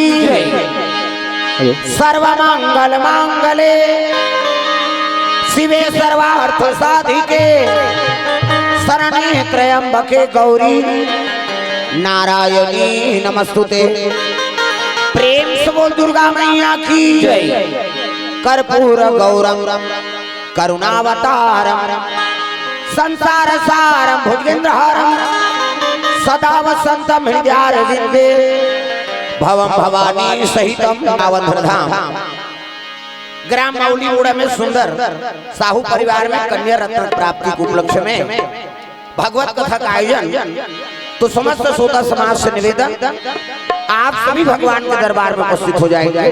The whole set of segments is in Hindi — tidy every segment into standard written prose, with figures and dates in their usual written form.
की सर्वमंगल मांगले शिवे सर्वार्थ साधिके शरण्ये त्र्यंबके गौरी नारायणी नमस्तुते। प्रेम से बोल दुर्गा मैया की कर्पूर गौरम करुणावतारम संसार सारम भुजगेंद्रहारम सदा वसंतम हृदयारविंदे भवम भवानी सहितम आवंधरधाम। ग्राम मौलीगुड़ा में सुंदर साहू परिवार में कन्या रत्न प्राप्ति के उपलक्ष्य में भगवत कथा का आयोजन। तो समस्त श्रोता समाज से निवेदन आप सभी भगवान के दरबार में उपस्थित हो जाएंगे।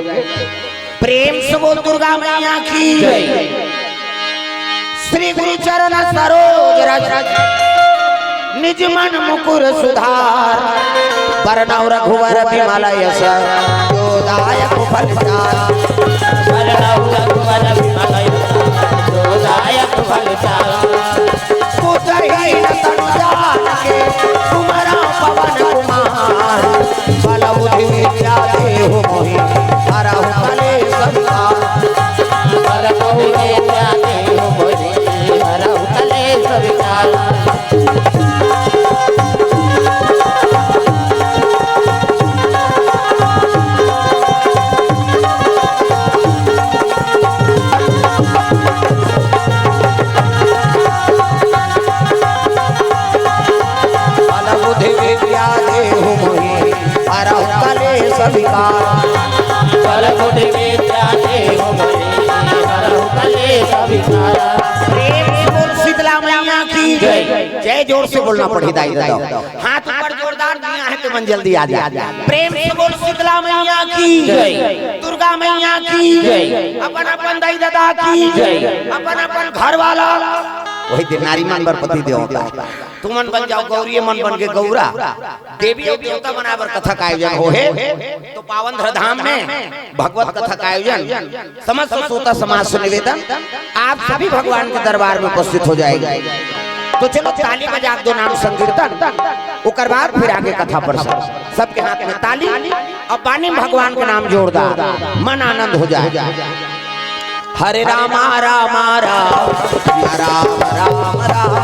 प्रेम से बोल दुर्गा मैया की श्री गुरु चरण सरोज रज निज मन मुकुर सुधार बरनौ रघुवर विमल यश जोदायक फलचार बरनौ रघुवर विमल यश जोदायक फलचार पुत्रहीन तनु जाके सुमरा पवन कुमार बल बुद्धि विद्या देहु मोहि हरहु कलेश विकार बल बुद्धि विद्या देहु मोहि हरहु कलेश विकार। शीतला मैया की जय। जोर से बोलना पड़े दाई दादा हाथ ऊपर जोरदार दिया है तो मंजिल दिया जा। प्रेम से बोल शीतला मैया की दुर्गा मैया की अपन अपन दाई दादा की अपन अपन घर वाला वही दिन नारी मन पर पति देव होता है। तुम मन बन जाओ गौरी मन बन के गौरा देवी और देवता बनाकर कथा का आयोजन हो है। तो पावन धाम में भगवत कथा का आयोजन समस्त श्रोता समाज से निवेदन आप सभी भगवान के दरबार में उपस्थित हो जाएंगे। तो चलो ताली बजा दो नाम संकीर्तन उकर बाद फिर आगे कथा पर सबके हाथ में ताली और पानी भगवान के नाम जोरदार मन आनंद हो जाए। हरे रामा रामा राम राम राम राम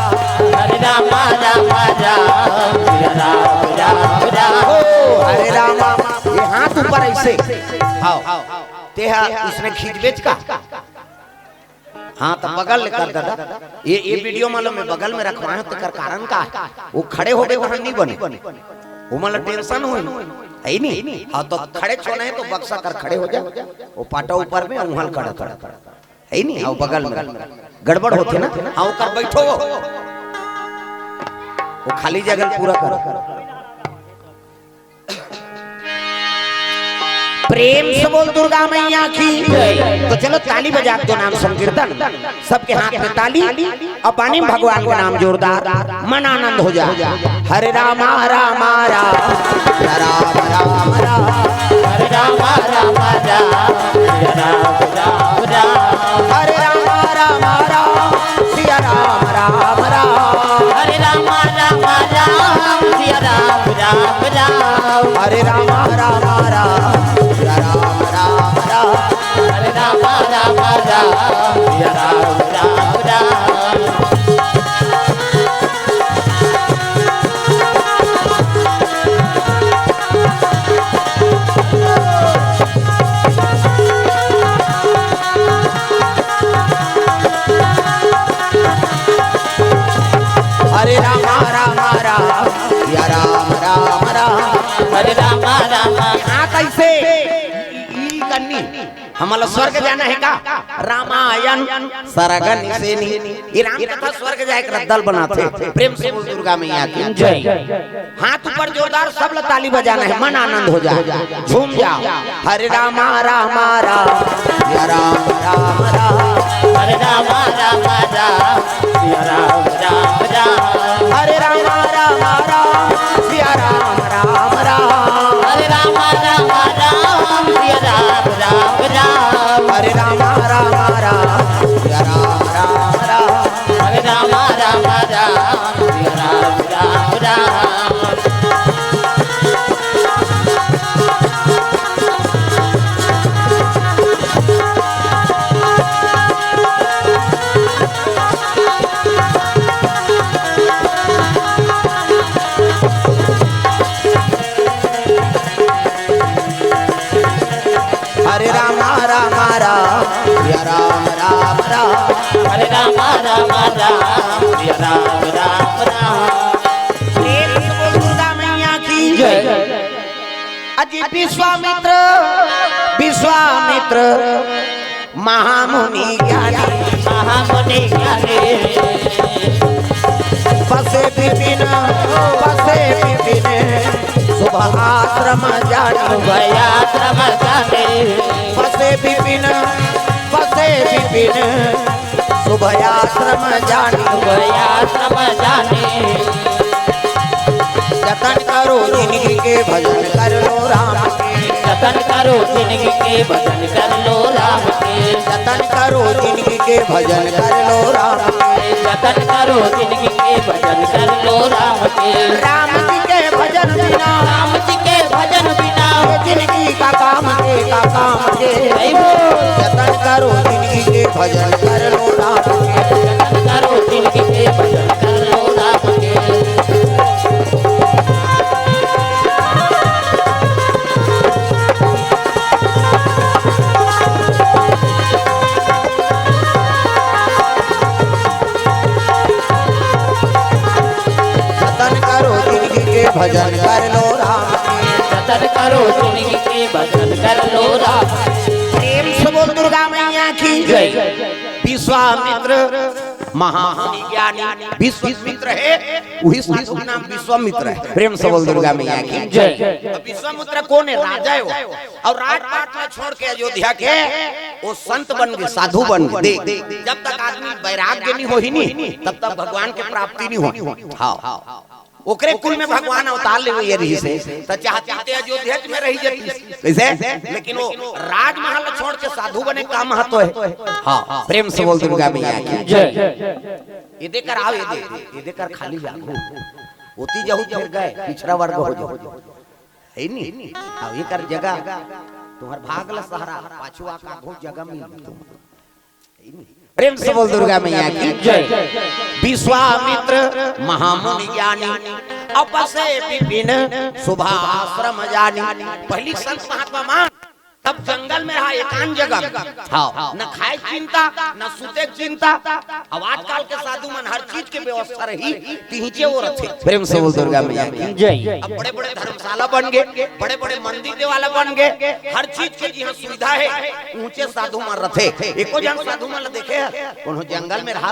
हरे रामा रामा राम राम राम हरे रामा। ये हाथ ऊपर ऐसे आओ तेहा उसने खींच बेच का हाँ तो बगल कर दादा ये वीडियो मालूम में बगल में रखवाए तो कर कारण का वो खड़े हो गए वहां नहीं बने वो मतलब टेंशन हो है नहीं। हाँ तो खड़े छोड़े हैं तो बक्सा कर खड़े हो जाए वो पाटा ऊपर में उहल कर है नहीं। हाँ बगल में गड़बड़ होती ना हाँ कर बैठो वो खाली जगह पूरा करो। प्रेम से बोल दुर्गा मैया की। तो चलो ताली बजा दो नाम संकीर्तन सबके हाथ में ताली और पानी भगवान का नाम जोरदार मन आनंद हो जाए। हरे रामा रामा राम राम राम राम हरे रामा रामा राम राम राम हरे रामा रामा राम सिया राम राम राम हरे रामा रामा राम सिया राम राम राम हरे रामा रामा राम राम राम राम हरे रामा रामा राम सिया राम राम राम। हरे रामा रामा राम या राम राम राम हरे रामा रामा। हाँ कैसे हमारा स्वर्ग जाना है का रामायण सरगन से ये राम कथा स्वर्ग जाए का दल बनाते। प्रेम से बोल दुर्गा मैया की जय। हाथ ऊपर जोरदार सब ताली बजाना है मन आनंद हो जाए झूम जाओ। हरे रामा रामा राम या राम राम राम हरे रामा रामा राम या राम राम राम हरे रामा रामा राम सिया राम राम राम हरे रामा रामा राम सिया राम राम राम हरे रामा रामा राम सिया राम राम राम हरे रामा रामा राम सिया राम राम राम। सिया राम राम राम, हरे राम राम राम, सिया राम राम राम। प्रेम से बोल दुर्गा मैया की जय। अजी विश्वामित्र विश्वामित्र महामुनि ज्ञानी, महामुनि ज्ञानी, बसे विपिन सुबह आश्रम जानी, भयाश्रम जाने, बसे विपिन सुबह आश्रम जानी, भयाश्रम जाने। जतन करो जिंदगी के भजन कर लो राम के, जतन करो जिंदगी के भजन कर लो राम के, जतन करो जिंदगी के भजन कर लो राम के, जतन करो जिंदगी के भजन कर लो राम के। राम जी के भजन बिना, राम जी के भजन बिना जिंदगी का काम के जतन करो जिंदगी के भजन कर लो राम के, जतन करो जिंदगी के भजन कर लो राम के। भजन कर लो राम के, जतन करो जिंदगी के भजन कर लो राम। प्रेम से बोल दुर्गा मैया की जय। विश्वामित्र महामुनि ज्ञानी, विश्वामित्र है वही साधु का नाम विश्वामित्र है। प्रेम से बोल दुर्गा मैया की जय। विश्वामित्र कौन है? राजा है वो, और राजपाट में छोड़ के अयोध्या के वो संत बन गए, साधु बन गए। जब तक आदमी वैराग्य नहीं हो ही नहीं तब तक भगवान के प्राप्ति नहीं हो। हाँ ओकरे कुल में भगवान अवतार ले हुए रही से तो चाहते थे अयोध्या में रही जाती कैसे, लेकिन वो राजमहल छोड़ के साधु बने का महत्व है। हाँ प्रेम से बोल दुर्गा मैया की जय। ये देकर आओ, ये देकर खाली लागू होती जाऊ फिर गए पिछड़ा वर्ग हो जाओ है नी। अब ये कर जगह तुम्हार भागल सहारा पाछुआ का बहुत जगह मिल तुम। प्रेम से बोल दुर्गा मैया की जय। विश्वामित्र महामुनि ज्ञानी, अपसे विपिन सुबह आश्रम जानी। पहली संत महात्मा मान तब जंगल में रहा एकांत जगह, न खाए चिंता न सुते चिंता। अब आजकल के साधु मन हर चीज के व्यवस्था रही तीजे वो रखे। प्रेम से बोल दुर्गा मैया की जय। अब बड़े बड़े धर्मशाला बन गए, बड़े बड़े मंदिर देवाला बन गए, हर चीज की यहाँ सुविधा है। ऊंचे साधु मन रथे, एको जन साधु मन देखे कोनो जंगल में रहा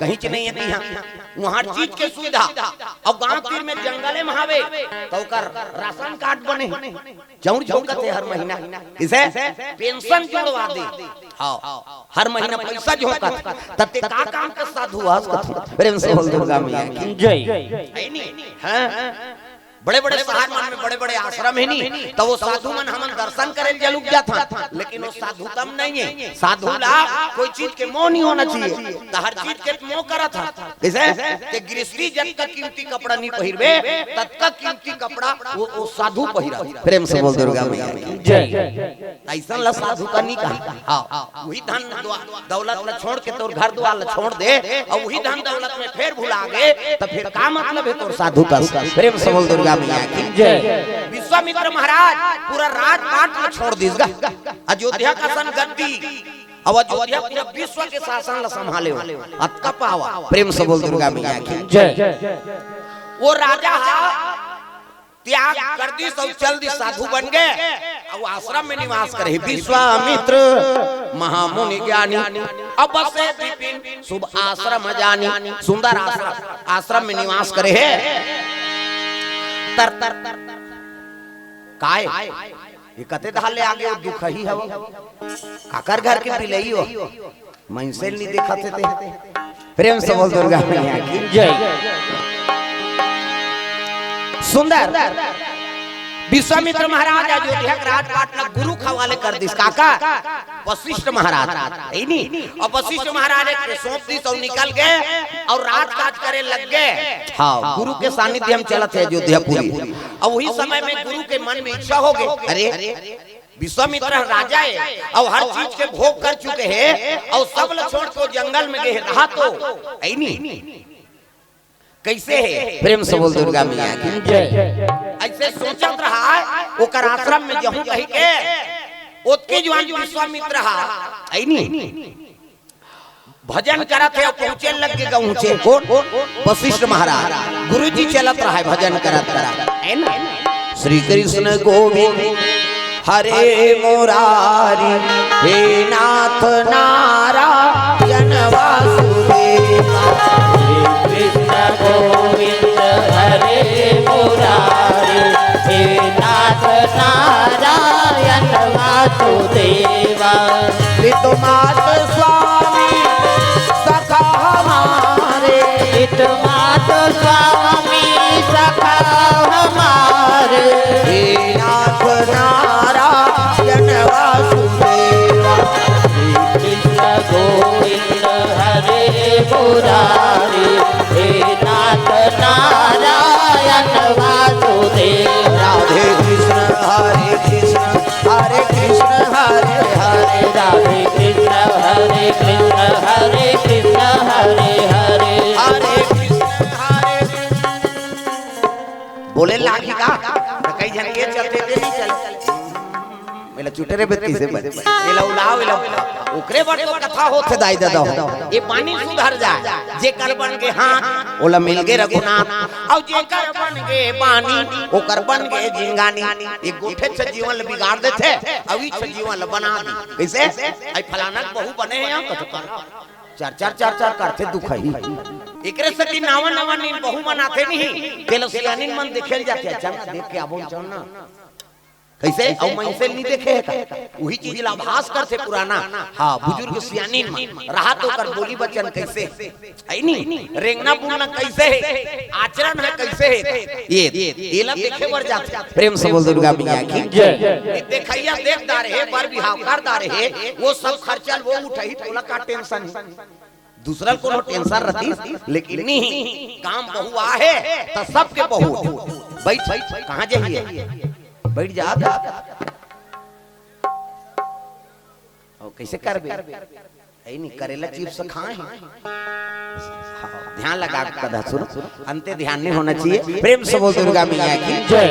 कहीं च नहीं है वहाँ हर चीज के सुविधा। अब गांव तीर में जंगले में हवे तो राशन कार्ड बने चौर झोंकते हर महीना, इसे पेंशन जोड़वा दे। हाँ हर महीना पैसा झोंका तब का काम के साधु आज कथू। प्रेम से बोल दुर्गा मैया की जय। बड़े बड़े शहर में बड़े बड़े आश्रम है नहीं तो वो साधु मन हमन दर्शन करे जलुक जाता, लेकिन वो साधु तम नहीं है। साधु ला कोई चीज के मोह नहीं होना चाहिए, तो हर चीज के मोह करा था। जैसे कि गृहस्थी जब तक कीमती कपड़ा नहीं पहिरबे तब तक कीमती कपड़ा वो साधु पहिरा। प्रेम से बोल दुर्गा मैया की जय। ऐसा ला साधु का नहीं कहा। हाँ वही धन दौलत ला छोड़ के तोर घर द्वार ला छोड़ दे और वही धन दौलत में फिर भुला गए तो फिर का मतलब है तोर साधु का। प्रेम से बोल दुर्गा मैया की जय। विश्वामित्र महाराज पूरा राजपाट में छोड़ दीसगा अयोध्या का सन गद्दी। अब अयोध्या पूरा विश्व के शासन ला संभाले हो अतका पावा। प्रेम से बोल दुर्गा मैया की जय। वो राजा त्याग कर दी सब चल दी साधु बन गए और आश्रम में निवास करे। विश्वामित्र महामुनि ज्ञानी, अब से विपिन शुभ आश्रम जानी। सुंदर आश्रम में निवास करे है। तर तर तर काय ये कते धाले आगे वो दुख ही है काकर घर के पिलई हो मनसे नहीं देखा थे। प्रेम से बोल दुर्गा मैया की जय। सुंदर विश्वामित्र महाराज अयोध्या के राजपाट में गुरु खवाले कर दिस काका वशिष्ठ महाराज है नी। और वशिष्ठ महाराज ने सौंप दी तो निकल गए और राजकाज करे लग गए। हाँ गुरु के सानिध्य में चला थे अयोध्या पूरी। और वही समय में गुरु के मन में इच्छा हो गई, अरे विश्वामित्र राजा है और हर चीज के भोग कर चुके हैं और सब छोड़ को जंगल में गए रहा तो है नी कैसे है। प्रेम से बोल दुर्गा मैया की जय। ऐसे सोचत रहा ओकर आश्रम में जहूं कही के ओतके जवान विश्वामित्र हा आई नी भजन करत है पहुंचे लग के ऊंचे कौन वशिष्ठ महाराज गुरुजी चलत रहा है भजन करत है ना श्री कृष्ण गोविंद हरे मुरारी हे नाथ नारायण वासुदेवा श्री कृष्ण गोविंद हरे मुरारी हे नाथ नारायण वासुदेवा पितुमात स्वामी सखा हमारे पितुमात स्वामी सखा हमारे हे नाथ नारायण वासुदेवा श्री कृष्ण गोविंद हरे मुरारी हे नाथ नारायण वासुदेवा राधे कृष्ण हरे कृष्ण हरे कृष्ण हरे हरे राधे कृष्ण हरे कृष्ण हरे कृष्ण हरे हरे हरे कृष्ण हरे बोले लागी का तो कई जन ये चलते थे नहीं चल मेला चुटरे बेती से ये लौलाओ ये लौ ओकरे बड़ तो कथा होत दाई दादा ये पानी सुधर जाए जे कर बन के हाथ ओला मिल के रघुनाथ और जे कर बन के पानी ओकर बन के जिंगानी ये गोठे से जीवन ल बिगाड़ देथे अभी से जीवन ल बना दी कैसे आई फलाना बहु बने हैं कतो चार करते दुख ही एकरे से की नावा नावा नीन बहु मनाते नहीं केलो सियानीन मन देखेल जाते चल देख के आबो चल ना कैसे औ मैं से नहीं देखे है वही चीज लाभास करते पुराना हां बुजुर्ग सियानीन मन रहा तो कर बोली बचन कैसे आई नहीं रेंगना बोलना कैसे है आचरण है कैसे है ये ला देखे बर जाते प्रेम से बोल दुर्गा मैया की जय देखैया देखदार है पर बिहावकारदार है वो सब खर्चल वो उठाई तोला का टेंशन है दूसरा कोनो टेंशन रहती लेकिन नहीं काम बहु आहे त सबके बहु बैठ कहां जाइए बैठ जा और कैसे करबे ऐ नहीं करेला चिप्स खाए ध्यान लगा कदा सुनो अंते ध्यान नहीं होना चाहिए प्रेम से बोल दुर्गा मैया की जय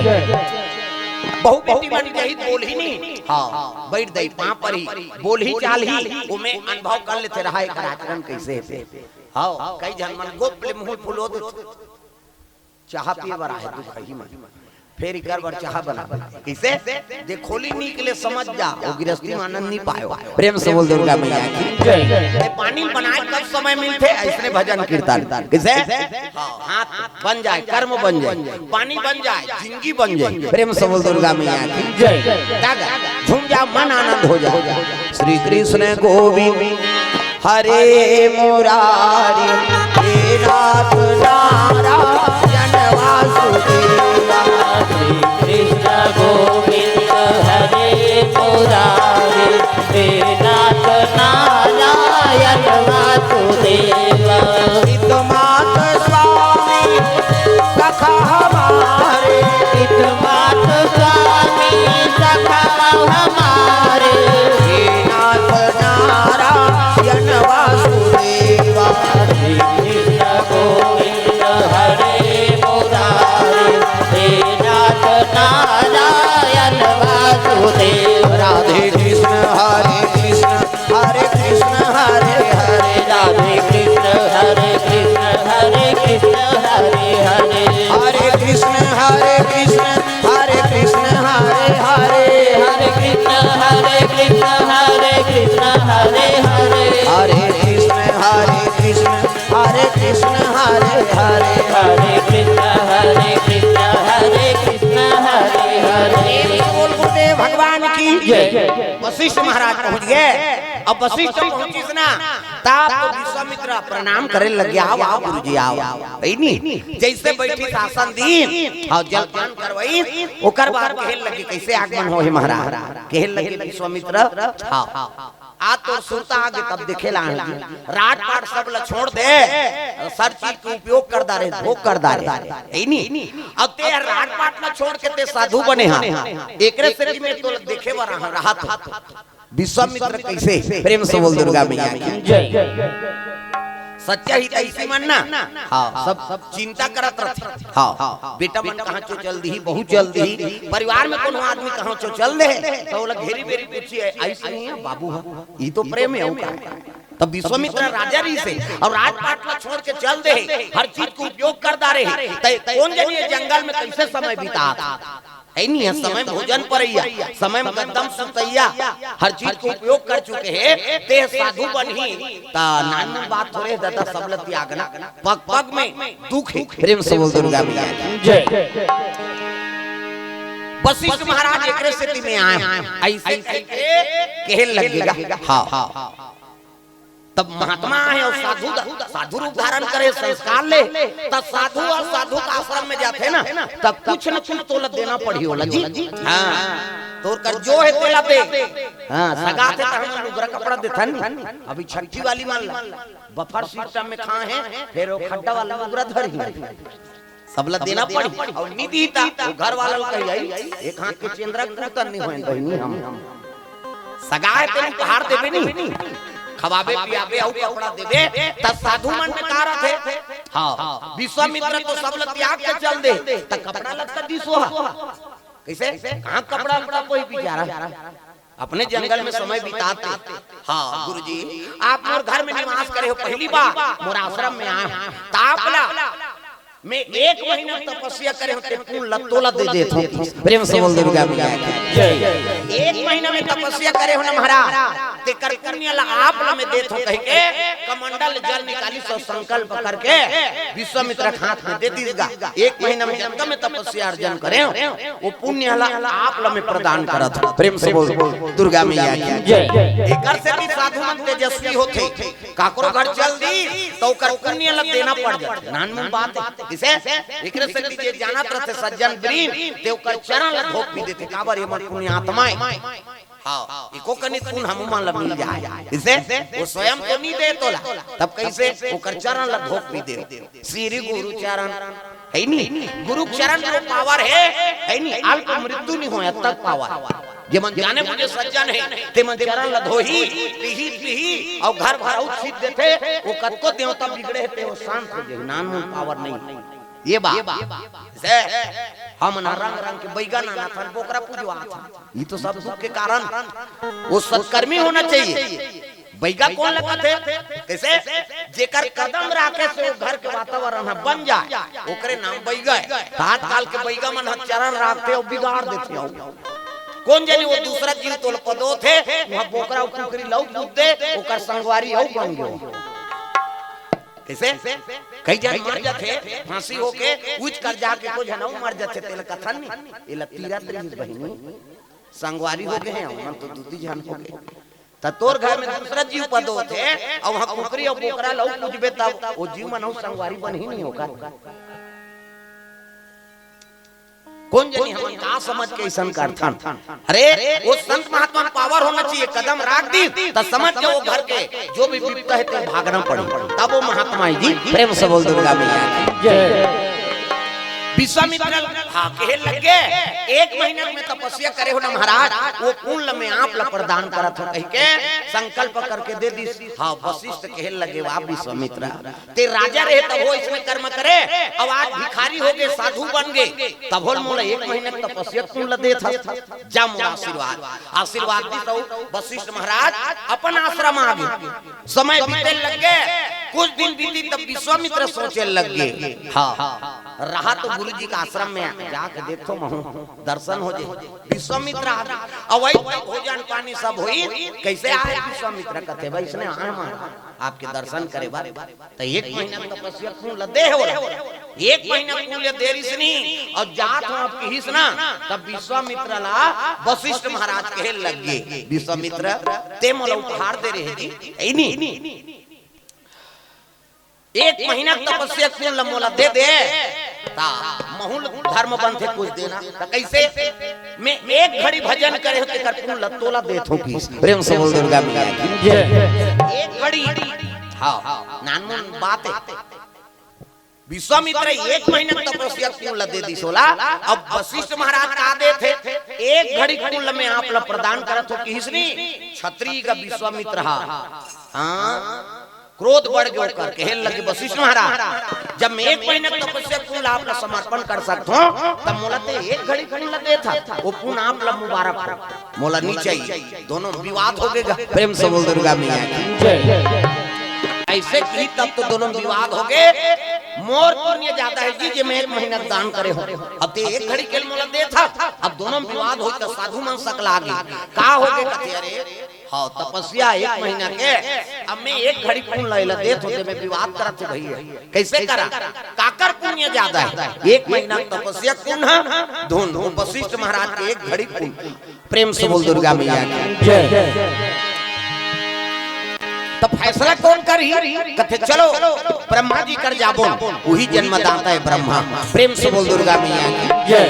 बहु बेटी बन गई बोल ही नहीं हां बैठ दई पां पर ही बोल ही चाल ही वो में अनुभव कर लेते रहा एक आचरण कैसे है हां कई जन मन गोप ले मुंह फुलो दे चाह पिए बरा है दुख ही मन फेर कर बर चाह बना कैसे जे खोली निकले समझ जा वो गृहस्थी में आनंद नहीं पायो प्रेम से बोल दुर्गा मैया की जय पानी बनाए कब समय मिलते ऐसे भजन कीर्तन कैसे हाथ बन जाए कर्म बन जाए पानी बन जाए जिंदगी बन जाए प्रेम से बोल दुर्गा मैया की जय झूम जा मन आनंद हो जाए श्री कृष्ण गोविंद हरे मुरारी हे नाथ नारायण वासुदेवा श्री कृष्ण गोविंद हरे मुरारी हे नाथ नारायण वासुदेवा पितुमात स्वामी सखा हमारे पितुमात स्वामी सखा हमारे हे नाथ नारायण वासुदेवा श्री कृष्ण गोविंद हरे मुरारी हे नाथ नारायण वासुदेव राधे कृष्ण हरे कृष्ण हरे कृष्ण हरे हरे राधे कृष्ण हरे कृष्ण हरे कृष्ण हरे हरे हरे कृष्ण हरे कृष्ण हरे कृष्ण हरे हरे हरे कृष्ण हरे कृष्ण हरे कृष्ण हरे हरे हरे कृष्ण हरे कृष्ण हरे कृष्ण हरे हरे हरे कृष्ण हरे कृष्ण हरे कृष्ण हरे हरे बोल गुरुदेव भगवान की जय वशिष्ठ महाराज पहुंच गए अब वशिष्ठ पहुंचिस ना ताप तो विश्वामित्र प्रणाम करे लगे आओ गुरुजी आओ नहीं जैसे बैठी शासन दी और जलपान करवाई ओकर बाद कहल लगे कैसे आगमन हो हे महाराज कहल लगे विश्वामित्र हां आ तो सुरता आगे तब दिखेला रात पाट सब ल छोड़ दे सर चीज के उपयोग कर दारे भोग कर दारे है नी अब ते रात पाट ल छोड़ के ते साधु बने हां एकरे से में तो देखे बर रहा था विश्वामित्र कैसे प्रेम से बोल दुर्गा मैया की जय सच्चा ही ऐसी मानना। हाँ सब चिंता करत रहते। हाँ बेटा मन कहाँ चो चल दी, बहुत चल दी, परिवार में कोनो आदमी कहाँ चो चल दे तो वो लोग घेरी बेरी पूछी ऐसी नहीं है बाबू, ये तो प्रेम है। तब विश्वामित्र राजा री से और राजपाट ला छोड़ के चल दे, हर चीज को उपयोग करता रहे। कौन जानिए जंगल में कैसे समय बिता है नहीं है, समय भोजन पर समय एकदम सुतैया, हर चीज को उपयोग कर चुके हैं। ते साधु बनी ता नानी बात थोड़े दादा सबल त्यागना, पग पग में दुख है। प्रेम से बोल दुर्गा मैया जय। वशिष्ठ महाराज एक स्थिति में आए, ऐसे कहने लगेगा। हाँ तब महात्मा है और साधु रूप धारण करे, संस्कार ले, तब साधु और साधु का आश्रम में जाते ना, तब कुछ न कुछ तोला देना पड़ी होला जी। हाँ तो कर जो है तेला दे। हाँ सगा थे हम लुगरा कपड़ा देता नहीं, अभी छठी वाली मान ला बफर सिस्टम में खाए हैं, फिर वो खड्डा वाला लुगरा धरी सबला देना पड़ी और निधि था घर वाला कही आई एक हाथ के चंद्रा कुतर नहीं होए बहनी हम सगा है तेरे पहाड़ देबे नहीं, खवाबे पियाबे और कपड़ा देबे। तब साधु मन में कार थे। हाँ विश्वामित्र तो सब लोग त्याग के चल दे, तब कपड़ा लगता दिसो कैसे कहां कपड़ा लगता कोई बेचारा अपने जंगल में समय बिताते। हाँ गुरुजी आप मोर घर में निवास करे हो, पहली बार मोर आश्रम में आए तापला मैं 1 महीना तपस्या करे होते पूर्ण लतोला दे देता हूं। प्रेम से बोल दुर्गा मैया जय। 1 महीना में तपस्या करे हो ना महाराज ते कर पुण्य ला आप ला में देत हो कह के कमंडल जल निकाली सो संकल्प करके विश्वामित्र हाथ में दे दीगा। 1 महीना में जब में तपस्या अर्जन करे वो पुण्य ला आप ला में प्रदान करत। प्रेम से बोल दुर्गा मैया जय। एकर से भी साधु मन तेजस्वी होते, काकरो घर चल दी तो कर पुण्य ला देना पड़ जाए। नानमुन बात किसे एकरे से जे जानत रहते सज्जन ब्रीन देव का चरण ला धोप भी देते, काबर ये मन पुण्य आत्माएं। हाँ एको कनित पुण्य हम मान ला मिल जाए, इसे वो स्वयं तो नहीं दे तोला, तब कैसे वो कर चरण ला धोप भी दे। श्री गुरु चरण है नहीं, गुरु चरण जो पावर है नहीं, अल्प मृत्यु नहीं होया तक पावर। ये मन जाने मुझे सज्जन है ते मन चरण ला धोही पीही और घर भर और सीध देते, वो कतको देवता बिगड़े थे वो शांत हो जाए। नाम पावर नहीं ये बात से हम ना रंग रंग के बैगन ना था बोकरा पूजवा था, ये तो सब दुख के कारण वो सत्कर्मी होना चाहिए। बैगा कौन लगा थे कैसे जेकर कदम राखे से घर के वातावरण बन जाए ओकरे नाम बैगा है। हाथ काल के बैगा मन चरण राखते और बिगाड़ देते हो। कौन जानी वो दूसरा जीव तोल पदो थे वहां बोकरा कुकरी लौ कूद दे ओकर संगवारी हो बन गयो। कैसे कई जन मर जाते फांसी होके उच कर जाके को जनौ मर जाते तेल कथन नहीं एला तीरा त्रिज बहिनी संगवारी हो गए हैं हम तो दूधी जन हो गए। त तोर घर में दूसरा जीव पदो थे और वहां कुकरी और बोकरा लौ पूजबे तब वो जीव मनौ संगवारी बन ही नहीं होगा। कौन जानी हम का समझ के ऐसा करथन। अरे वो संत महात्मा पावर होना चाहिए, कदम राख दी तो समझ के वो घर के जो भी विपदा है ते भागना पड़ी, तब वो महात्मा जी। प्रेम से बोल दुर्गा मैया जय। विश्वामित्र हाँ कहे लगे 1 महीने में तपस्या करे हो ना महाराज वो पुण्य में आप ला प्रदान करत हो कह के संकल्प करके दे दी। हाँ वशिष्ठ कहे लगे वाह विश्वामित्र ते राजा रहे तब वो इसमें कर्म करे, अब आज भिखारी हो गए साधु बन गए, तब होल मोला 1 महीने में तपस्या पुण्य दे था। जा मोला आशीर्वाद दी तो वशिष्ठ महाराज अपन आश्रम आ गए। समय बीते लग गए, कुछ दिन बीती तब विश्वामित्र सोचे लग गए हाँ रहा तो गुरु जी का आश्रम में जाके देखो महू दर्शन हो जाए। विश्वामित्र अवैध भोजन पानी सब हुई, कैसे आए विश्वामित्र कहते भाई इसने आए आपके दर्शन करे बारे तो 1 महीना तपस्या पुण्य दे हो 1 महीना पुण्य देरी से नहीं और जात हो आपकी हिस ना। तब विश्वामित्र ला वशिष्ठ महाराज कहे लग गए विश्वामित्र ते मोला उपहार दे रहे जी ऐ नहीं 1 महीना तपस्या पुण्य मोला दे दे ता बहुल धर्म बंधे कुछ देना तो कैसे मैं 1 घड़ी भजन करे होते कर पुण्य तोला देत हो की। प्रेम से बोल दुर्गा मैया जय। 1 घड़ी हाँ नानमुन बात है। विश्वामित्र 1 महीने तपस्या पुण्य दे दी सोला। अब वशिष्ठ महाराज का दे थे 1 घड़ी पुण्य में आप लोग प्रदान करत हो किसनी क्षत्रिय का विश्वामित्र हाँ क्रोध बढ़ गयो कर कहे लगे वशिष्ठ महाराज जब मैं 1 महीने तपस्या पूर्ण आपला समर्पण कर सकता हूं तब मोला ते एक घड़ी खड़ी लगे था वो पूर्ण आप ला मुबारक हो मोला नीचे ही दोनों विवाद हो गएगा प्रेम से बोल दुर्गा मैया की जय ऐसे की तब तो दोनों विवाद हो गए मोर पुण्य ज्यादा है जी जे मैं 1 महीना दान करे हो अब ते एक घड़ी के मोला दे था अब दोनों विवाद हो तो साधु मन सकला गई का हो गए कहते अरे हाँ तपस्या 1 महीना के अब मैं एक घड़ी पुण्य लैला देत होते मैं विवाद करत थे भैया कैसे करा काकर पुण्य ज्यादा है 1 महीना तपस्या पुण्य धुन वशिष्ठ महाराज के एक घड़ी पुण्य प्रेम से बोल दुर्गा मैया की जय तो फैसला कौन करी कहते चलो ब्रह्मा जी कर जाबो वही जन्मदाता है ब्रह्मा प्रेम से बोल दुर्गा मैया की जय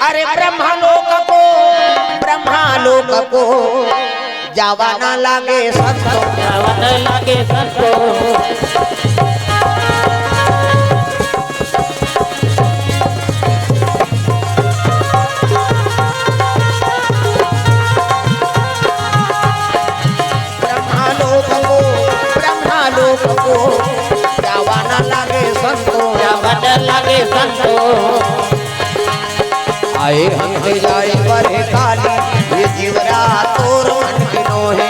अरे ब्रह्मा लोक को जावा ना लागे संतो जावा न लागे संतो जावा ना लागे संतो जावा न लागे संतो आए हम जाए पर काली ये जीवरा तोर मन के नोहे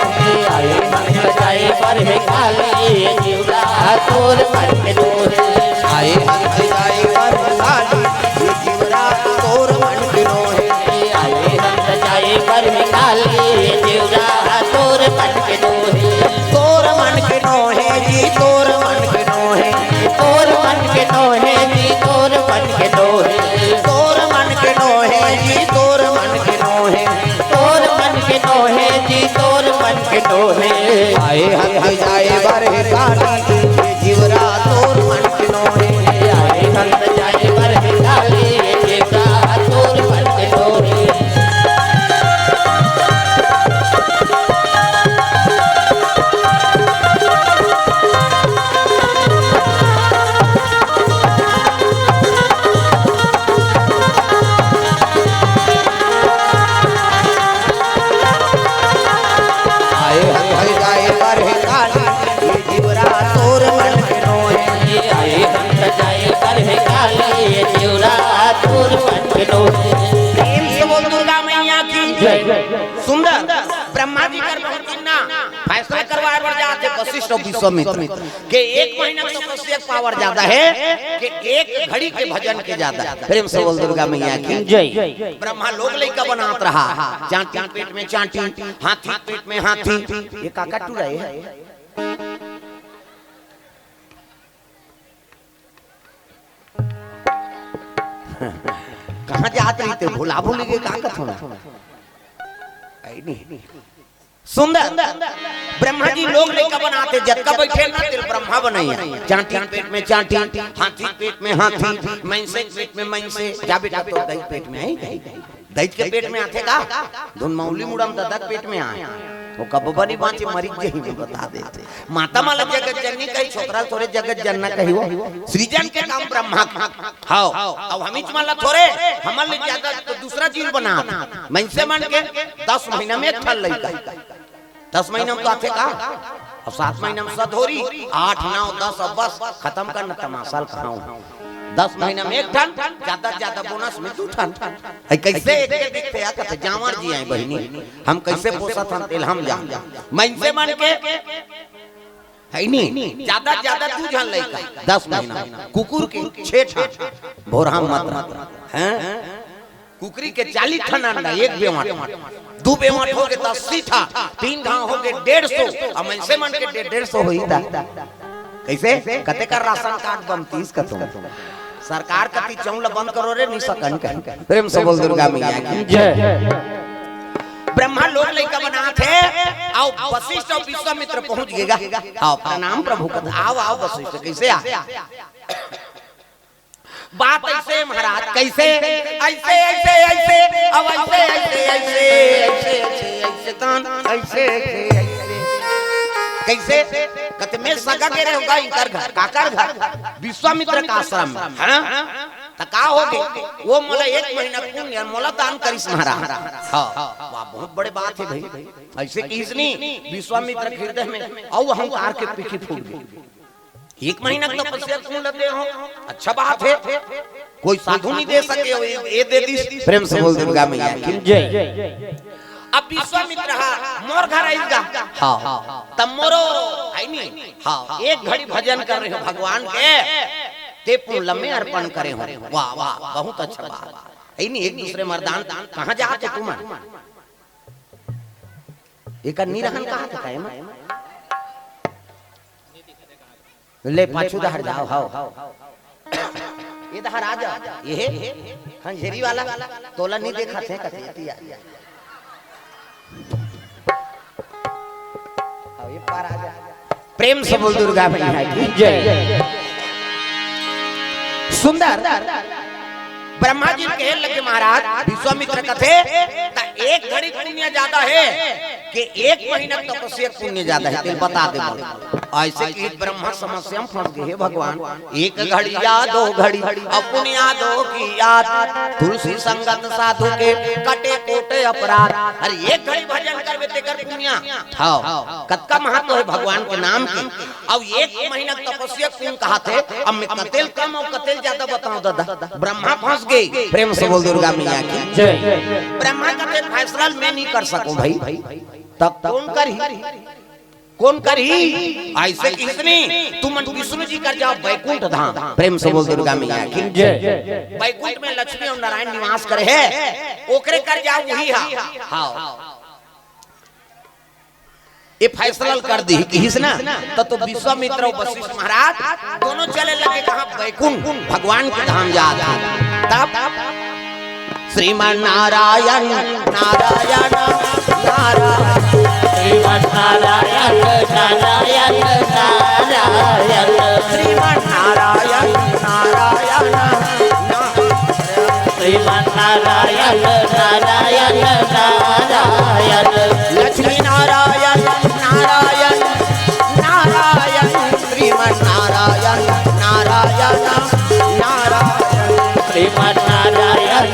आए हम जाए पर काली ये जीवरा तोर मन के नोहे आए हम जाए पर काली ये जीवरा तोर मन के नोहे आए हम जाए पर काली ये जीवरा तोर मन के नोहे तोर मन के नोहे जी तोर मन के नोहे तोर मन के नोहे जी तोर मन के नोहे तोर मन के नोहे जी तोर मन के नोहे तोर मन के नोहे जी तोर मन के नोहे आए हम जाए बरे काली ये जीवरा तोर मन के नोहे आए हम जाए पर काली ये जीवरा तोर मन के नोहे सुंदर ब्रह्मा जी कर फैसला करवाए पर जाते वशिष्ठ और विश्वामित्र के 1 महीना तपस्या पावर ज्यादा है कि एक घड़ी के भजन के ज्यादा प्रेम से बोल दुर्गा मैया की जय ब्रह्मा लोग लइका बनात रहा चांटी पेट में चांटी हाथी पेट में हाथी ये काका टू रहे हैं कहां जात रही थे भुला भूल गए का थोड़ा सुंदर ब्रह्मा जी लोग लेकर बनाते जत्का बैठे ना तिल ब्रह्मा बनैया चांटी पेट में चांटी हाथी पेट में हाथी मैंसे पेट में मैंसे जा बेटा तो दही पेट में आई दही के पेट में आथे का धुन मौली मुड़म ददक पेट में आए वो कब बनी बांचे मरीज जही में बता देते माता माला जगत जननी कही छोकरा थोड़े जगत जनना कही वो सृजन के काम ब्रह्मा हां अब हमीच माला थोड़े हमल ले ज्यादा तो दूसरा चीज बना मैंसे मन के 10 महीना में ठल लइका 10 महीना में तो आथे का और 7 महीना में सधोरी 8 9 10 अब बस खत्म करना तमाशा कहां 10 महीना में 1 टन ज्यादा बोनस में 2 टन कैसे एक दिखते आ कहते जावर जी आई बहनी हम कैसे पोसत हम तेल हम जा मैंसे मन के है नहीं ज्यादा तू जान लइका 10 महीना कुकुर के 6 टन भोरहा मत हैं कुकरी के 40 टन अंडा एक बेवाट 2 बेवाट हो गए 80 था 3 गांव हो गए 150 और मैंसे मन के 150 होई था कैसे कते कर राशन कार्ड बम 30 का तुम सरकार कति चौला बंद करो रे नहीं सकन प्रेम से बोल दुर्गा मैया की जय ब्रह्मा लोग लइका बना थे आओ वशिष्ठ और विश्वामित्र पहुंच गएगा आओ प्रणाम प्रभु का आओ वशिष्ठ कैसे आ बात ऐसे महाराज कैसे ऐसे अब ऐसे तान ऐसे कैसे कहते मैं सगा के रहूंगा इनकर घर काकर घर विश्वामित्र का आश्रम हां का हो गए वो मोला 1 महीना पुण्य मोला दान करिस महाराज। हाँ वाह बहुत बड़े बात है भाई। ऐसे किसनी विश्वामित्र हृदय में और अहंकार के पीछे फूट गए। 1 महीना तपस्या क्यों लेते हो? अच्छा बात है, कोई साधु नहीं दे सके ये दे दी। प्रेम से बोल दुर्गा मैया की जय। अब विश्वामित्र मोर घर आएगा। हाँ तब मोरो है नहीं। हाँ एक घड़ी भजन कर रहे हो भगवान के ते पुण्य में अर्पण करे हो। वाह वाह बहुत अच्छा बात है नहीं। एक दूसरे मर्दान कहाँ जाते तुम? एक निरहन कहाँ था है ले पाछू दहर जाओ। हाओ ये दहर आ जाओ। ये खंजेरी वाला तोला नहीं देखा थे कथिया ये पार आ जा। प्रेम से बोल दुर्गा मैया की जय। सुंदर ब्रह्मा जी कहे लगे महाराज विश्वामित्र कथे एक घड़ी पुण्य ज्यादा है कि 1 महीना तपस्या पुण्य ज्यादा है। तेल बता दे ऐसे कि ब्रह्मा समस्या में फंस गए भगवान। 1 घड़ी या 2 घड़ी अपने यादों की याद तुलसी संगत साधु के कटे कोटे अपराध। अरे 1 घड़ी भजन करवे ते कर पुण्य कतका महत्व है भगवान के नाम की। अब 1 महीना तपस्या क्यों कहा थे? अब मैं कतेल कम और कतेल ज्यादा बताऊं दादा। ब्रह्मा फंस गई। प्रेम से बोल दुर्गा मैया की जय। ब्रह्मा का फैसला मैं नहीं कर सकूं भाई। तब कौन करी? ऐसे किसने? तुम विष्णु जी कर जाओ वैकुंठ धाम। प्रेम से बोल दुर्गा मैया की जय। वैकुंठ में लक्ष्मी और नारायण निवास करे है ओकरे कर जाओ वही। हाँ ये फैसला कर दी कि ना तो विश्वामित्र और वशिष्ठ महाराज दोनों चले लगे कहा वैकुंठ भगवान के धाम जाते। तब श्रीमान नारायण नारायण नारायण श्रीमान नारायण नारायण नारायण श्रीमान नारायण नारायण श्रीमान नारायण नारायण नारायण लक्ष्मी नारायण नारायण नारायण श्रीमान नारायण नारायण नारायण श्रीमान नारायण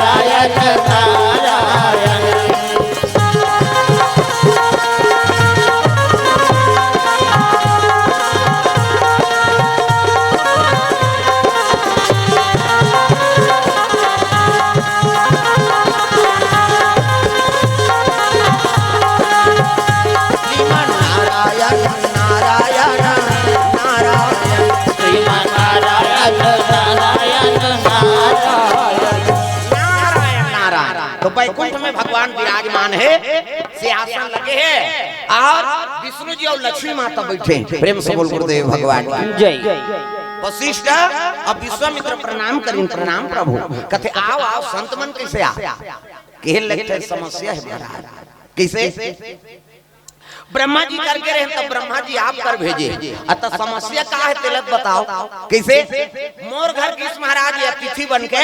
नारायण नारायण वैकुंठ में भगवान विराजमान है, सिंहासन लगे हैं और विष्णु जी और लक्ष्मी माता बैठे। प्रेम से बोल गुरुदेव भगवान की जय। वशिष्ठ अब विश्वामित्र प्रणाम करें। प्रणाम प्रभु। कहते आओ आओ संत मन कैसे आ कहे लगते समस्या है महाराज। कैसे? ब्रह्मा जी करके रहे तब ब्रह्मा जी आप कर भेजे। अतः समस्या का है तिलक बताओ। कैसे? मोर घर किस महाराज अतिथि बन के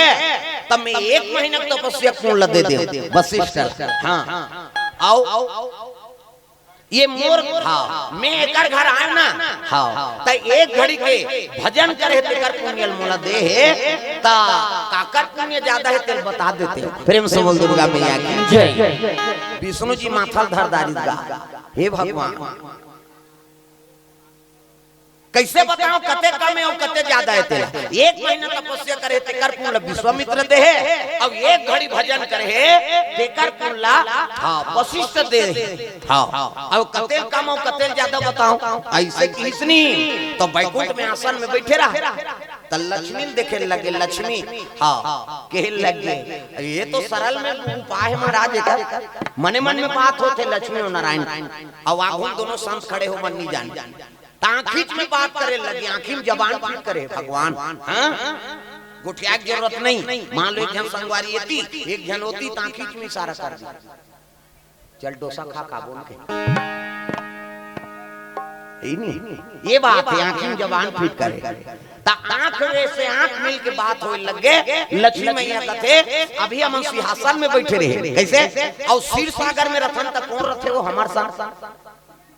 तब मैं 1 महीना तपस्या क्यों लदे दे वशिष्ठ। हाँ आओ ये मोर मैं एकर घर आए ना। हाँ त 1 घड़ी के भजन करे तेकर पुण्य मोला दे है ता काकर पुण्य ज्यादा है तेल बता देते। प्रेम से बोल दुर्गा मैया की जय। विष्णु जी माथल धरदारी गा हे भगवान कैसे बताओ कते कम है और कते ज्यादा है तेरा। 1 महीना तपस्या करे तेकर पुण्य विश्वामित्र दे है अब 1 घड़ी भजन करे तेकर पुण्य वशिष्ठ दे। हाँ अब कते कम और कते ज्यादा बताओ। ऐसे किसनी तो वैकुंठ में आसन में बैठे रहा तो लक्ष्मी देखे लगे। लक्ष्मी हाँ कहे लगे ये तो सरल में उपाय है महाराज। मने मन में बात होते लक्ष्मी और नारायण और आखिर दोनों संत खड़े हो मन नहीं जान ताखीच में बात करे लगी। आखिर में जबान पीट करे भगवान। हाँ गुठिया की जरूरत नहीं। मान लो एक जन संगवारी होती एक जन होती ताखीच में इशारा कर दी चल डोसा खा बोल के। ये बात है आखिर में जबान पीट करे आंख से आंख मिल के बात हो लगे। लक्ष्मी मैया कथे अभी हम सिंहासन में बैठे रहे कैसे और क्षीर सागर में रथन तक कौन रथे वो हमारे साथ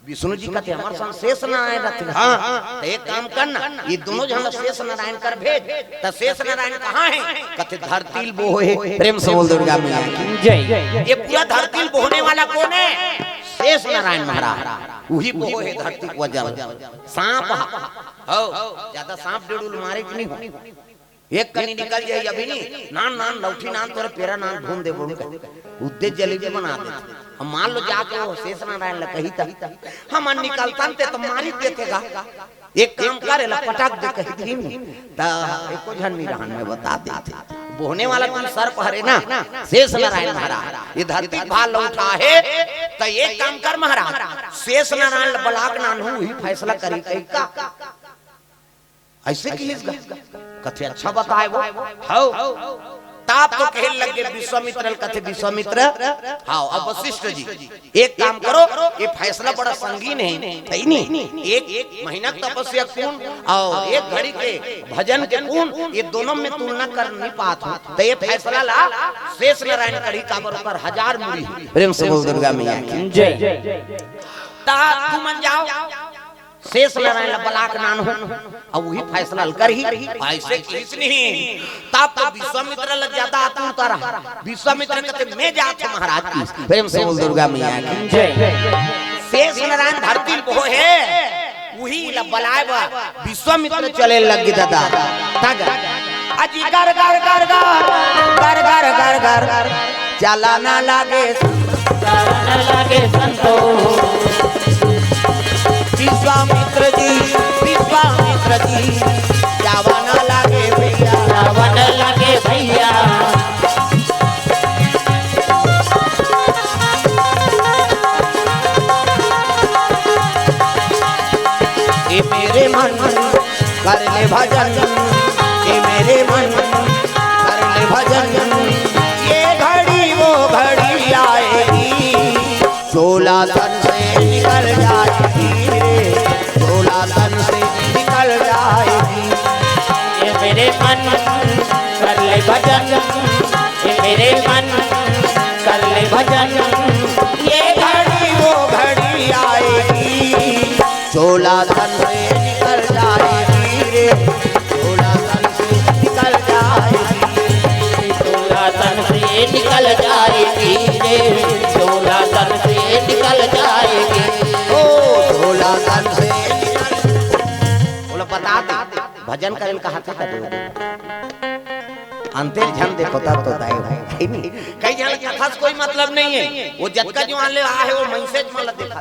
विष्णु जी कहते हमारे संग शेष नारायण रहते। हाँ तो एक काम करना, ये दोनों जन शेष नारायण कर भेज। तो शेष नारायण कहाँ है? कहते धरती बोहे। प्रेम से बोल दुर्गा मैया की जय। ये पूरा धरती बोहने वाला कौन है? शेष नारायण महाराज। वही बोहे धरती को जल। सांप हो ज्यादा सांप डेढ़ मारे कि नहीं, एक कनी निकल जाए अभी नहीं, नान नान लौठी नान तोरे पेरा नान ढूंढ दे बोल उद्दे जलेबी बना दे। हम मान लो जाके वो शेष नारायण ल कही था हम निकलता तो मारी देतेगा। एक काम करे ला पटाक दे कही थी ता एको जन नहीं रहन में बता देते। बोहने वाला कोई सर पहरे ना शेष नारायण महाराज। ये धरती भाल उठा है तो एक काम कर महाराज, शेष नारायण बलाक नान हूं ही फैसला करी कही का ऐसे की कथे अच्छा बताए वो हाउ ताप तो कहे लगे विश्वामित्र कथे विश्वामित्र हाउ अब वशिष्ठ जी एक काम करो, ये फैसला बड़ा संगीन है नहीं, एक महीना तपस्या कौन और एक घड़ी के भजन के कौन, ये दोनों में तुलना कर नहीं पाता। तो ये फैसला ला शेष नारायण करी का पर 1000 मुड़ी। प्रेम से बोल दुर्गा मैया की जय। ता तू मन जाओ शेष नारायण बलाक नान हो अब वही फैसला कर ही ऐसे किस नहीं। तब तो विश्वामित्र ल ज्यादा आतुर तारा। विश्वामित्र कहते मैं जात महाराज की। प्रेम से बोल दुर्गा मैया की जय। शेष नारायण धरती बो है वही ल बलाए विश्वामित्र चले लग दादा तग अजी गर गर गर गर गर गर गर गर चला ना लागे संतो। विश्वामित्र जी जावा न लागे भैया, जावा न लागे भैया। ये मेरे मन कर ले भजन, ये मेरे मन कर ले भजन। ये घड़ी वो घड़ी आएगी 16 तन से निकल जाएगी, 16 तन से निकल जाएगी। ये मेरे मन कर ले भजन, ये मेरे मन कर ले भजन। ये घड़ी वो घड़ी आएगी 16 तन से निकल जाएगी रे, 16 तन से निकल जाएगी, 16 तन से निकल जाएगी रे, 16 तन से निकल जाएगी। ओ 16 तन से बोला बता दे भजन करेल कहा था अंते झन देखो तब तो दाई भाई नहीं कई जन कथा से कोई मतलब नहीं है। वो जतका जो आले आ है वो मैसेज माला देखा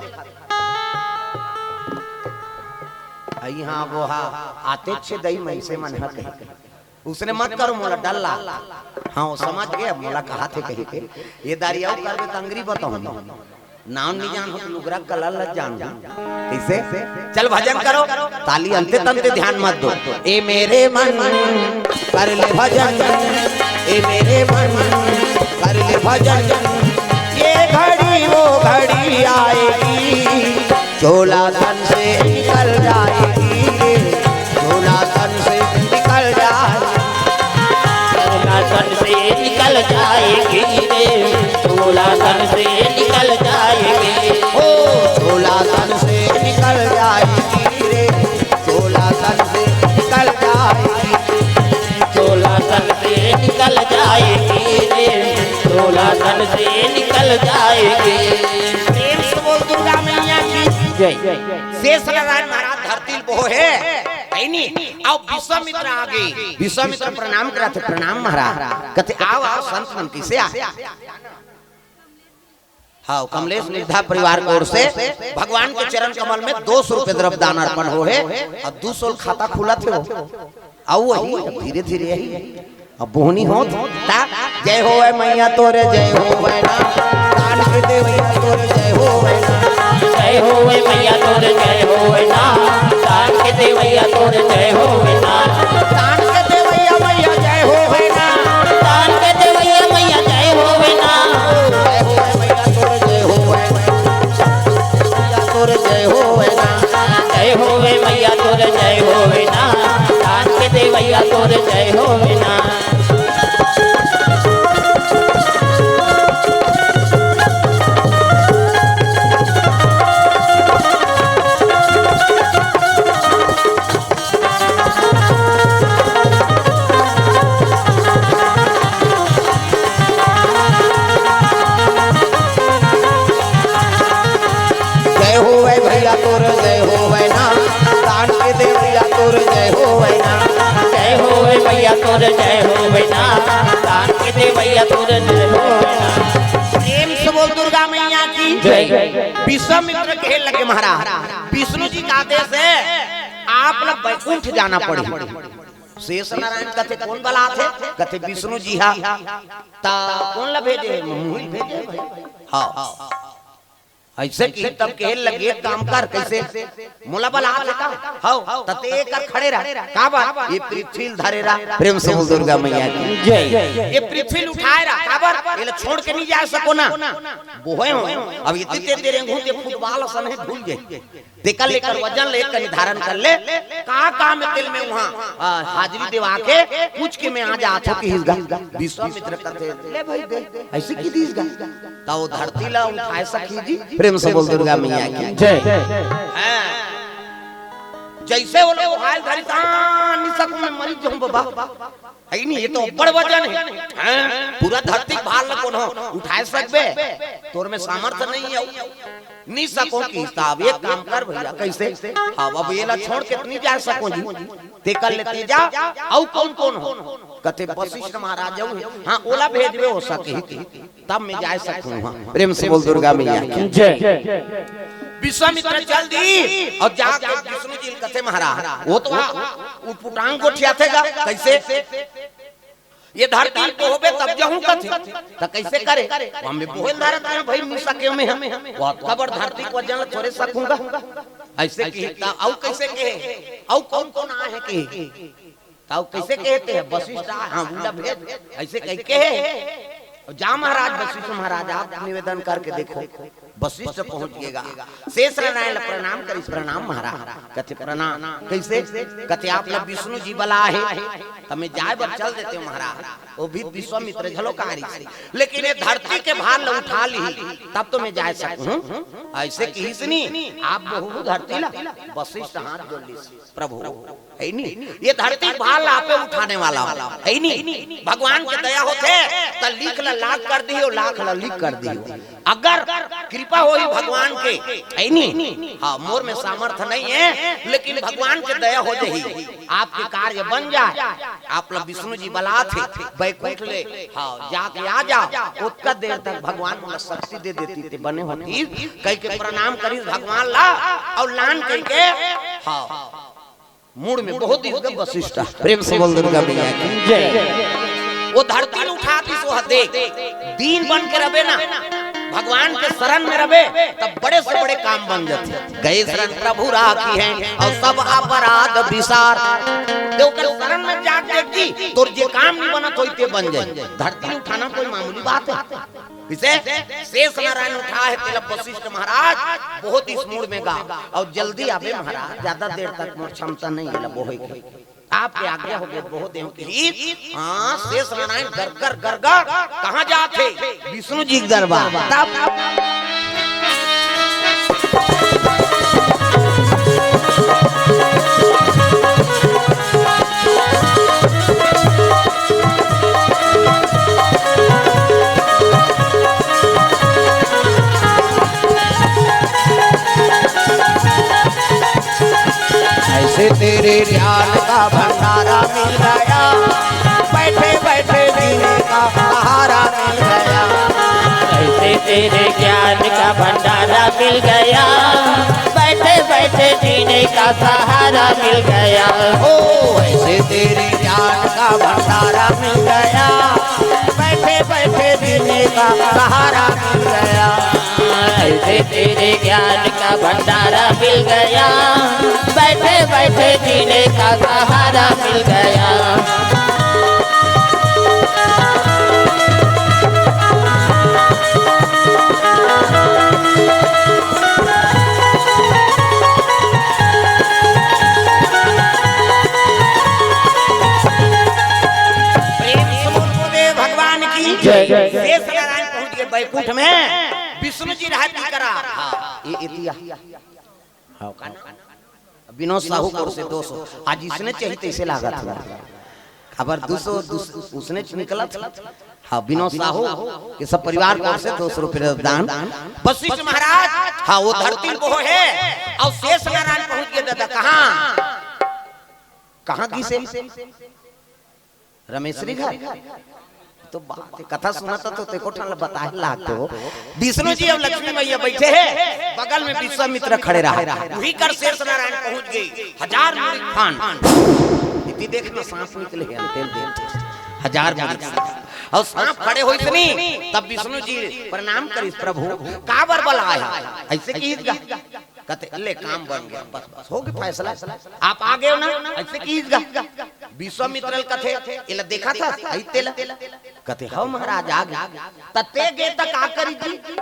आई हां वो हां आते छे दई मैसे मन ह कहे उसने मत करो मोला डल्ला। हाँ वो समझ गया मोला कहा थे कही के ये दारियाओ करबे तंगरी बताऊं नाम नहीं जान हो लुगरा कलर लग जान कैसे। चल भजन करो ताली अंते तंते ध्यान मत दो। ए मेरे मन कर ले भजन, ए मेरे मन कर ले भजन। ये घड़ी वो घड़ी आएगी 16 तन से निकल जाएगी, 16 तन से निकल जाएगी, 16 तन से निकल जाएगी रे, 16 तन से निकल जाएगी। ओ 16 तन से निकल जाएगी रे, 16 तन से निकल जाएगी, 16 तन से निकल जाएगी रे, 16 तन से निकल जाएगी। प्रेम से बोल दुर्गा मैया की जय। शेष नारायण महाराज धरती बो है नहीं आओ विश्वामित्र आ गए। विश्वामित्र प्रणाम कराते प्रणाम महाराज कहते आओ आओ संत मन किसे आ। हाँ कमलेश निधा परिवार की ओर से भगवान के चरण कमल में 200 रुपए द्रव्य दान अर्पण हो है और 200 खाता खुला थे हो आओ वही धीरे धीरे अब बोहनी हो ता जय हो मैया तोरे जय हो ना दान के दे मैया तोरे जय हो ना, जय हो मैया तोरे जय हो ना दान के दे मैया तोरे जय हो ना, दान के दे मैया जय हो ना, दान के दे मैया जय हो ना, जय हो मैया तोरे जय हो मैया तोरे जय हो ना, जय हो मैया तोरे जय हो ना दान के दे मैया तोरे जय हो ना। भैया तोर जय हो वैना, दान के दे भैया तोर जय हो वैना, जय हो भैया तोर जय हो वैना, दान के दे भैया तोर जय हो वैना। प्रेम से बोल दुर्गा मैया की जय। विश्वामित्र कहे लगे महाराज विष्णु जी का आदेश है आप लोग बैकुंठ जाना पड़े। शेष नारायण कथे कौन बला थे, कथे विष्णु जी हा ता कौन ला भेजे, मुहिल भेजे हाँ ऐसे की तब कहे लगे एक काम कर कैसे मोला बला थे का हां तते कर खड़े रह का बात ये पृथ्वी धरे रहा। प्रेम से बोल दुर्गा मैया की जय। ये पृथ्वी उठाए रहा काबर ये छोड़ के नहीं जा सको ना बोहे हो अब इतने तेरे घूमते फुटबॉल सन है भूल गए तेकल लेकर वजन लेकर निर्धारण कर ले का काम तिल में वहां हाजिरी देवा के पूछ के मैं आ जातो की हिस्सा विश्वामित्र कहते ले भाई दे ऐसे की दीस गा ता वो धरती ला उठाए सखी जी। प्रेम से बोल दुर्गा मैया की जय। हां जैसे वो लोग हाल धरी नहीं सकूं मैं मरी जाऊं बाबा है नहीं ये तो बड़ वजन है पूरा धरती भाल न कोनो उठाए सकबे तोर में सामर्थ्य नहीं है नहीं सको की हिसाब एक काम कर भैया कैसे हां अब ये ला छोड़ के नहीं जा सको जी ते कर लेते जा औ कौन कौन हो कथे वशिष्ठ महाराज जाऊ हां ओला भेजबे हो सके तब मैं जा सकूं। हां प्रेम से बोल दुर्गा मैया की जय। विश्वामित्र चल दी और जाके विष्णु जी कथे महाराज वो तो पुटांग गोठिया थेगा कैसे ये धरती को होबे तब जाऊं कथे त कैसे करे हम बोल धरत है भाई नहीं सके में हमें कबर धरती को जन छोड़े सकूंगा ऐसे की औ कैसे कहे औ कौन कौन आए के ताऊ कैसे कहते हैं वशिष्ठ हां उल्टा भेद ऐसे कह के जा महाराज वशिष्ठ महाराज आप निवेदन करके देखो वशिष्ठ पहुंचिएगा शेष नारायण प्रणाम करी प्रणाम महाराज कहते प्रणाम कैसे कहते आप लोग विष्णु जी बला है हमें जाए बर चल देते महाराज वो भी विश्वामित्र झलोकारी से लेकिन ये धरती के भार ल उठा ली तब तो मैं जा सकूं ऐसे की सुनी आप बहु धरती ला वशिष्ठ हाथ जोड़ ली प्रभु है नहीं ये धरती भार ला पे उठाने वाला है नहीं भगवान के दया होते त लिख ला लाख कर दियो लाख ला लिख कर दियो अगर कृपा हो भगवान के है नहीं हाँ मोर में सामर्थ्य नहीं है लेकिन भगवान के दया हो जाही आपके कार्य बन जाए आप लोग विष्णु जी बला थे बैकुंठ ले हाँ जाके आ जाओ उतना देर तक भगवान मुझे शक्ति दे देती थे बने होती कह के प्रणाम करी भगवान ला और लान कह के हाँ मूड में बहुत ही वशिष्ठ प्रेम से बोल दुर्गा मैया की जय। वो धरती उठाती सो देख दीन बन के रहे ना भगवान के शरण में रहे तब बड़े से बड़े काम बन जाते गए शरण प्रभु राखी है और सब अपराध विसार देवकर शरण में जाग देखी तो जे काम नहीं बना तो इते बन जाए धरती उठाना कोई मामूली बात है इसे शेष नारायण उठा है तिलक वशिष्ठ महाराज बहुत इस मूड में गा और जल्दी आवे महाराज ज्यादा देर तक मोर क्षमता नहीं है वो है आपके आज्ञा हो गए बहुत देव के हाँ शेष नारायण गरगर गरगर कहाँ जाते विष्णु जी के दरबार तब ऐसे तेरे ज्ञान का भंडारा मिल गया बैठे बैठे जीने का सहारा मिल गया ऐसे तेरे ज्ञान का भंडारा मिल गया बैठे बैठे जीने का सहारा मिल गया ओ ऐसे तेरे ज्ञान का भंडारा मिल गया बैठे बैठे जीने का सहारा मिल गया ऐसे तेरे ज्ञान का भंडारा मिल गया बैठे बैठे जीने का सहारा मिल गया भगवान की जय। शेष नारायण पहुंच गए बैकुंठ में विष्णु जी रहती करा ये इतिहास विनोद साहू को से 200 आज इसने चाहिए इसे लागत अब उसने निकला था। हाँ, विनोद साहू के सब परिवार को से 200 रुपये दान। वशिष्ठ महाराज, हाँ वो धरती वो है और शेष नारायण पहुंच गए दादा। कहाँ की से रमेश्वरी घर। तो बात कथा सुनाता तो तेको ठान बताए लाते हो। विष्णु जी और लक्ष्मी मैया बैठे हैं, बगल में विश्वामित्र खड़े रहा। वही कर शेष नारायण पहुंच गए। 1000 मुरीद फान इतनी देखना सांस निकले हैं तेल देते 1000 मुरीद और सांप खड़े हो इतनी। तब विष्णु जी प्रणाम करी प्रभु का बर बल आया ऐसे कीजिएगा। कहते ले काम बन गया, बस हो गया फैसला, आप आ गए ना ऐसे कीजिएगा। विश्वामित्र कथे इला देखा था तेला कहते हाँ महाराज आ गए। तते गे तक आ करी जी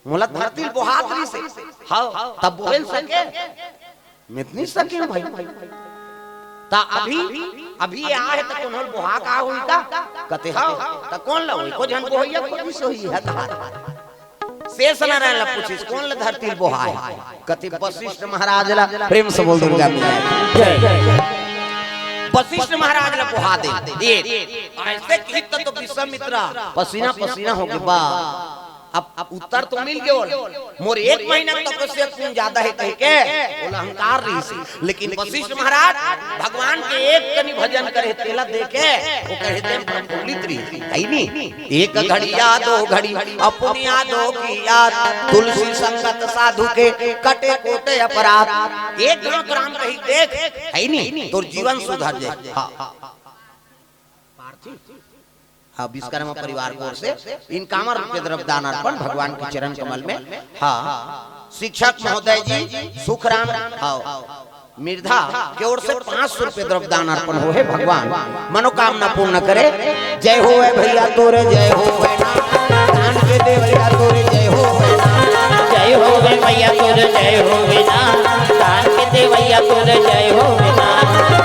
मोला धरती बोहातरी से हाँ तब बोल सके मितनी सके भाई। ता अभी आ है तो कौन बोहा का हुई का कहते हाँ तो कौन ला हुई को जन बोहिया को सोई है शेष नारायण ला पूछिस कौन ला धरती बोहा है कहते वशिष्ठ महाराज ला। प्रेम से बोल दुर्गा वशिष्ठ महाराज ला बोहा दे ऐसे कीत तो विश्वामित्र पसीना पसीना हो गए। बा अब उत्तर तो मिल गया। मोर 1 महीना तपस्या कौन ज्यादा है कह के बोला अहंकार रही सी। लेकिन वशिष्ठ महाराज भगवान के एक कनी भजन करे तेला देखे वो कहते प्रफुल्लित रही है नी। एक घड़िया 2 घड़ी अपनी यादों की याद तुलसी संगत साधु के कटे कोटे अपराध। एक राम कही देख है नी तो जीवन सुधर जाए। हाँ विश्वकर्मा परिवार की ओर से इन कामर के तरफ दान अर्पण भगवान के चरण कमल में। हाँ शिक्षक महोदय जी सुखराम मिर्धा की ओर से 500 रुपये द्रव्य दान अर्पण हो है। भगवान मनोकामना पूर्ण करे। जय हो भैया तोरे जय हो दान के दे भैया तोरे जय हो जय हो भैया तोरे जय हो दान के दे भैया तोरे जय हो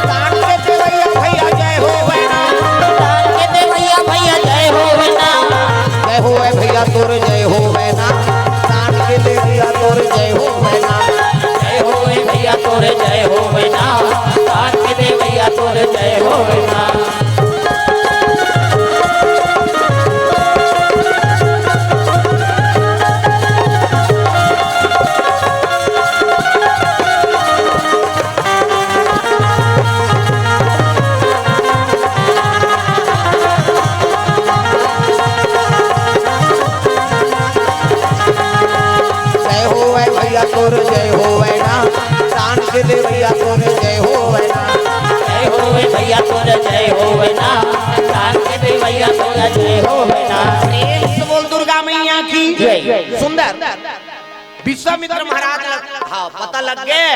दान के दे भैया जय हो भैया जय हो जय हो भैया तोर जय हो दान के दे भैया तोर जय हो जय हो भैया तोर जय हो दान के दे भैया तोर जय हो तोर जय हो दान के दे भैया तोर जय हो जय हो भैया तोर जय हो दान के दे भैया तोर जय हो प्रेम से बोल दुर्गा मैया की जय। सुंदर विश्वामित्र महाराज हाँ पता लग गए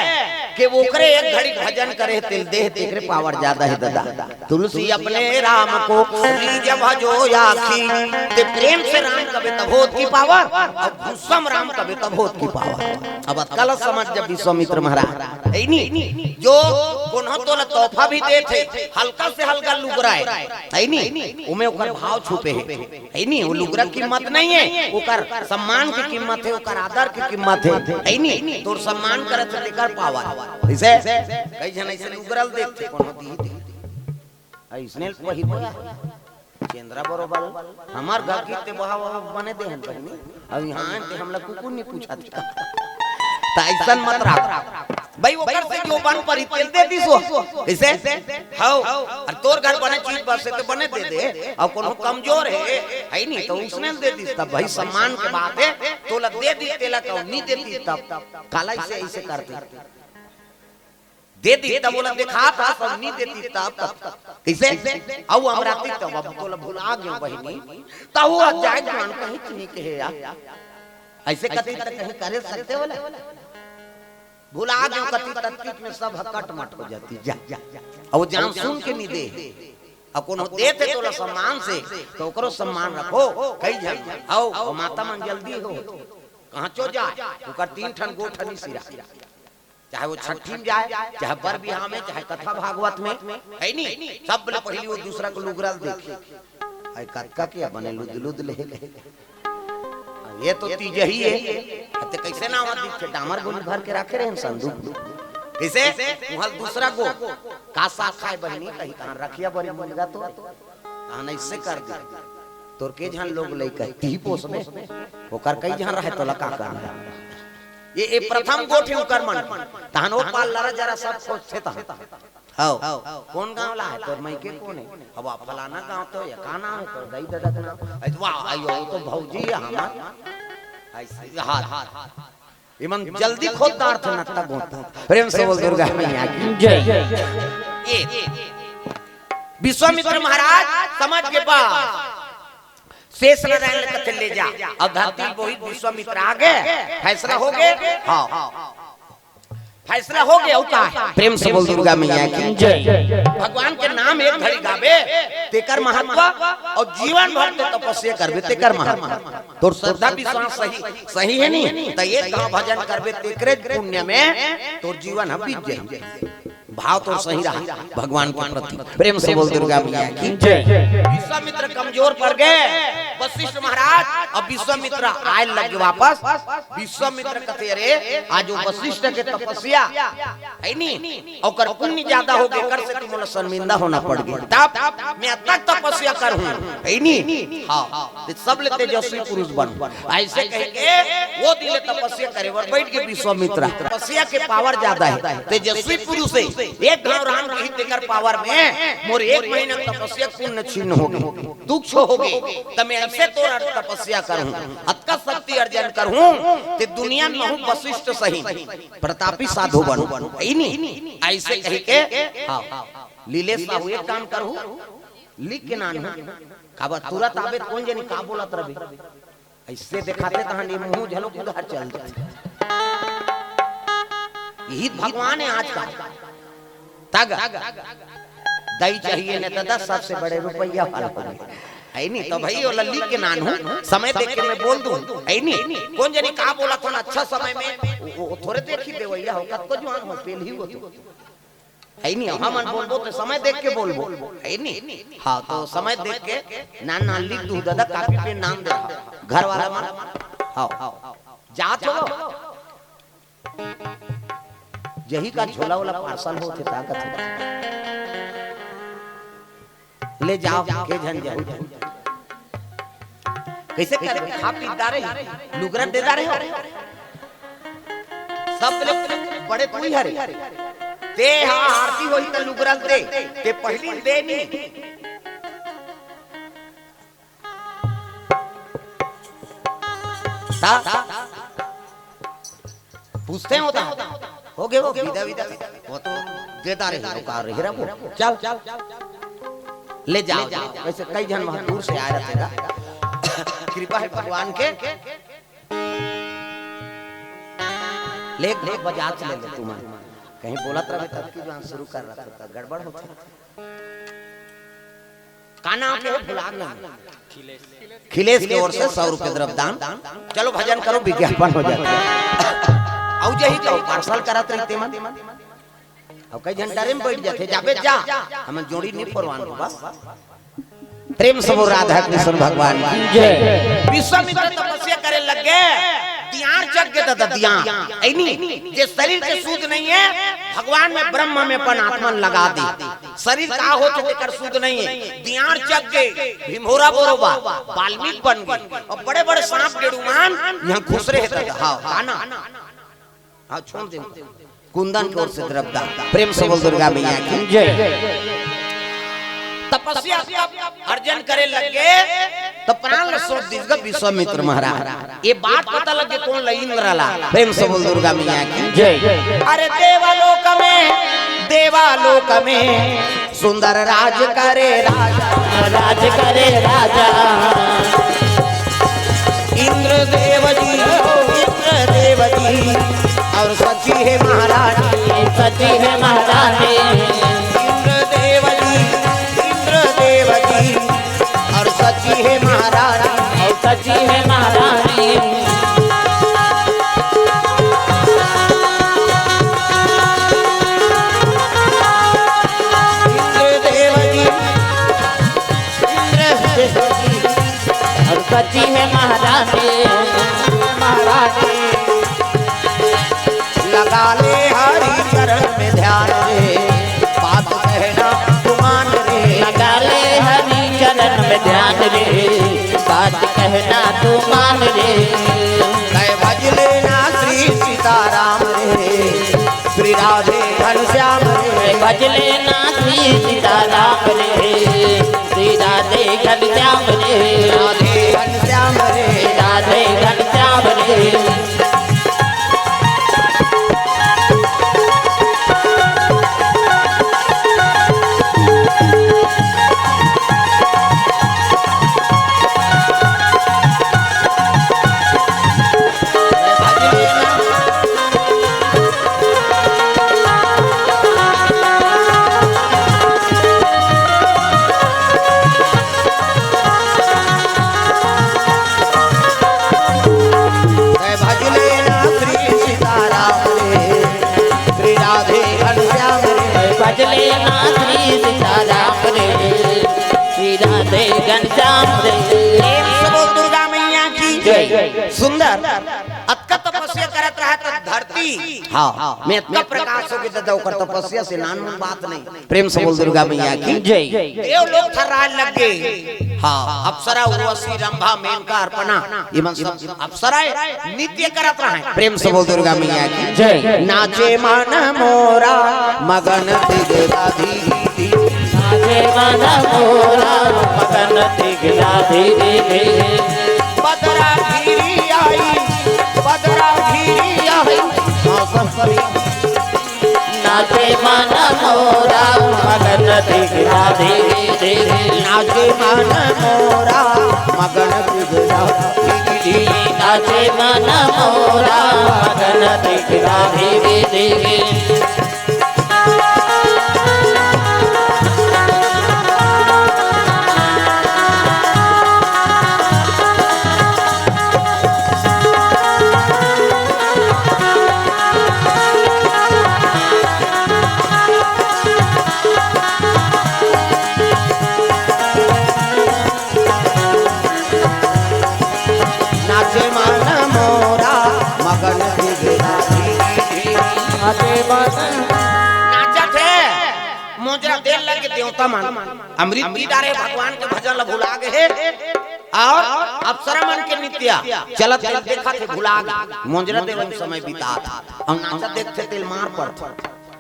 कि वो करे एक घड़ी भजन करे तिल देह तेरे पावर ज्यादा है दादा। तुलसी अपने राम को जब भजो आखी ते प्रेम से राम कबे तब होत की पावर और भूसम राम कबे तब होत की पावर। अब कल समझ जब विश्वामित्र महाराज है नी जो कोनो तो तोहफा भी दे थे हल्का से हल्का लुगरा है नी उमे ओकर भाव छुपे है नी। वो लुगरा कीमत नहीं है ओकर सम्मान की कीमत है ओकर आदर की कीमत है नी। तोर सम्मान करत लेकर पावर ऐसे कई जन ऐसे उगरल देखते कोनो दी ऐसने वही केंद्रा बरोबर हमार घर की बहा बने दे बहनी। अब यहां ते हमला कुकुर नहीं पूछा था त ऐसन मत रख भाई वो कर से जो बन पर तेल दे दिसो ऐसे हां और तोर घर बने चीज बस से तो बने दे दे। और कोनो कमजोर है नहीं तो उसने दे दिस तब भाई सम्मान के बात है तो ल दे दी तेला का नहीं देती तब काला से ऐसे करते दे दी तब बोला देखा था सब नहीं देती तब कैसे औ हमराती तब अब तो भुला गयो बहिनी त हुआ जाय जान कहीं नहीं कहे यार ऐसे कति तक कहीं करे सकते बोले भुला गयो कति तक में सब हकट मट हो जाती जा और जान सुन के नहीं दे अब कोनो देते तो सम्मान से तो ओकरो सम्मान रखो कई जन आओ माता मन जल्दी हो कहां चो जाए ओकर 3 ठन गोठनी सिरा चाहे वो छठी में जाए चाहे बर बिहार में चाहे कथा भागवत में है नी सब पहले वो दूसरा को लुगरल देखे आई कक्का क्या बने लुद ले ये तो तीज ही है तो कैसे ना आवा दिखे डामर गोली भर के रखे रहे संदूक इसे वहाँ दूसरा गो का साथ खाए बहनी कहीं कहाँ रखिया बड़ी मुलगा तो कहाँ ऐसे कर दी तोर के जहाँ लोग लेकर ती पोस में ओकर कई जहाँ रहे तो लका कर ये प्रथम गोठी उकर मन तहन ओ पाल लरा जरा सब सोच थे ता हां कौन गांव ला है तोर मई के कौन है अब फलाना गांव तो या का नाम है तो दई दादा का नाम वाह आयो तो भौजी है हमार ऐसे हाथ इमन जल्दी खोद अर्थ न तक होता प्रेम से बोल दुर्गा मैया की जय विश्वामित्र महाराज समझ के पास शेष नारायण कथे ले जा अब धरती वही विश्वामित्र आ गए फैसला हो गए हाँ फैसला हो गया का प्रेम से बोल दुर्गा मैया की जय भगवान के नाम एक घड़ी गावे तेकर महत्व और जीवन भर तो तपस्या करबे तेकर महत्व तोर श्रद्धा विश्वास सही है नहीं तो एक गांव भजन करबे तेकरे पुण्य में तोर जीवन बीत जाए भाव तो सही रहा भगवान के प्रति प्रेम से बोल दुर्गा मैया की जय विश्वामित्र कमजोर पड़ गए वशिष्ठ महाराज अब विश्वामित्र आए लगे वापस विश्वामित्र कहते अरे आज वो वशिष्ठ के तपस्या है नहीं और पुण्य ज्यादा हो गए कर से तुम शर्मिंदा होना पड़ गया तब मैं तक तपस्या कर हूं है नहीं हां सब ले तेजस्वी पुरुष बन ऐसे कह के वो दिले तपस्या करे और बैठ के विश्वामित्र तपस्या के पावर ज्यादा है तेजस्वी पुरुष है एक गांव राम रही तेकर पावर में मोर एक महीना तपस्या पुण्य छीन हो गई दुख हो गई तब मैं ऐसे तोरा तपस्या करूं अतका शक्ति अर्जन करूं ते दुनिया में हूं वशिष्ठ सही प्रतापी साधु बनूं है नहीं ऐसे कह के हां लीले साहू एक काम करूं लिख के नान काबा तुरंत आबे कौन जनी का बोलत रबे ऐसे दिखाते तहां मुंह झलक उधर चल जाए यही भगवान है आज का तग दही चाहिए न तो 10 सबसे बड़े रुपया वाला है नहीं तो भाई वो लल्ली के नान हूं समय देख के मैं बोल दूं है नहीं कौन जनी का बोला था अच्छा समय में वो थोड़े देखी देवैया हो कत को जवान हो पेल ही हो है नहीं हम बोलबो तो समय देख के बोलबो है नहीं हां तो समय देख के नान नान लिख दूं दादा कापी पे नाम दे घर वाला मन हां जा चलो यही का झोला वाला पार्सल होते ताकत ले जाओ के झन जाओ कैसे कर खा पीता रहे लुगरा देता रहे सब लोग बड़े तू ही हरे ते आरती होई त लुगरा दे ते पहली दे नहीं ता पूछते होता हो गए वो विदा विदा वो तो देता रहे कार रहे वो चल ले जाओ वैसे कई जन वहां दूर से आए रहेगा कृपा है भगवान के लेक बाजार से ले ले तुम कहीं बोलत रहे तब की जान शुरू कर रहा था गड़बड़ होता काना के फुलाग ना खिलेश की ओर से 100 रुपए द्रव्यदान चलो भजन करो विज्ञापन हो जाता है औ जही तो पार्सल करत रहते मन अब कई घंटा रे में बैठ जाते जाबे जा हम जोड़ी नहीं फरवान बस प्रेम से वो राधा कृष्ण भगवान की जय विश्वामित्र तपस्या करे लग गए दियार जग के दादा दियार ऐ नहीं जे शरीर के सूद नहीं है भगवान में ब्रह्म में अपन आत्मा लगा दी शरीर का हो तो कर सूद नहीं है दियार जग के भीमोरा बोरोबा वाल्मीकि बन गए और बड़े-बड़े सांप गेड़ुमान यहां घुस रहे थे हां खाना हां छोड़ दे कुंदन की ओर से द्रव्यदान प्रेम से बोल दुर्गा मैया की जय तपस्या अर्जन करे लगे तो प्राण सोच दीजगा विश्वामित्र महाराज ये बात पता लगे कौन इंद्र ला प्रेम से बोल दुर्गा मैया की जय अरे देवालोक में सुंदर राज करे राजा इंद्र देव जी और सची है महारानी इंद्र देव जी और सची है महारानी सची है महारानी लगा ले हरि चरण ध्यान रे, बात कहना तू मान रे। लगा ले हरि चरण में ध्यान रे, बात कहना तू मान रे। कह भज लेना श्री सीताराम रे, श्री राधे घनश्याम रे। भज लेना श्री सीताराम रे, श्री राधे घनश्याम रे। राधे घनश्याम रे, राधे घनश्याम रे। सुंदर अतका तपस्या करत रहा तो धरती हाँ मैं अतका प्रकाश हो के दो कर तपस्या से नान बात नहीं। प्रेम से बोल दुर्गा मैया की जय। देव लोग थर्राए लग गए। हाँ अप्सरा उर्वशी रंभा मेनका अर्पणा ये मन सब अप्सराएं नित्य करत रहा। प्रेम से बोल दुर्गा मैया की जय। नाचे मन मोरा मगन दिगला धी, नाचे मन मोरा मगन दिगला धी। बदरा घिरी आई, बदरा घिरी आई, नाचे मन मोरा मगन दिगला धी। नाचे मन मोरा मगन दिगला धी, नाचे मन मोरा मगन दिगला धी। नाचत है मोजरा देर लगे देवता मन अमृत पी डारे भगवान के भजन ल भुला गए और अप्सरा मन के नित्या चलत चलत देखा थे भुला गए मोजरा देव समय बिता और नाचत देखते तिल मार पर।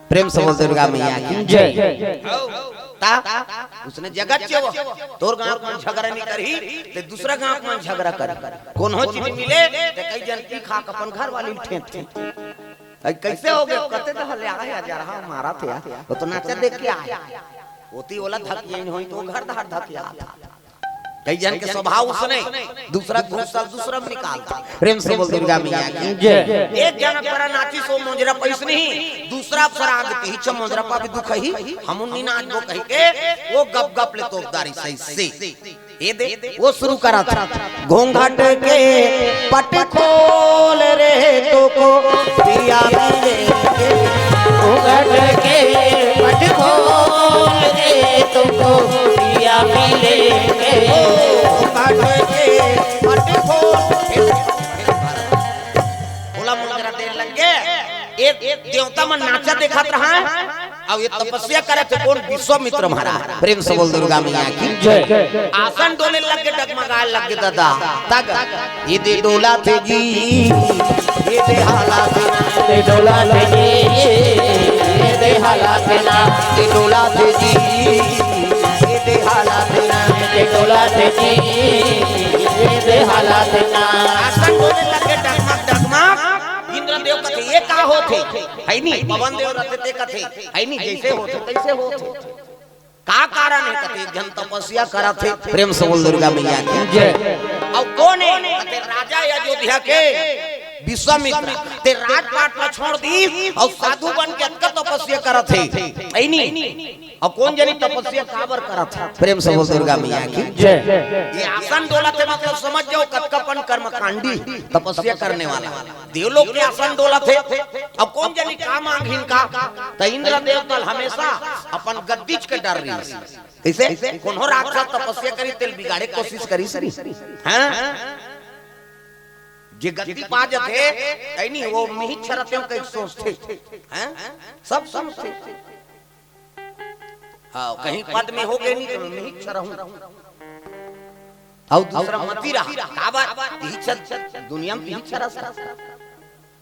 प्रेम से बोल दुर्गा मैया की जय। ता उसने जगत चो तोर गांव में झगड़ा नहीं करी ते दूसरा गांव में झगड़ा कर कौन हो चीज मिले ते कई जन की खा अपन घर वाली ठेठ थे कैसे हो गए कहते तो हले आया जा रहा मारा थे वो तो नाचा देख के आया होती ओला धकिया होई तो घर धार धकिया कई जन के स्वभाव उसने दूसरा घूसल दूसरा निकालता। प्रेम से बोल दुर्गा मैया की जय। एक जन पर नाची सो मोजरा पैस नहीं दूसरा पर आगती ही छ मोजरा पा भी दुख ही हम उन्हीं नाच वो कह के वो गप गप ले तोपदारी सही से ये दे वो शुरू करा था। घूंघट के पट खोल रे तो को पिया मिले, घूंघट के पट खोल रे तो को पिया मिलेंगे। घूंघट के पट खोल बोला मुझे देर लग गए। एक देवता मन नाचा देखत रहा अब ये तपस्या करे थे कौन विश्वामित्र महाराज। प्रेम से बोल दुर्गा मैया की जय। आसन डोले लग के डगमगाए लग के दादा तक ये दे डोला थे जी, ये दे हाला थे ना, दे डोला थे जी, ये दे हाला थे ना, दे डोला थे जी, ये दे हाला थे ना, दे डोला थे जी, ये दे हाला थे ना। आसन डोले लग के डगमग डगमग इंद्रदेव कथे ये का होथे है नी पवन देव रहते कथे है नी जैसे होथे तैसे होथे का कारण है कथे जन तपस्या करत थे। प्रेम से बोल दुर्गा मैया की जय। और कौन है कथे राजा अयोध्या के विश्वामित्र ते राजपाट पर छोड़ दी और साधु बन के अतका तपस्या करत थे है नी और कौन जनी तपस्या काबर करत था। प्रेम से बोल दुर्गा मैया की जय। ये आसन डोलत है मतलब समझ जाओ कतकापन कर्मकांडी तपस्या करने वाला देवलोक के आसन डोलत है। अब कौन जनी का मांग इनका तो इंद्र देवतल हमेशा अपन गद्दीज के डर रही कैसे कौन हो राक्षस तपस्या करी तेल बिगाड़े कोशिश करी सरी हां जे गद्दी पा जाते ऐ नहीं वो मिही छरते के सोचते हैं सब समझते हां कहीं पद में हो गए नहीं तो मिही छरहूं और दूसरा मती रहा काबर चल दुनिया में मिही छरा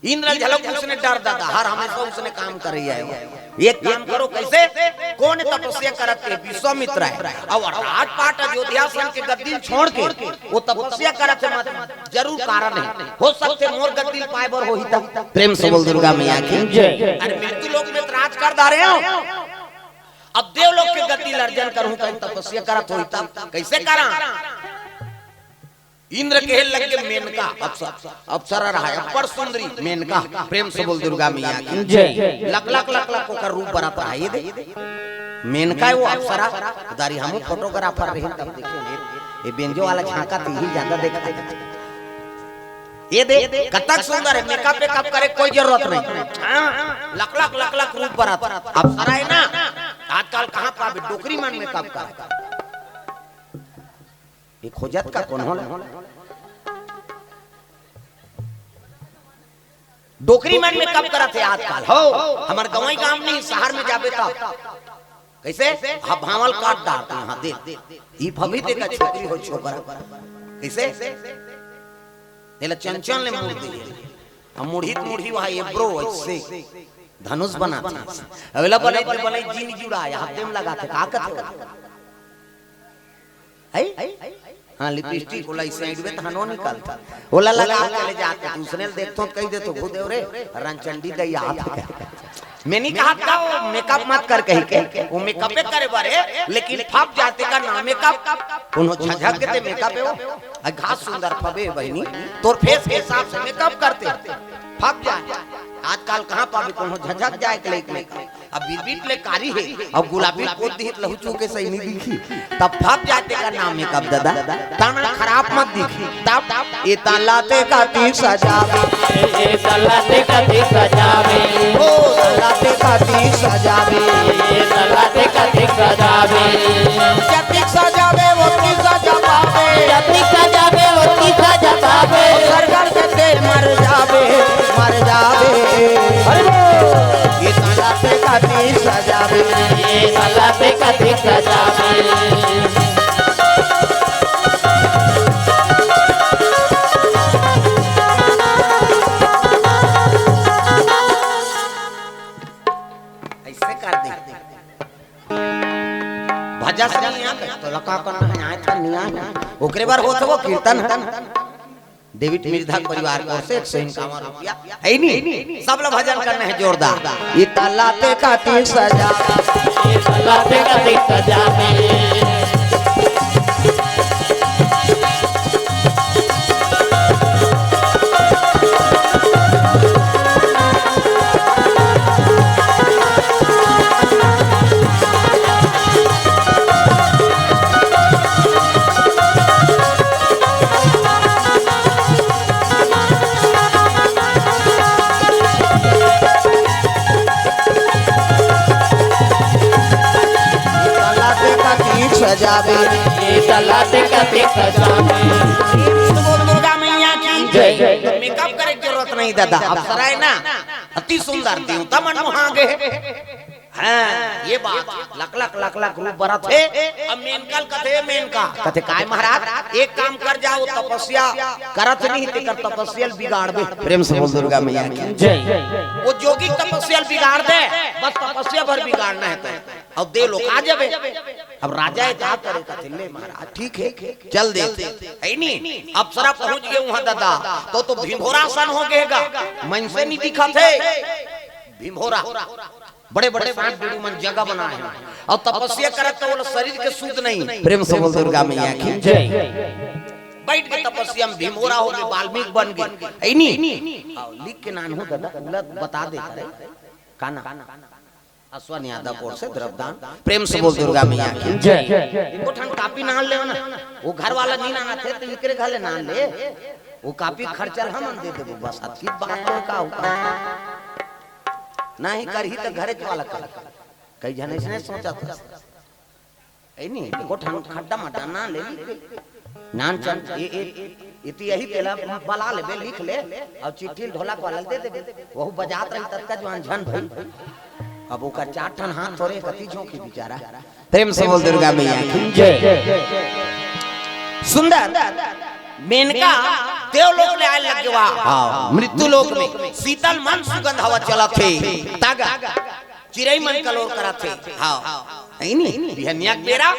इंद्र झलक उसने डर दादा हर हमेशा उसने काम कर रही है एक काम करो कैसे कौन तपस्या करते विश्वामित्र है और राजपाट अयोध्या सन के गद्दी छोड़ के वो तपस्या करते मत जरूर कारण है हो सकते मोर गद्दी पाए बर होई तब प्रेम से बोल दुर्गा मैया की जय अरे मृत्यु लोक में राज कर दा रहे हो अब देवलोक के गद्दी अर्जन करूं तो तपस्या करत होई तब कैसे करा इंद्र के लग के मेनका अप्सरा रहा अपर सुंदरी मेनका प्रेम से बोल दुर्गा मैया की जय लक लक लक लक का रूप बराबर है ये दे मेनका वो अप्सरा दारी हम फोटोग्राफर रहे तब देखेंगे ये बेंजो वाला झांका तो ही ज्यादा देखते ये दे कतक सुंदर है मेकअप मेकअप करे कोई जरूरत नहीं लक लक लक लक रूप बराबर अप्सरा है ना आजकल कहां पावे डोकरी मन मेकअप कर ये खोजत का कौन होला डोकरी मन में कब करत है आजकल हो हमार गवाई गांव नहीं शहर में जाबे ता कैसे हा भावल काट डालते यहां दे ई भभी ते का छोकरी हो छोकरा कैसे तेला चंचल ने मुड़ दे हम मुढ़ी मुढ़ी वहां ये ब्रो ऐसे धनुष बनाते अवेला बने जीन जुड़ाया हाथे में लगाते ताकत है हां लिपस्टिक ओला साइड में थानो निकालता ओला लगा के ले जाते दूसरे ने देखतो कह दे तो भूदेव रे रणचंडी दे हाथ मैं नहीं कहा था वो मेकअप मत कर कहीं के वो मेकअप करे बारे लेकिन फप जाते का नाम मेकअप कोनो झझक के मेकअप है वो घास सुंदर फबे बहनी तोर फेस के हिसाब से मेकअप करते फप जाए आजकल कहां पावे कोनो झझक जाए के लेके अब बीट ले कारी है अब गुलाबी पोत दी लहू चूके सही नहीं दिखी तब फप जाते का नाम है कब दादा तना खराब मत दिखी तब ये तलाते का तीर सजावे ये तलाते का तीर सजावे ओ तलाते का तीर सजावे ये तलाते का तीर सजावे जतिक सजावे वो की सजा पावे जतिक सजावे वो की सजा पावे सरकार से मर जावे अरे ये तलाते का तीर सजावे ये तलाते का तीर सजावे ऐसे कर दे भजा से नहीं आ तो लका करना है आए था नहीं आ ओकरे बार होत वो कीर्तन डेविड मिर्धा परिवार को से 151 रुपया है नहीं सब लोग भजन करना है जोरदार ये तलाते का तीर सजा ये तलाते का तीर सजा सजावे ये तलाते का तीर सजावे दुर्गा मैया की जय मेकअप करे की जरूरत नहीं दादा अप्सरा है ना अति सुंदर देवता मन मोहागे हां ये बात लक लक लक लक रूप बरत है अब मेनकल कथे मेनका कथे काय महाराज एक काम कर जाओ तपस्या करत नहीं ते कर तपस्या बिगाड़ दे प्रेम से बोल दुर्गा मैया की जय वो जोगी तपस्या बिगाड़ दे बस तपस्या भर बिगाड़ना है तो अब दे लोग आ जावे अब राजा है क्या करे कथे ले महाराज ठीक है चल दे है नहीं अप्सरा पहुंच गए वहां दादा तो भीमभोरा सन हो गएगा मन से नहीं दिखा थे भीमभोरा बड़े बड़े सांप बीड़ू मन जगह बनाए हैं और तपस्या करत तो वो शरीर के सूत नहीं प्रेम से बोल दुर्गा मैया की जय बैठ के तपस्या में भीमभोरा हो गए वाल्मीकि बन गए ऐ नहीं लिख के नाम हो दादा बता दे काना अश्वन यादवपुर से द्रवदान प्रेम से बोल दुर्गा मैया की जय को ठन कापी नाल ले ना वो घर वाला नहीं ना थे तो इकरे घर ले नाल ले वो कापी खर्चल हम दे देबो बस अति बात तो का होता नहीं करही तो घरे वाला कर कई जने से सोचा था ऐ नहीं को ठन खड्डा मटा ना ले नान चल ये इति यही तेला बला ले लिख ले और चिट्ठी ढोला को दे दे वहु बजात रही तत्का जवान झन भई अब ओकर 4 ठन हाथ थोड़े कति झोंकी बेचारा। प्रेम से बोल दुर्गा मैया की जय। सुंदर मेनका देवलोक ले आए लग गवा हां मृत्यु लोक में शीतल मन सुगंध हवा चलत थे तागा चिरई मन कलोर करत थे हां नहीं बिहनिया बेरा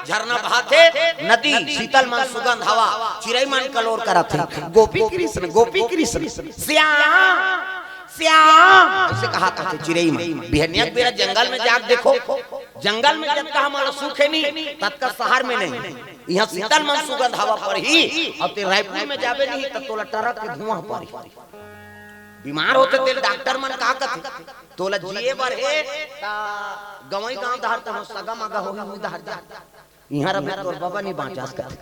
झरना बहाते नदी शीतल मन सुगंध हवा चिरई मन कलोर करत थे गोपी कृष्ण श्याम श्याम ऐसे कहा था चिरई में बिहनिया बेरा जंगल में जाके देखो जंगल में जब कहा हमारा सुख है नहीं तत्का शहर में नहीं यहाँ शीतल मन सुगंध हवा पर ही और ते रायपुर में जाबे नहीं तब तोला टरक के धुआं पर बीमार होते ते डॉक्टर मन का कहते तोला जिए बर है ता गवई गांव धार त सगा मगा होई मुई धार जा यहाँ रब तोर बाबा नहीं बांचास कर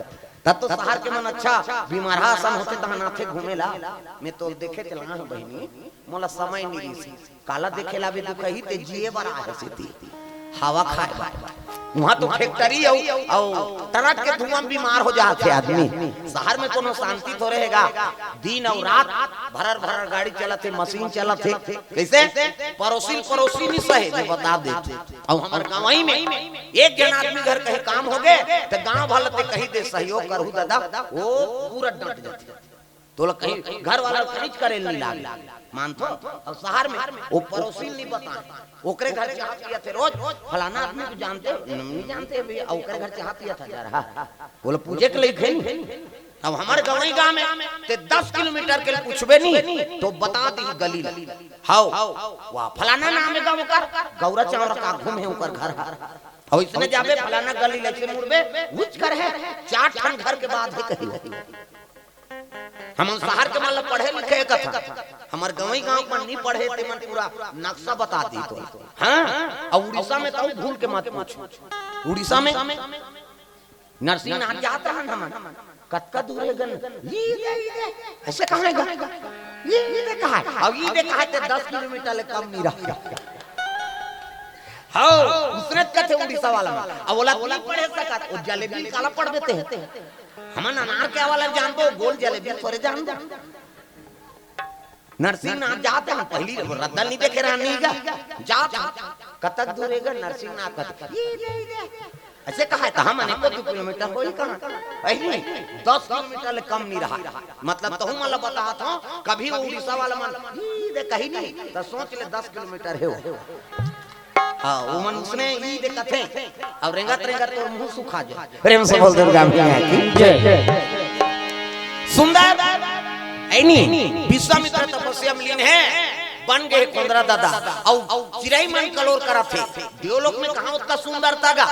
तब तो शहर के मन अच्छा बीमार आसन होते तहां नाथे घूमेला मैं तो देखे चला है बहिनी मोला समय नहीं रही काला देखेला भी दुख ही ते जिए बर आ सेती हवा खाए वहां तो फैक्ट्री औ टरक के धुआं बीमार हो जाते आदमी शहर में कोनो शांति तो रहेगा दिन और रात भरर गाड़ी चलते मशीन चलते कैसे पड़ोसी नहीं सहे जो बता देते और हमारे गांव ही में एक जन आदमी घर कहीं काम हो गए तो गांव वाले ते कही दे सहयोग करहु दादा वो पूरा डट जाते तो लोग कहीं घर वाला खरीद करे नहीं लाग मानतो और शहर में वो पड़ोसी नहीं बता ओकरे घर चाह पिया थे रोज फलाना आदमी को जानते नहीं जानते भैया ओकरे घर चाह पिया था जा रहा बोले पूजे के लिए खेल अब हमारे गवई गांव में ते 10 किलोमीटर के लिए पूछबे नहीं तो बता दी गली हाउ वाह फलाना नाम है गांव का गौरा चावरा का घूम है ऊपर घर और इसने जाबे फलाना गली लेके मुड़बे उच कर है 4 ठन घर के बाद है कहीं हम शहर के मतलब पढ़े लिखे कथा हमार गवई गांव पर नहीं पढ़े ते मन पूरा नक्शा बता दी तो हां और उड़ीसा में तो भूल के मत पूछ उड़ीसा में नरसिंहनाथ जाता है हम कतका दूर है गन ये ऐसे कहां है ये कहां है अब ये कहां है 10 किलोमीटर ले कम नहीं रहा हां उसने कथे उड़ीसा वाला अब बोला पढ़े सकत और जलेबी काला पढ़ देते हैं हम अनार के वाला जानबो गोल जलेबी थोड़े जान नरसिंहनाथ जाते हैं पहली रद्दल नहीं देखे रहा नहीं जा कतक दूर है नरसिंहनाथ ऐसे कहा है हम अनेको 2 किलोमीटर कोई कहां पहली 10 किलोमीटर ले कम नहीं रहा मतलब तो हम बता था कभी उड़ीसा वाला मन ये कहीं नहीं तो सोच ले 10 किलोमीटर है वो हां वो मन उसने ई देखा थे और रेंगत तो मुंह सुखा जाए। प्रेम से बोल दुर्गा मैया की जय। सुंदर ऐनी विश्वामित्र तपस्या में लीन है बन गए कुंदरा दादा और चिरई मन कलोर करा थे देवलोक में कहां उतना सुंदरता गा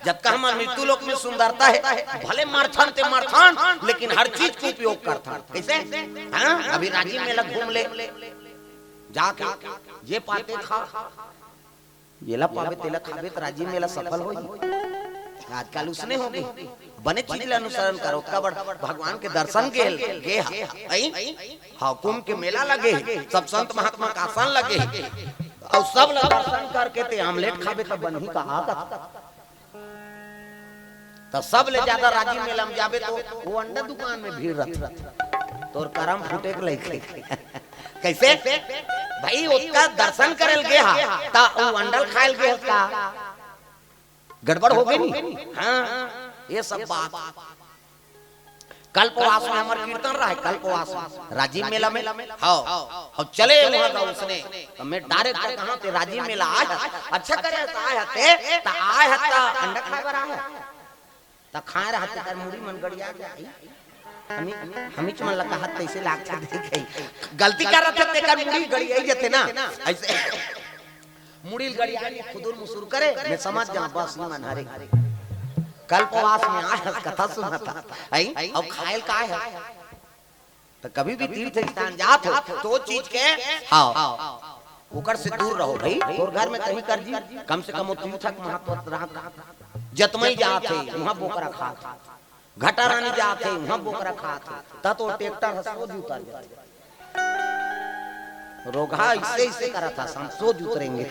जब का हमारे मृत्यु लोक में सुंदरता है भले मारथन ते मारथन लेकिन हर चीज को उपयोग करता कैसे हां अभी राजी मेला घूम ले जाके ये पाते खा येला पावे तेला खावे तो राजी मेला सफल होई आजकल उसने हो गई बने चीज ले अनुसरण करो का बड़ भगवान के दर्शन के हां कुंभ के मेला लगे सब संत महात्मा का आसन लगे और सब लोग दर्शन करके ते आमलेट खावे तो बनही का आदत तो सब ले ज्यादा राजी मेला में जावे तो वो अंडा दुकान में भीड़ रहती तोर करम फूटे के लेके कैसे भाई उसका दर्शन करल गया ता वो अंडल खायल गया का गड़बड़ हो गई नहीं हां ये सब बात कल्पवास में हमार कीर्तन रहा है कल्पवास राजीव मेला में हां चले वहां का उसने तो मैं डायरेक्ट कहां ते राजीव मेला आया अच्छा करे आया ते ता आया ता अंडा खाए बर आया ता खाए रहते तर मुड़ी मन गड़िया गया हमी मन लगा हाथ कैसे लागते देखे गलती कर रहे थे तेकर मुड़ी गड़िया जते ना ऐसे मुड़ी गड़िया खुदुर मुसुर करे मैं समझ जा बस नहीं मन हरे कल्पवास में आया कथा सुना था आई और खायल का है तो कभी भी तीर्थ स्थान जात हो तो चीज के हां ओकर से दूर रहो भाई और घर में कहीं कर जी कम से कम तीर्थक महत्व रहा जतमई जात है वहां बोकरा खा घटा रानी जाते वहां बोकरा खाते ता तो ट्रैक्टर सोज उतर जाते रोगा इससे करा था हम सोज उतरेंगे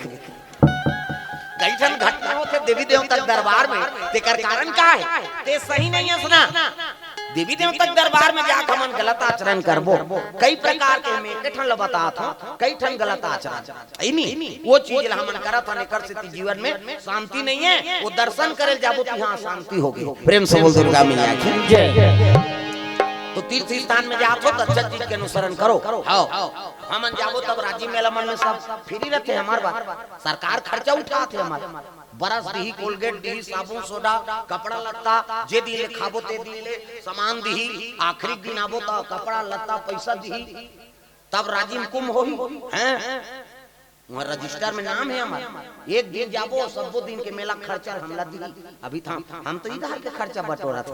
कई जन घटना होते देवी देवता दरबार में तेकर कारण का है ते सही नहीं है सुना देवी देवता दरबार में जाकर हमन गलत आचरण करबो, कई प्रकार के में के ठन ल बतात हो, कई ठन गलत आचरण आई नहीं वो चीज ला हमन करत हने कर से जीवन में शांति नहीं है। वो दर्शन करे जाबो तो हां शांति होगी। प्रेम से बोल दुर्गा मैया की जय। तो तीर्थ स्थान में जाओ तो अच्छा चीज के अनुसरण करो। हाँ हमन जाबो तब राजी मेला मन में सब फ्री रहते हैं। हमार बात सरकार खर्चा उठाते हमारे, बरस दी कोलगेट दी साबुन सोडा कपड़ा लत्ता जे दिले खाबो ते दिले सामान दी, आखिरी दिन आबो तो कपड़ा लत्ता पैसा दी तब राजी में कुम होई हैं। वहाँ रजिस्टर में नाम है हमारा। एक दिन जाबो सबो दिन के मेला खर्चा हमला दी। अभी था हम तो इधर के खर्चा बटोरा था।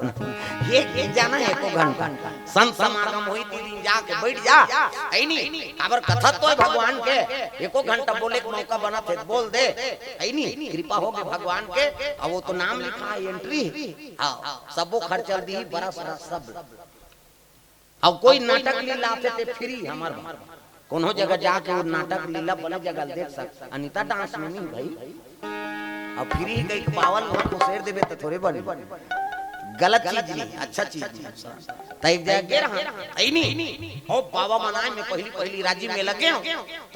एक जाना है को घंटा संत समागम होई ती दिन जाके बैठ जा आई नहीं अबर कथा तो है भगवान के एको घंटा बोले के मौका बना थे बोल दे आई नहीं कृपा हो गए भगवान के। अब वो तो नाम लिखा है एंट्री। हां सबो खर्चा दी बरस सब। अब कोई नाटक लीला थे फ्री हमार कोनो जगह जाके वो नाटक लीला बना जगह देख सक। अनीता डांस में नहीं भाई अब फ्री गई पावन लोग को शेर देवे तो थोड़े बने गलत चीज नहीं अच्छा चीज नहीं तय जगह रहा आई नहीं। ओ बाबा मनाए में पहली राजी में लगे हो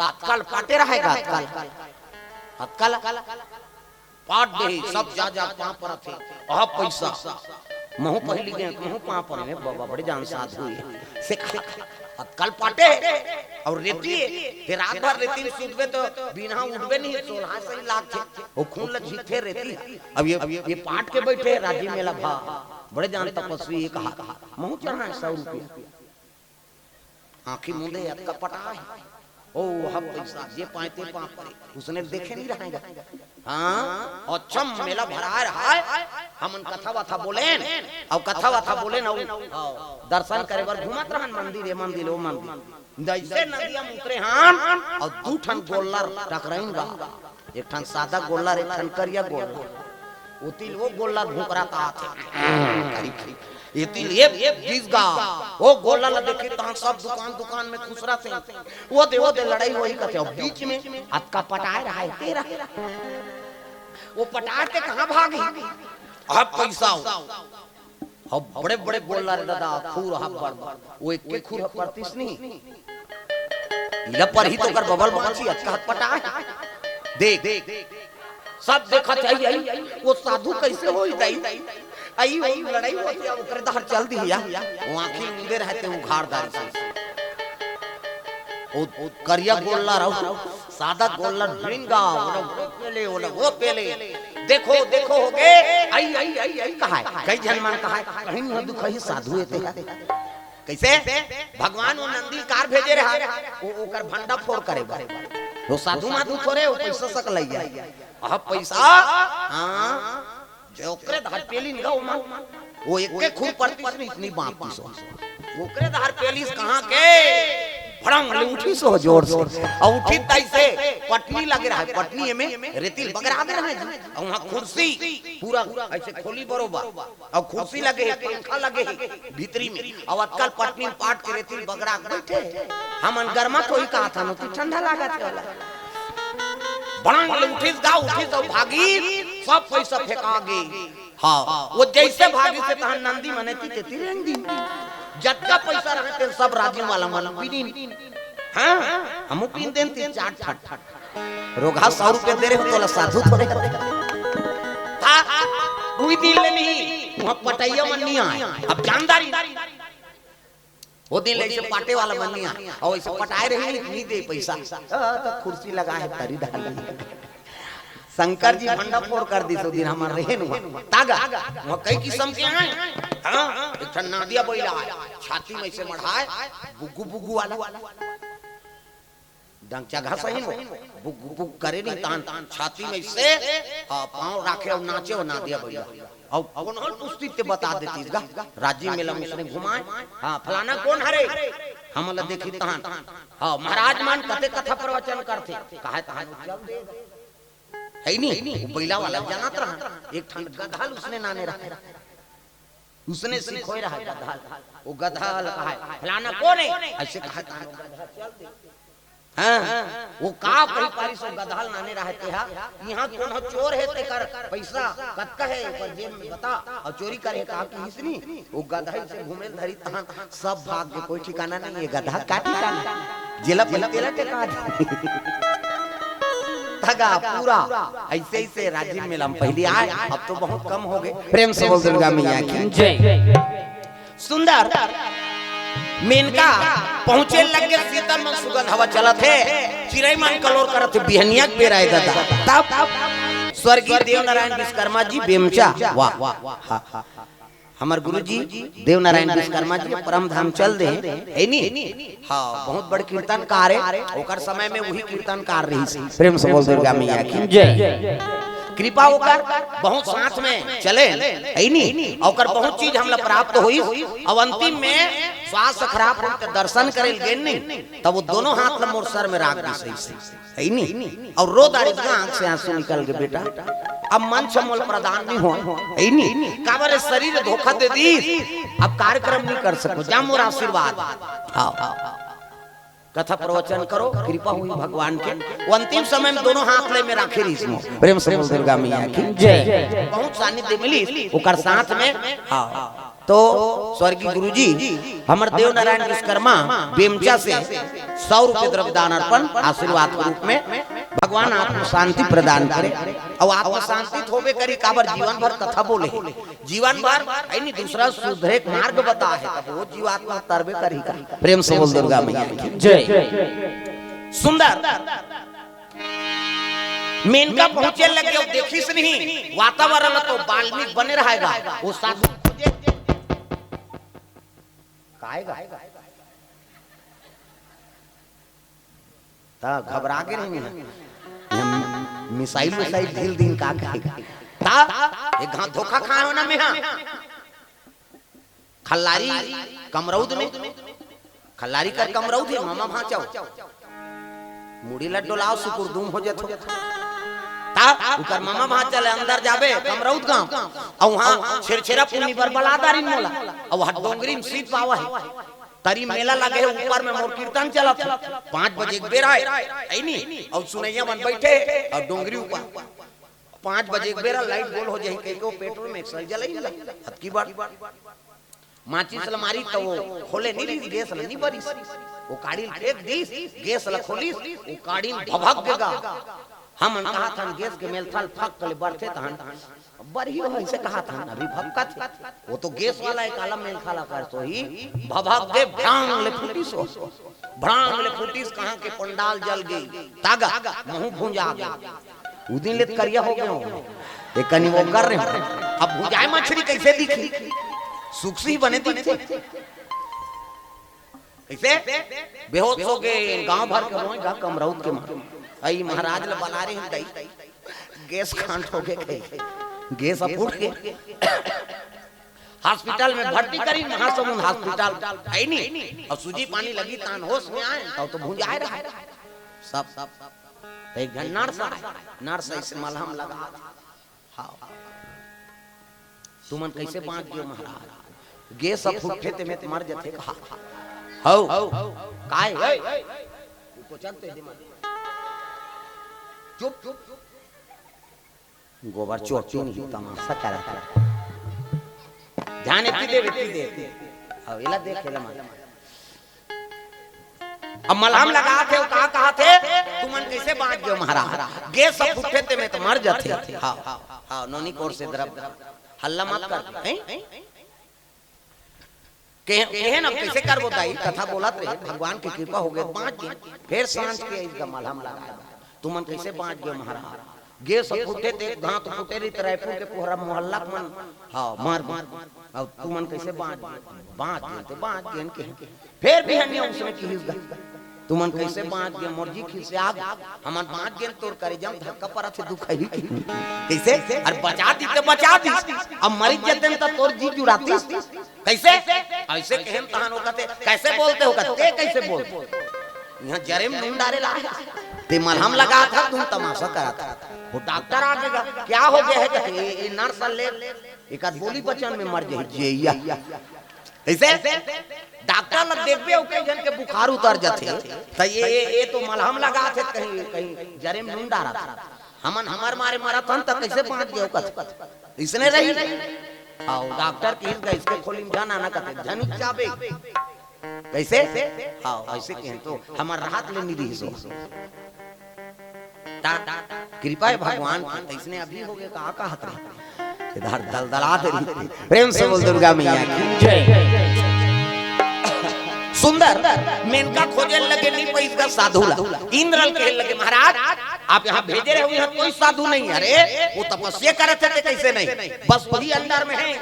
तत्काल पाटे रहेगा तत्काल पाट दे सब जा पां पर थे आ पैसा महू पहली गए महू पां पर में बाबा बड़े जान साथ हुए से कल पाटे और रेती फिर रात भर रेती सुतबे तो बिना उठबे नहीं 16 से लाख थे वो खून लगी थे रेती। अब ये पाट के बैठे राजी मेला भा बड़े जान तपस्वी एक कहा मुंह चढ़ा 100 रुपया आंखी मुंदे का पटा है ओ हम पैसा ये पाते पाप पर उसने देखे नहीं रहेगा। हां और चम मेला भरा रहा है हमन कथा वाथा बोले और कथा वाथा बोले ना दर्शन करे बर घुमत रहन मंदिर वो मंदिर जैसे नदिया उतरे हां और दू ठन गोल्लर टकराइन बा एक ठन सादा गोल्लर एक ठन करिया गोल्लर उतिल वो गोल्लर भूकरा का आथे इतिल ये जिसगा वो गोला ला देखे तो सब दुकान में खुसरा थे वो दे लड़ाई वही करते और बीच में आपका पटाए रहा है तेरा वो पटाए के कहां भागी अब पैसा अब बड़े गोला रे दादा खूर हब्बर वो एक के खूर परतिस नहीं इला पर ही तो कर बबल बांची अच्छा पटाए देख सब देखा चाहिए वो साधु कैसे होई दई आई वही लड़ाई होती है ओकरे दहर चल दी या वो आंखी मुंदे रहते हैं उघाड़दारी से ओ करिया गोल्ला रहो सादा गोल्ला ड्रिंगा वो पेले देखो हो गए आई कहा है कई जनमान कहा है कहीं न दुख ही साधु एते कैसे भगवान वो नंदी कार भेजे रहा वो ओकर भंडा फोड़ करेगा वो साधु माधु थोड़े वो पैसा सक लई जाए अब पैसा हां जो ओकरे धार पेली निगाह मा वो एक के खूब प्रतिशत इतनी बात सो ओकरे धार पेलीस कहां के भड़ंग उठी सो जोर से और उठी तई से पटनी लगे रहा पटनी में रेती बगरा दे रहा है और वहां कुर्सी पूरा ऐसे खोली बरोबर और कुर्सी लगे पंखा लगे भीतरी में और अतकल पटनी पाट के रेती बगरा बैठे हमन गरमा कोई कहा था न ठंडा लागत है बड़ंग उठिस तो भागी सब पैसा फेंका गई। हाँ वो जैसे भागी से तहन नंदी मनेती ते तिरंगी जत्ता पैसा रहते सब राजी वाला मन पीनी। हां हम पीन देन 3-4 ठट रोगा 100 रुपया दे रहे हो तो साधु थोड़े था कोई दिल नहीं वहां पटैया मन नहीं आए अब जानदारी वो दिन ले पाटे वाला मन नहीं आए और ऐसे पटाए रहे नहीं दे पैसा तो कुर्सी लगा है तरी डाल शंकर जी भंडा फोड़ कर दी सो दिन हमार रहे न तागा वो कई किस्म के हैं। हां एक ठन नादिया बैला छाती में से मढ़ाए बुगु वाला डंग जगह सही न बुगु करे नहीं तान छाती में से पांव रखे और नाचे और नादिया बैला और कौन हल पुस्ती ते बता देती गा राजी मेला में उसने घुमाए। हां फलाना कौन हरे हमला देखी तान हां महाराज मान कते कथा प्रवचन करते कहे तान चल दे है नहीं बैला वाला जानत रहा एक ठन गधाल उसने नाने रखा उसने सिखोई रहा गधाल वो गधाल कहा फलाना कौन है ऐसे कहा चल दे हाँ, वो का कहीं पारी सो गधाल नाने रहते हा यहाँ कौन हो चोर है ते कर पैसा कत्का है पर जेब में बता और चोरी करे का की हिसनी वो गधा से घूमे धरी तहां सब भाग के कोई ठिकाना नहीं है गधा का ठिकाना जेला तेला के का तगा पूरा ऐसे ही से राजीव में हम पहले आए अब तो बहुत कम हो गए प्रेम से बोल दुर्गा मैया की जय सुंदर मेनका पहुंचे लगे शीतल में सुगंध हवा चलत है चिड़ै मन कलोर करत बिहनिया के बेराय दादा तब स्वर्गीय देव नारायण विश्वकर्मा जी बेमचा वाह वाह हमार गुरुजी देव नारायण विश्वकर्मा जी परम धाम चल दे है नी हां बहुत बड़ कीर्तनकार है ओकर समय में वही कीर्तनकार रही प्रेम से बोल दुर्गा मैया की जय कृपा होकर बहुत साथ में चले है नी ओकर बहुत चीज हमला प्राप्त होई अब अंतिम में स्वास्थ्य खराब हो के दर्शन करे गेन नहीं तब वो दोनों हाथ ल मोर सर में राख दी सही से है नी और रो दारी आंख से आंसू निकल गए बेटा अब मन मोल प्रदान नहीं हो है नी काबर शरीर धोखा दे दी अब कार्यक्रम नहीं कर सको जा मोर आशीर्वाद आओ कथा प्रवचन करो कृपा हुई भगवान के अंतिम समय में दोनों हाथ ले में राखे रही प्रेम से दुर्गा मैया की जय बहुत सानिध्य मिली ओकर साथ में हां तो स्वर्गीय गुरुजी हमर देव नारायण विश्वकर्मा बेमचा से 100 रुपए द्रव्य दान अर्पण आशीर्वाद के रूप में भगवान आत्म शांति प्रदान करे और आत्म शांति होबे करी काबर जीवन भर कथा बोले जीवन भर ऐनी दूसरा सुधरे मार्ग बता है तब वो जीवात्मा तरबे करी प्रेम से बोल दुर्गा मैया की जय सुंदर मेनका पहुंचे लगे और देखिस नहीं वातावरण तो बाल्मीकि बने रहेगा वो साधु खोजे काएगा ता घबरा के नहीं ना मिसाइल ढील दिन का कहेगा ता एक घात धोखा खाए हो ना में खल्लारी कमरौद में खल्लारी कर कमरौद है मामा भांचाओ मुड़ी लड्डो लाओ सुकुर दूम हो जातो ता उकर मामा भांचा ले अंदर जाबे कमरौद गांव और वहां छेरछेरा पुनी पर बलादारी मोला और वहां डोंगरी में सीट पावा है तरी मेला लगे है ऊपर में मोर कीर्तन चलत 5 बजे के बेरा है नी और सुनैया मन बैठे और डोंगरी ऊपर 5 बजे के बेरा लाइट गोल हो जाई कई को पेट्रोल में सही जलाई हद की बात माचिस ल मारी तो वो खोले नहीं गैस ल नहीं बरी वो काड़ी फेंक दी गैस ल खोली वो काड़ी भभक देगा हम कहा था गैस के मेल थाल फक कले बढ़ते तहन बड़ी हो ऐसे कहा था अभी भक्का थे वो तो गैस वाला एक आलम मेल खाला कर तो ही भभक दे भ्रांग ले फूटी सो भ्रांग ले फूटी कहां के पंडाल जल गई तागा मुंह भूंजा गया उदिन ले करिया हो गए एक कनी वो कर रहे अब भुजाए मछली कैसे दिखी सुखसी बने दिखते कैसे बेहोश हो गए गांव भर के रोए गा कमरौद के मार आई महाराज ले बना रहे गई गैस खांट हो गए गैस फूट के हॉस्पिटल में भर्ती करी महासमुंद हॉस्पिटल है नहीं और सूजी पानी लगी तान होश में आए तो भुंजाए रहा सब एक नर्स ऐसे मलहम लगा हां तुमन कैसे बांट दियो महाराज गैस सब फूटे ते में मर जथे कहा हौ काय तो चलते दिमाग चुप गोबर चोटी नहीं तमाशा कर रहा ध्यान इतनी दे अब इला देख ले मां अब मलहम लगा थे वो कहा थे तुमन कैसे बांट गयो महाराज गैस सब फूटे ते में तो मर जाते हां हां नोनी कोर से द्रव हल्ला मत कर हैं कहे ना कैसे कर बोताई कथा बोलत रहे भगवान की कृपा हो गई 5 दिन फिर सांझ के इसका मलहम लगाया तुमन कैसे बांट गए महाराज गैस फूटे थे घात फूटे रही रायपुर के पोहरा मोहल्ला मन हां मार अब तुमन कैसे बांट गए के फिर भी हमें उसमें की तुमन कैसे बांट गए मर्जी खिसे आग हमन बांट गए तोर करे जम धक्का पड़ा थे दुख है कैसे अरे बचा दी अब मरी जते त तोर जी जुड़ाती कैसे ऐसे कहन तहन हो कहते कैसे बोलते हो कहते कैसे बोलते यहां जरे में नून डाले ला ते मलहम लगा था तुम तमाशा करा था वो डॉक्टर आ गया क्या हो गया है कहते ये नर्स ले एक आध बोली बचन में मर जाई जैया ऐसे डॉक्टर लोग देखबे कई जन के बुखार उतर जाते तो ये तो मलहम लगा थे कहीं कहीं जरे में नून डारा था हमन हमार मारे मारा था तब कैसे पहुंच गए कत इसने रही आओ डॉक्टर की इसके खोलिम जाना ना करते धनिक जाबे कैसे आओ ऐसे कहें तो हमार राहत ले निधि सो कृपा है भगवान की इसने अभी हो गए कहा कहत रहे इधर दलदला दे प्रेम से बोल दुर्गा मैया की जय सुंदर मेनका खोजे लगे नहीं पैस का साधु इंद्रल के लगे महाराज आप यहाँ भेजे रहे यहाँ कोई साधु नहीं अरे वो तपस्या करे थे कैसे नहीं बस वही अंदर में है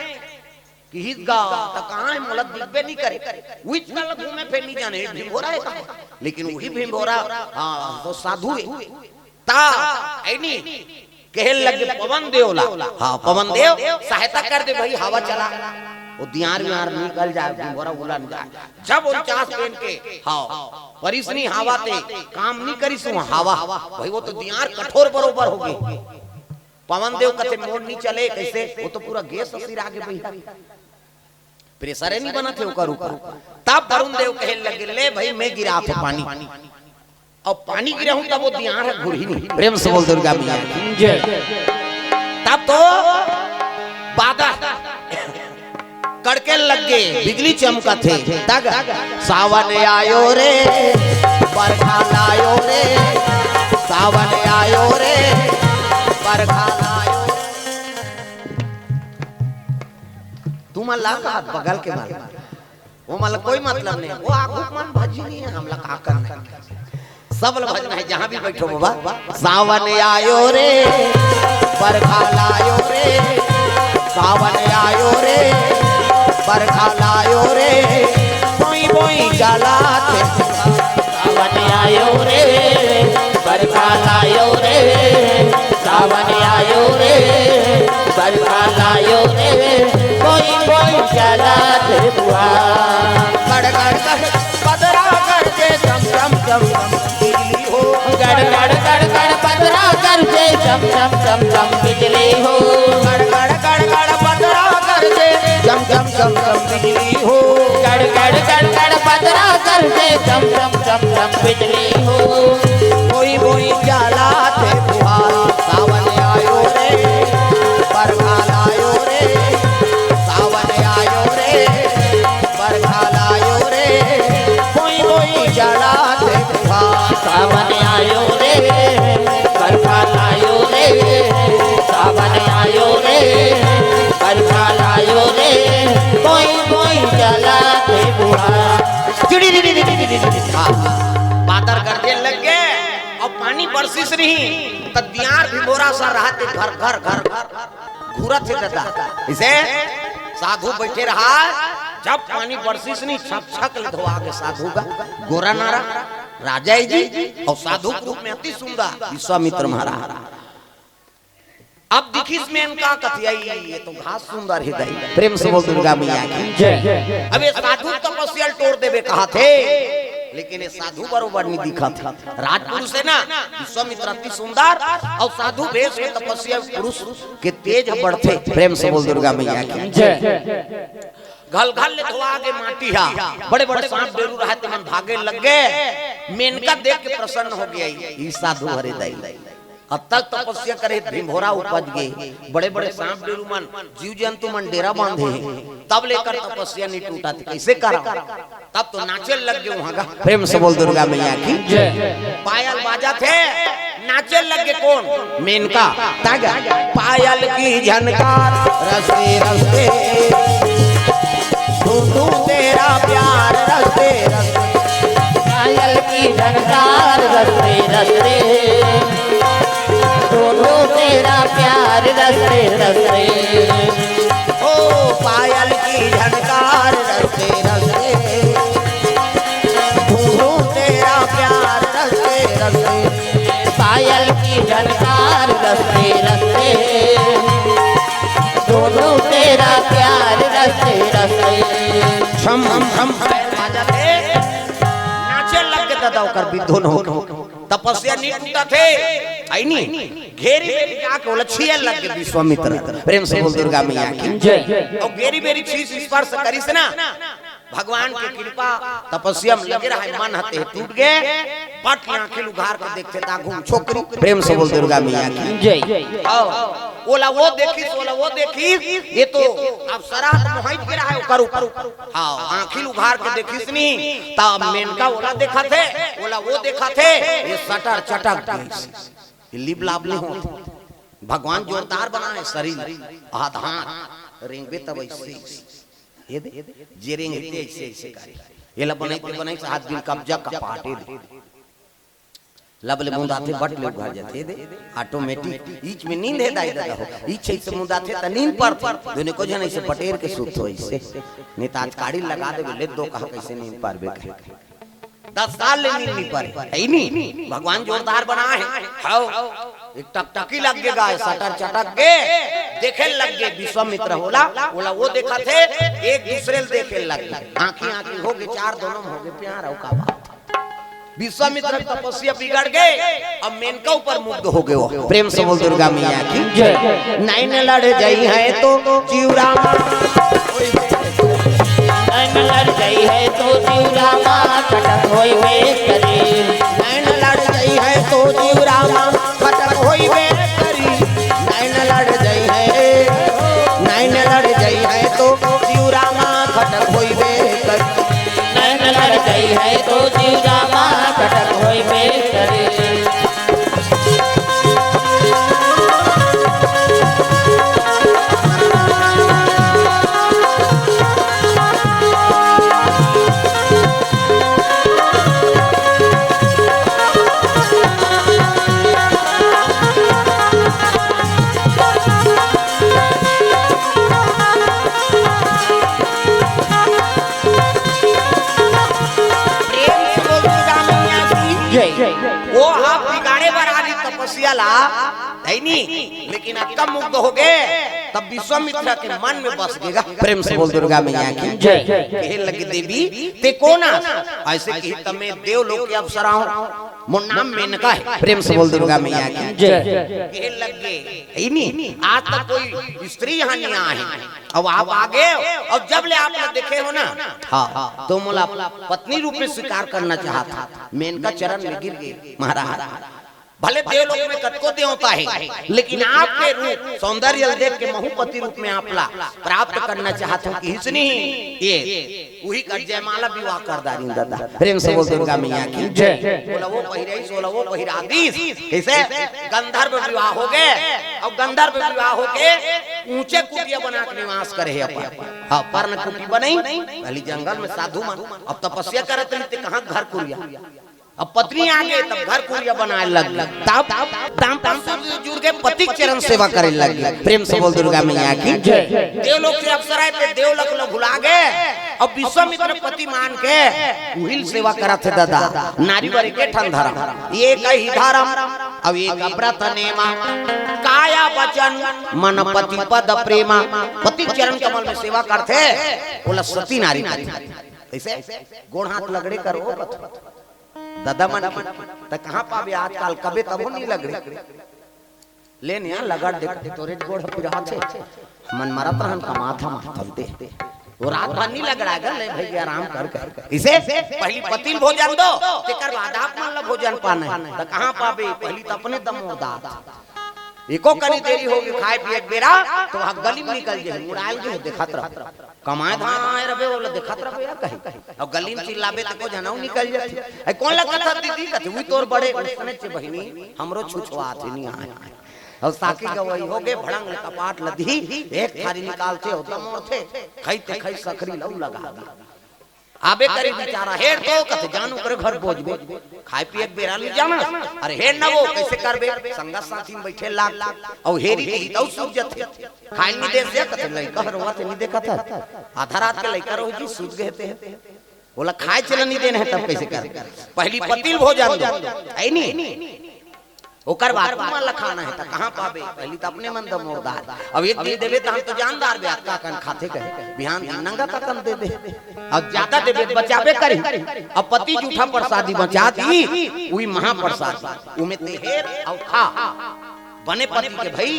कि हित गा तो कहाँ है मलद दिखबे नहीं करे वही चल घूमे फिर नहीं जाने भीमभोरा है कहाँ लेकिन वही भीमभोरा हाँ तो साधु है ता ऐनी कहे लगे पवन देव ला हाँ पवन देव सहायता कर दे भाई हवा चला वो दियार वियार निकल जाए भीमभोरा उलन जाए जब 49 पेन के हाँ परिसनी हवा ते काम नहीं करी सु हवा भाई वो तो दियार कठोर बरोबर हो गई पवन देव कते मोड़ नहीं चले कैसे वो तो पूरा गैस सिर आगे बैठा प्रेशर नहीं बना थे ऊपर ऊपर तब वरुण देव कहे लगे ले भाई मैं गिरा थे पानी अब पानी गिरा हूं तब वो दियार है घुर ही नहीं प्रेम से बोल दुर्गा मैया जय तब तो बादल कड़के लग गए बिजली चमका थे तग सावन आयो रे बरखा लायो रे सावन आयो रे बरखा लायो तुम अल्लाह का बगल के माल वो मतलब कोई मतलब नहीं वो आगू मन भजी नहीं है हम लोग का करना सब लोग भजना है जहां भी बैठो बाबा सावन आयो रे बरखा लायो रे सावन आयो रे बरखा लायो रे बोई बोई जाला थे सावन आयो रे बरखा लायो रे सावन आयो रे बरखा लायो रे कोई कोई जाला थे बुआ गड़ गड़ गड़ पदरा करके चम चम चम बिजली हो गड़ गड़ गड़ गड़ पदरा करके चम चम चम चम बिजली हो गड़ गड़ गड़ गड़ पदरा करके चम चम चम चम बिजली हो गड़ गड़ गड़ गड़ पदरा करके चम चम चम चम बिजली हो कोई बोई जाला थे बुहार सावन आयो रे बरखा लायो रे सावन आयो रे बरखा लायो रे कोई बोई जाला थे बुहार सावन आयो रे बरखा लायो रे सावन आयो रे बरखा लायो रे कोई कोई चला थे बुआ बादल गरजे लग गए और पानी बरसिस नहीं तो दियार भीमभोरा सा रहते घर घर घर घर घूरत है दादा इसे साधु बैठे रहा जब पानी बरसिस नहीं छक छक धोआ के साधु का गोरा नारा राजा जी और साधु के रूप में अति सुंदर विश्वामित्र महाराज अब दिखिस में इनका कथियाई ये तो घास सुंदर हृदय प्रेम से बोल दुर्गा मैया की जय अब ये साधु तपस्या तोड़ देवे कहा थे लेकिन ये साधु बरोबर नहीं दिखा था राजपुरुष है ना विश्वामित्र अति सुंदर और साधु वेश में तपस्या पुरुष के तेज बढ़ते प्रेम से बोल दुर्गा मैया की जय घल घल ले धोआ के माटी हा बड़े बड़े सांप बेरू रहा ते मन भागे लग गए मेनका देख के प्रसन्न हो गया ये साधु हृदय अब तक तपस्या करे भीमभोरा उपज गए बड़े बड़े सांप बेरू मन जीव जंतु मन डेरा बांधे तब लेकर तपस्या नहीं टूटा थी कैसे करा तब तो नाचे लग गए वहां का प्रेम से बोल दुर्गा मैया की जय पायल बाजा थे नाचे लग गए कौन मेनका तग पायल की झनकार रस्ते रस्ते तू तेरा प्यार रस्ते रस्ते पायल की झनकार रस्ते रस्ते दोनों तेरा प्यार रस्ते रस्ते ओ पायल की झनकार रस्ते रस्ते दोनों तेरा प्यार रस्ते रस्ते पायल की झनकार रस्ते रस्ते दोनों तेरा प्यार रस्ते रस्ते छम छम नाचे लग के दादा ओकर विधुन हो तपस्या नहीं टूटा थे आई नहीं घेरी बेरी आके बोला छिए लग के विश्वामित्र प्रेम से बोल दुर्गा मैया की जय। और घेरी बेरी चीज स्पर्श करी से ना भगवान की कृपा तपस्या में लगे रहा मन हते टूट गए पट आंखें उघार कर देखते ता घूम छोकरी प्रेम से बोल दुर्गा मैया की जय। ओला वो देखी ये तो अब सराहत मोहित के रहा है ऊपर ऊपर हां आंखें उघार के देखिस नहीं तब मेनका ओला देखा थे ओला वो देखा थे ये सटर चटक लिप लाभ नहीं होता भगवान जोरदार बनाए शरीर आधा रेंगे तब ऐसे ये दे जे रेंगे ऐसे ऐसे करे ये लब बनाई से हाथ दिन कब्जा कपाटे दे लबले मुंदाथे बट ले घर जाते दे ऑटोमेटिक ईच में नींद है दाई दादा हो ईच से मुंदाथे त नींद पर दोने को जन ऐसे पटेर के सुत हो ऐसे नहीं त आज काड़ी लगा दे ले दो कहा कैसे नींद पर बे 10 साल ले नींद नहीं पर है नहीं भगवान जोरदार बना है हां एक टकटकी लग गया सटर चटक के देखे लग गए विश्वामित्र होला वो देखा थे एक दूसरे देखे लग गए आंखें हो गए चार दोनों हो गए प्यार हो का बात विश्वामित्र तपस्या बिगड़ गए अब मेनका ऊपर मुग्ध हो गए प्रेम से बोल दुर्गा मैया की जय। नैन लड़ जाई है तो चिउरा नैन लड़ गई है तो चिउरा कटक होई वे करी नैन लड़ जाई है तो चिउरा कटक होई वे करी नैन लड़ जाई है तो चिउरा कटक होई वे करी नैन लड़ गई है तो चिउरा कटक होई वे करी वो आप बिगाड़े बरारी तपस्या ला है नहीं लेकिन अब कब मुग्ध हो गए तब विश्वामित्र के मन में बस गएगा प्रेम से बोल दुर्गा मैया की जय। कहे लगी देवी ते कोना ऐसे कही तमे देवलोक के अप्सरा हूं मोर नाम मेनका है प्रेम से बोल दुर्गा मैया की जय। कहे लग गए है नहीं आज तक कोई स्त्री यहाँ नहीं आई अब आप आगे और जब ले आपने देखे हो ना हाँ तो मोला पत्नी रूप में स्वीकार करना चाहता मेनका चरण में गिर गए महाराज भले देवलोक में कतको देवता है लेकिन आपके रूप सौंदर्य देख के महूपति रूप में आपला प्राप्त करना चाहता हूँ कि हिसनी ये वही कर जयमाला विवाह कर दारी दादा प्रेम से बोल दुर्गा मैया की जय। बोला वो पहिराई सोला वो पहिरादीस कैसे गंधर्व विवाह हो गए अब गंधर्व विवाह हो के ऊंचे कुटिया बना के निवास करे हाँ पर्ण कुटी बनाई पहली जंगल में साधु मन अब तपस्या करते रहते कहाँ घर कुरिया अब पत्नी आ गई तब घर कुरिया बनाए लग तब दाम जुड़ के पति चरण सेवा करे लग प्रेम से बोल दुर्गा मैया की जय। देवलोक से अप्सरा आए देवलोक लोग भुला गए अब विश्वामित्र पति मान के उहिल सेवा करा थे दादा नारी वारी के ठंडा ये कही धर्म अब एक व्रत नेमा काया वचन मन पति पद प्रेमा पति चरण कमल में सेवा करते बोला सती नारी ऐसे गोड़ हाथ लगड़े करो दादा मन त कहां पावे आजकल कबे तबो नहीं लग रही लेन यहां लगड़ देख तोरे गोड़ पिरा छे मन मरत रहन कमाथा माथलते वो रात भर नहीं लगड़ा गल ले भाई आराम कर इसे पहली पति भोजन दो तेकर बाद आप मान ल भोजन पाना त कहां पावे पहली त अपने दम होदा एको कनी देरी होगी खाए पिए बेरा तो वहां गली में निकल जाए उड़ाल के देखत रह कमाए धाए रबे वो देखत रह या कहीं और गली में चिल्लाबे तो को जनाऊ निकल जाती ए कौन लगत था दीदी कथि हुई तोर बड़े उसने से बहिनी हमरो छुछवात नहीं आए और साकी गवई हो गए भड़ंग कपाट लधी एक थारी निकालते हो तो मोरथे खाइते खाई सकरी लऊ लगा दी आबे करे बेचारा हेड तो कते जानू करे घर पहुंचबे खाए पिए बेरा ले जाना अरे हेड ना वो कैसे करबे संगा साथी में बैठे लाग और हेरी के तो सूझ जथे खाए नहीं दे से कते लई कहर वहां से नहीं देखा था आधा रात के लइका रहो जी सूझ गए थे बोला खाए चला नहीं देना है तब कैसे कर पहली पतिल भोजन दो है नहीं ओकर बाद मान लखाना है त कहां पाबे पहली त अपने मन द मोरदार अब एक दिन देबे त हम तो जानदार बे का कन खाते कहे बिहान दिन नंगा का कन दे दे अब ज्यादा देबे बचाबे करे अब पति जूठा प्रसादी बचा दी उही महाप्रसाद उमे तेहेर और खा बने पति के भाई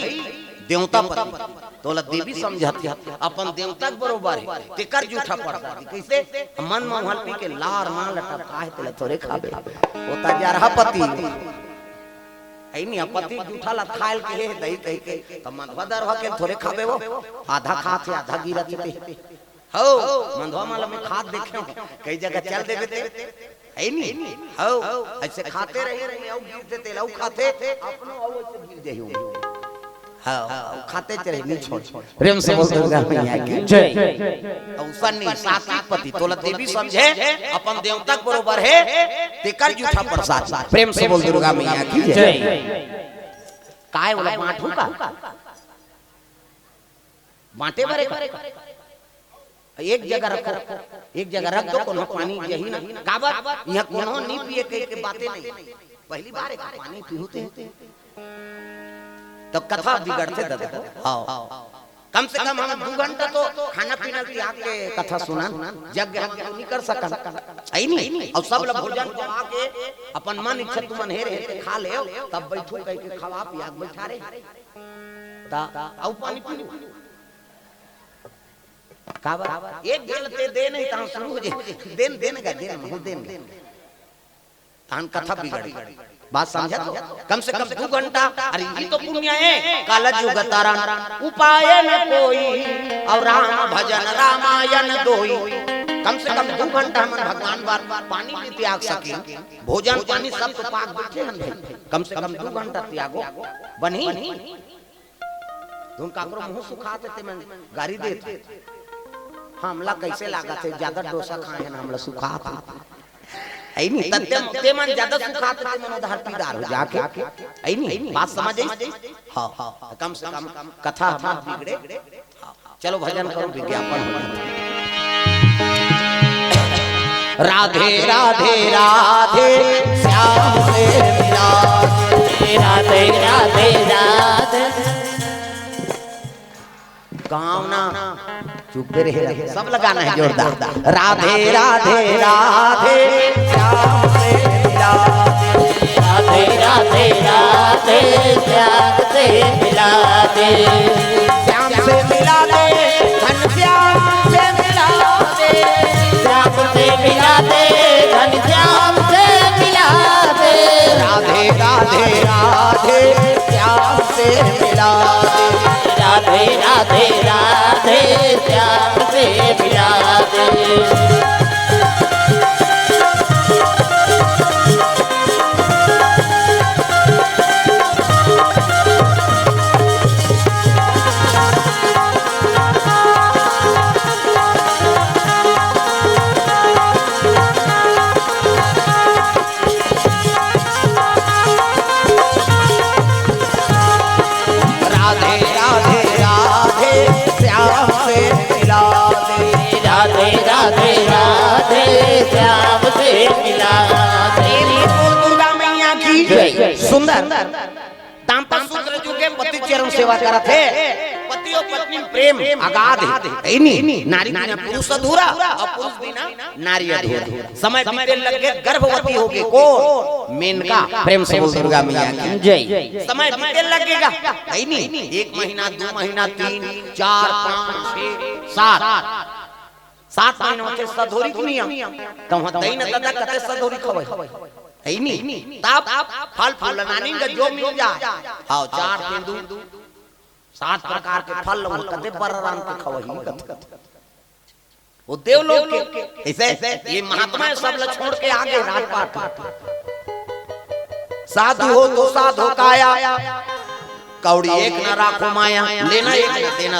देवता पति तोला देवी समझती अपन देवता के बरोबर है तेकर जूठा प्रसादी कैसे मन में हल्पी के लार ना लटका है तेला थोड़े खाबे ओता जरहा पति ऐनी पति जूठा ला खाइल के हे दही कह के त मनवा दर हो के थोड़े खाबे वो आधा खाते आधा गिरत ते हो मनवा माला में खाद देखे कई जगह चल देबे ते ऐनी हो ऐसे खाते रहे औ गिरते ते लौ खाते अपनो औ ऐसे गिर जइयो हां खाते चले नहीं छोड़ प्रेम से बोल दुर्गा मैया की जय औसन नहीं सात्विक पति तोला देवी समझे अपन देवता के बरोबर है तेकर जूठा प्रसाद प्रेम से बोल दुर्गा मैया की जय काय वाला बांटू का बांटे भरे एक जगह रखो एक जगह रख दो कोनो पानी यही ना काबर यहां कोनो नहीं पिए के बातें नहीं पहली बार एक पानी पीते तो कथा बिगड़ते दादा हां कम से कम हम 2 घंटा तो खाना पीना त्याग के कथा सुना यज्ञ नहीं कर सकन आई नहीं और सब लोग भोजन करवा के अपन मन इच्छा तुमन हे रे खा ले तब बैठो कह के खवा पिया बैठा रे ता औ पानी पी काबर एक गलते दे नहीं ता शुरू हो जे देन का देन हो देन तान कथा बिगड़ बात समझा तो कम से कम 2 घंटा अरे ये तो पुण्य है काल युग तारण उपाय न कोई और राम भजन रामायण दोई कम से कम 2 घंटा हम भगवान बार पानी भी त्याग सके भोजन पानी सब तो पाक बैठे हम कम से कम 2 घंटा त्यागो बनी तुम काकरो मुंह सुखाते ते मन गाड़ी देते हमला कैसे लागत है ज्यादा डोसा खाए ना हमला सुखाते आई नहीं तत्ते मन ज्यादा सुखाते ते मन उधर पीदार हो जाके आई नहीं बात समझ आई हां कम से कम कथा हम बिगड़े चलो भजन करो विज्ञापन राधे राधे राधे श्याम से मिला राधे राधे राधे गाँव ना चुप रहे सब लगाना है जोरदार राधे राधे राधे श्याम से मिला राधे राधे राधे श्याम से मिला दे श्याम से मिला दे धन श्याम से मिला दे श्याम से मिला दे धन श्याम से मिला दे राधे राधे राधे श्याम से मिला दे राधे राधे राधे श्याम से मिला दे सुंदर तांपा सूत्र जुगे पति चरण सेवा करत है पति और पत्नी प्रेम अगाध है नहीं नारी बिना पुरुष अधूरा और पुरुष बिना नारी अधूरा समय बीते लगे गर्भवती होगी कौन मेनका प्रेम से बोल दुर्गा मैया की जय समय बीते लगेगा है नहीं 1 महीना 2 महीना 3 4 5 6 7 महीना के सधोरी नियम तम हतई न दादा कते सधोरी खवई है नहीं तब फल फूलनानी का जो मिल जाए हां 4 तेंदू 7 प्रकार के फल कते बरराम के खवही वो देवलोक के ऐसे ये महात्मा सब ल छोड़ के आगे राजपाट साधु हो तो साधु काया कौड़ी एक न राखो माया लेना एक देना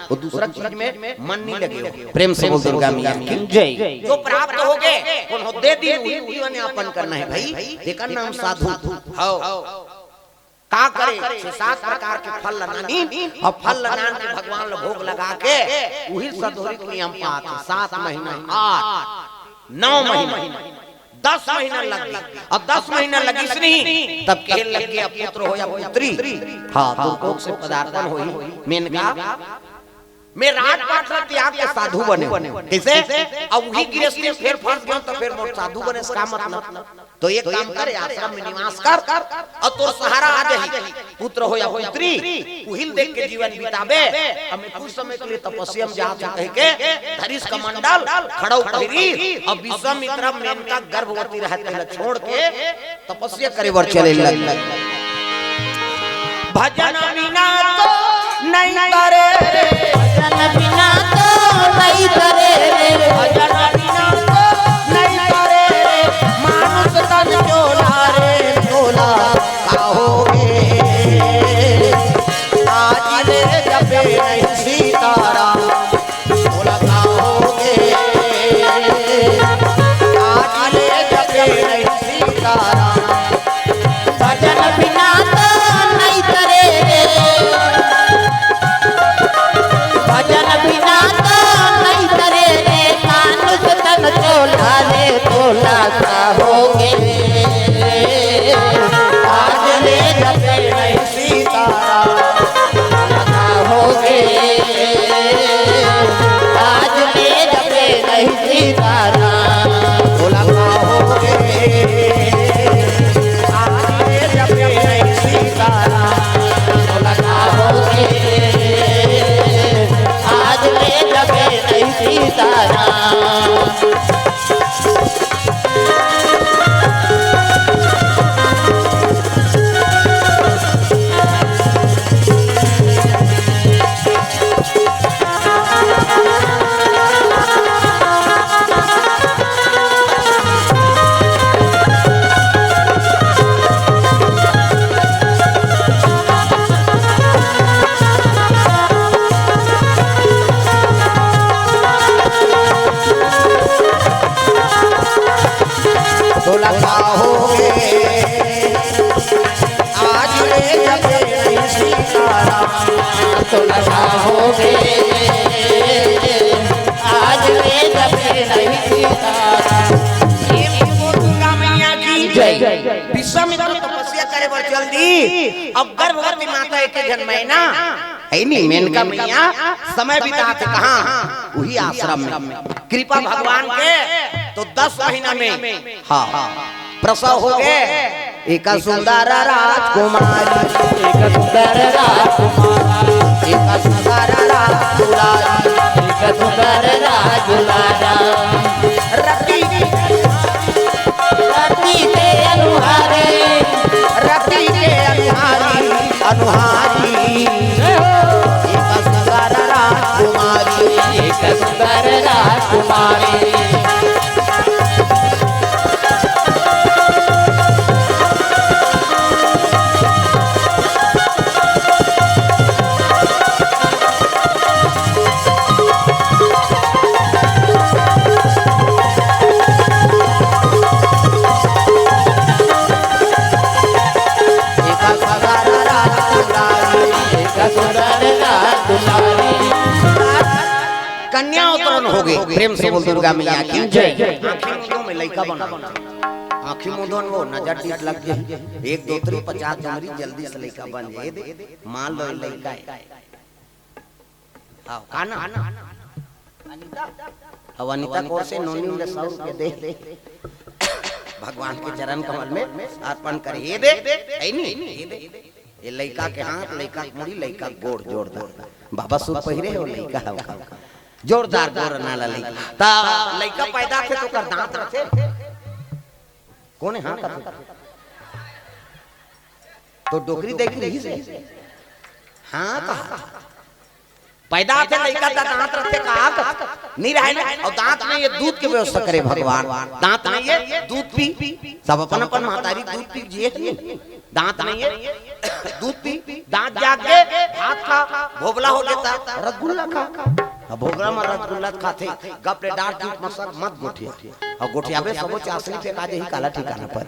वो दूसरा चीज में मन नहीं लगे प्रेम से बोल दुर्गा मैया की जय जो प्राप्त हो गए कौन हो दे दी जीवन यापन करना है भाई देखा नाम साधु हो का करे 6-7 प्रकार के फल लगानी और फल लगान के भगवान ल भोग लगा के वही सधोरी नियम पात 7 महीना 8 9 महीना 10 महीना लग गई। अब 10 महीना लगी से नहीं तब खेल लग गया पुत्र हो या पुत्री। हाँ तुमको से पदार्पण हुई मेनका मैं राजपाट से त्याग के साधु बने कैसे अब वही गृहस्थी फिर फंस गया तो फिर मोट साधु बने इसका मतलब तो एक काम करे आश्रम में निवास कर और तो सहारा आ जाही पुत्र हो या पुत्री उहिल देख के जीवन बितावे। अब मैं कुछ समय के लिए तपस्या में जा कह के धरिष कमंडल खड़ो पहिरी और विश्वामित्र मेनका गर्भवती रहते छोड़ के तपस्या करे वर चले लग भजन बिना तो नहीं करे भजन बिना तो नहीं करे भजन बिना तो नहीं करे मानुष तन चोला रे चोला कहोगे आज ले जपे नहीं सीताराम चोला कहोगे आज ले जपे नहीं सीताराम भजन बिना तो नहीं करे भजन बिना तो नहीं करे मानुष तन चोला रे चोला कहोगे आज ले जपे नहीं सीताराम कहोगे आज ले जपे नहीं सीताराम चोला कहोगे आज ले जपे नहीं सीताराम चोला कहोगे आज ले जपे नहीं सीताराम। चोला कहोगे आज ले जपे नहीं सीताराम चोला कहोगे आज ले जपे नहीं सीताराम। दुर्गा मैया की जय। विश्वामित्र तपस्या करे बर जल्दी अब गर्भवती माता एक जन महीना है नहीं मेनका मैया समय बिताते कहाँ वही आश्रम में कृपा भगवान के तो 10 महीना में हाँ प्रसव हो गए एक सुंदर राजकुमारी एक सुंदर राजकुमारी एक सुंदर राजकुमारी एक सुंदर राजकुमारा रति रति के अनुहारे रति के अनुहारी अनुहारी एक सुंदर राजकुमारी एक सुंदर राजकुमारी कन्या अवतरण हो गई प्रेम से बोल दुर्गा मैया की जय। आँखी मुंदों में लड़का बना आँखी मुंदों वो नजर टीट लग गई 1 2 3 50 जनवरी जल्दी से लड़का बन जाए दे मान लो लड़का है हाँ काना अब अनिता कौर से नोनी ने 100 रुपए दे भगवान के चरण कमल में अर्पण कर ये दे है नहीं ये लड़का के हाथ लड़का के मुड़ी लड़का गोड़ जोरदार बाबा सूट पहिरे हो लड़का जोरदार गोर नाला लड़का ता लड़का पैदा थे तो कर दांत रखे कौन है हां का तो डोकरी देख रही से हां का पैदा थे लड़का ता दांत रखे का नहीं रहे ना और दांत में ये दूध की व्यवस्था करे भगवान दांत में ये दूध पी सब अपन अपन महतारी दूध पी जिए दांत नहीं है दूध पी दांत जाग के भात खा भोबला हो जाता रसगुल्ला खा अब भोगरा में रसगुल्ला खाते गपले डांट दूध मसक मत गोठिया और गोठिया में सबो चासनी फेंका दे ही काला ठिकाना पर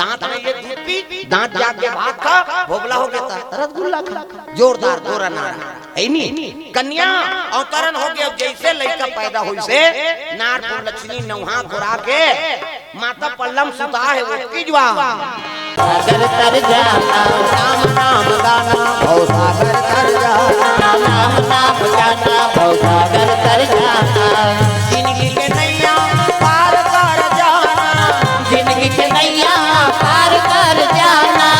दांत में ये दूध पी दांत जाग के भात खा भोबला हो जाता रसगुल्ला खा जोरदार गोरा नारा है नहीं कन्या अवतरण हो गया जैसे लड़का पैदा हुई से नार लक्ष्मी नौहा खुरा के माता पल्लम सुता है वो किजवा सागर तर जाना नाम नाम गाना भव सागर तर जाना नाम नाम गाना भव सागर तर जाना जिंदगी के नैया पार कर जाना जिंदगी के नैया पार कर जाना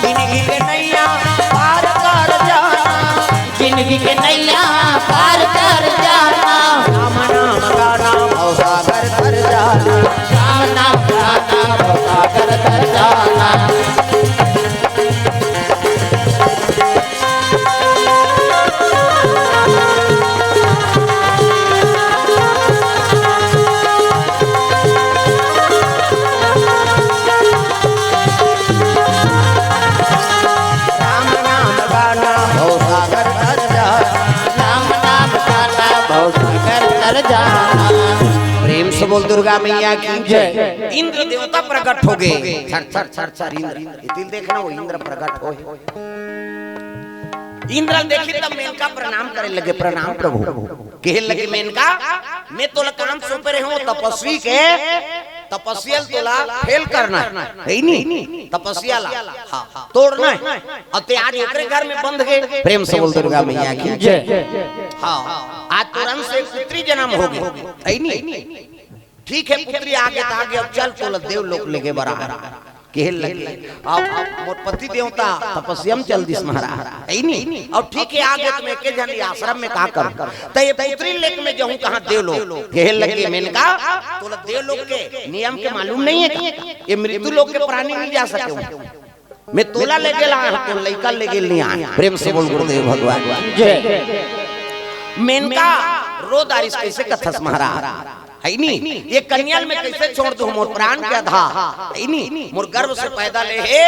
जिंदगी के नैया पार कर जाना जिंदगी के नैया पार कर जाना नाम नाम गाना भव सागर तर जाना नाम नाम गाना भव सागर तर जाना नाम नाम गाना भव सागर तर जाना नाम नाम गाना भव सागर तर जाना प्रेम से बोल दुर्गा मैया की जय। इंद्र देवता प्रकट हो गए छर छर छर छर इंद्र तिल देखना वो इंद्र प्रकट हो इंद्र देखी तब मेनका प्रणाम करे लगे प्रणाम प्रभु कहे लगे मेनका मैं तोला काम सौंपे रहे हूँ तपस्वी के तपस्या तोला फेल करना है नहीं तपस्या ला हाँ तोड़ना है और ते आज ओकरे घर में बंद गए प्रेम से बोल दुर्गा मैया की जय। हाँ आज तुरंत से पुत्री जन्म हो गई है नहीं ठीक है पुत्री आगे तो आगे अब चल तोला देव लोक लेके बराबर केहल लगे अब मोर पति देवता तपस्यम चल दिस महाराज है नहीं अब ठीक है आगे तुम एक जन आश्रम में का कर तो ये पुत्री लेक में जाऊं कहां देव लोक केहल लगे मैंने कहा तोला देव लोक के नियम के मालूम नहीं है क्या ये मृत्यु लोक के प्राणी नहीं जा सके मैं तोला ले गेला तो लइका ले गेल नहीं आ प्रेम से बोल गुरुदेव भगवान जय। मेनका रोदारिस कैसे कथस महाराज है नहीं ये कन्या में कैसे छोड़ दूं मोर प्राण के आधा है नहीं मोर गर्भ से पैदा ले है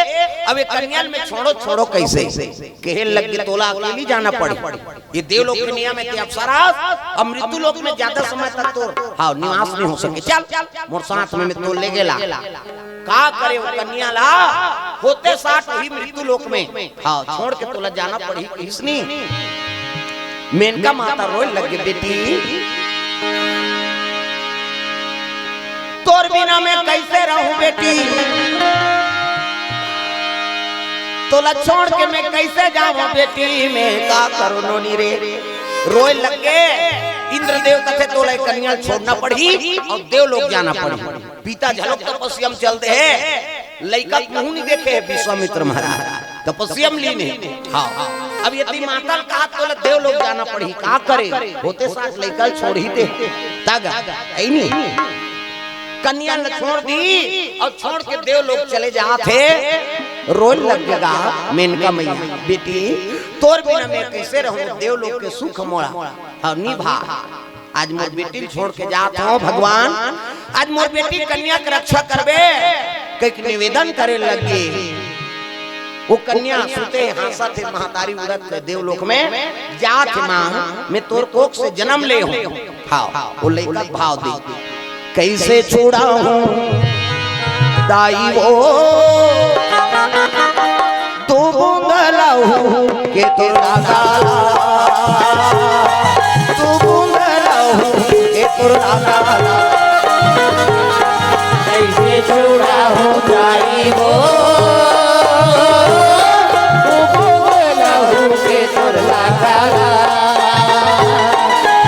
अब ये कन्या में छोड़ो छोड़ो कैसे कहे लग के तोला अकेली जाना पड़े ये देवलोक के नियम है कि अप्सरा अब मृत्यु लोक में ज्यादा समय तक तो हाँ निवास नहीं हो सके चल मोर साथ में तो ले गेला का करे वो कन्या ला होते साथ वही मृत्यु लोक में हाँ छोड़ के तोला जाना पड़ी किसनी मेनका माता रोए लगे बेटी तोर बिना मैं कैसे रहूं बेटी तोला छोड़ के मैं कैसे जाऊं बेटी मैं का करूं नोनी रे रोए लगे इंद्रदेव कथे तोला कन्या छोड़ना पड़ी और देव लोग जाना पड़ी पिता झलक तपस्यम चलते हैं लइका मुंह नहीं देखे विश्वामित्र महाराज तपस्यम लीने हाँ अब यदि माता का तोला देव लोग जाना पड़ी का करे होते साथ लइका छोड़ ही दे तागा ऐ नहीं कन्या ने छोड़ दी और छोड़ के देव लोग चले जाते रोल लगेगा मेनका मैया बेटी तोर बिना मैं कैसे रहूं देव लोग के सुख मोड़ा और निभा आज मोर बेटी छोड़ के जात हो भगवान आज मोर बेटी कन्या की रक्षा करबे कई निवेदन करे लगे वो कन्या सुते हासा थे महातारी उड़त देवलोक में जात मां मैं तोर कोख से जन्म ले हूं हाँ वो लइका भाव दे कैसे छुड़ाऊं दाई वो तू बूंदलाऊ के तोरा गाला तू बूंदलाऊ के तोरा गाला कैसे छुड़ाऊं दाई वो तू बूंदलाऊ के तोरा गाला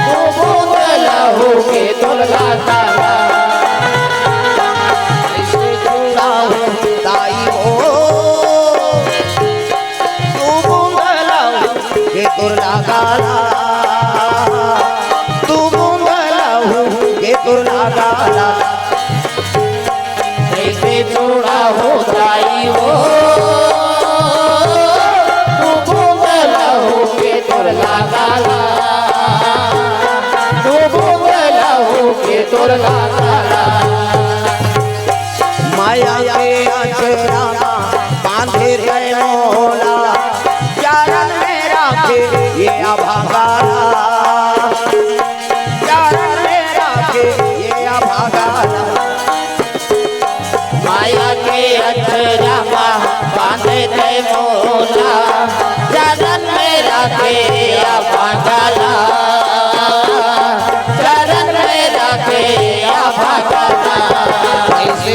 तू बूंदलाऊ के तोरा गाला तू बूंदलाऊ के तोरा गाला कैसे छोड़ा हो दाई वो तू बूंदलाऊ के तोरा गाला तू बूंदलाऊ के तोरा गाला माया के अचरा बांधे रे मोला चरण में राखे ये अभागाला चरण में राखे ये अभागाला माया के अचरा बांधे थे मोला चरण में राखे अभागाला चरण में राखे अभागाला कैसे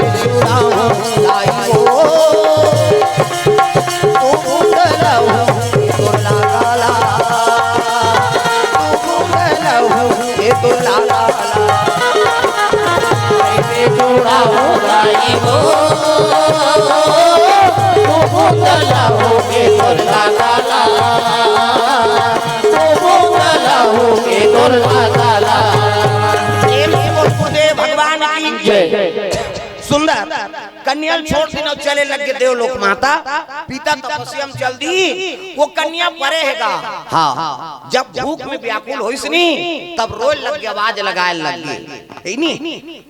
माताला प्रेम से बोल गुरुदेव भगवान की जय। सुंदर कन्या छोड़ दिनों चले लगे देवलोक माता पिता तपस्या में चल दी वो कन्या परे हैगा। हाँ जब भूख में व्याकुल होइस नी तब रोए लग गया, आवाज लगाए लग गई नहीं।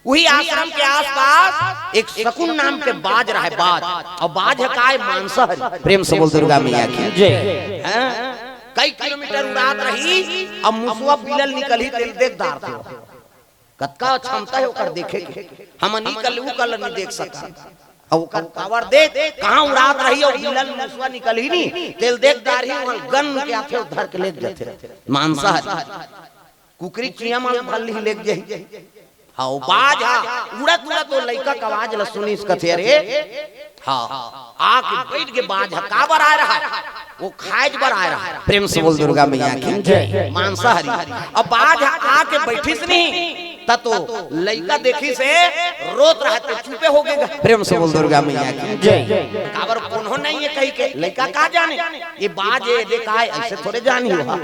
वही आश्रम के आसपास एक शकुन नाम के बाज रहा है, बाज, और बाज है काय मांसाहारी। प्रेम से बोल दुर्गा मैया की जय। कई किलोमीटर उड़ात रही, अब मुसवा बिलल निकली तेल देख दार थे कतका क्षमता है ओकर देखे के, हम निकल उ कल नहीं देख सका। और ओकर पावर देख कहां उड़ात रही और बिलल मुसवा निकल ही नहीं तेल देख दार ही वहां गन के आथे उधर के ले जाते मांसाहारी कुकरी चिया माल भल ही ले जाई। हाँ बाज उड़त उड़त तो लइका का आवाज ल सुनी इसका थे रे। हाँ आके बैठ के बाज काबर आ रहा है, वो खाएज बर आ रहा है। प्रेम से बोल दुर्गा मैया की जय। मांसाहारी अब बाज आके बैठिस नहीं ता तो लइका देखी से रोत रहा तो चुपे हो गए। प्रेम से बोल दुर्गा मैया की जय। काबर कोनो नहीं है कहीं के लइका का जाने ये बाज है देखा है ऐसे थोड़े जानी हो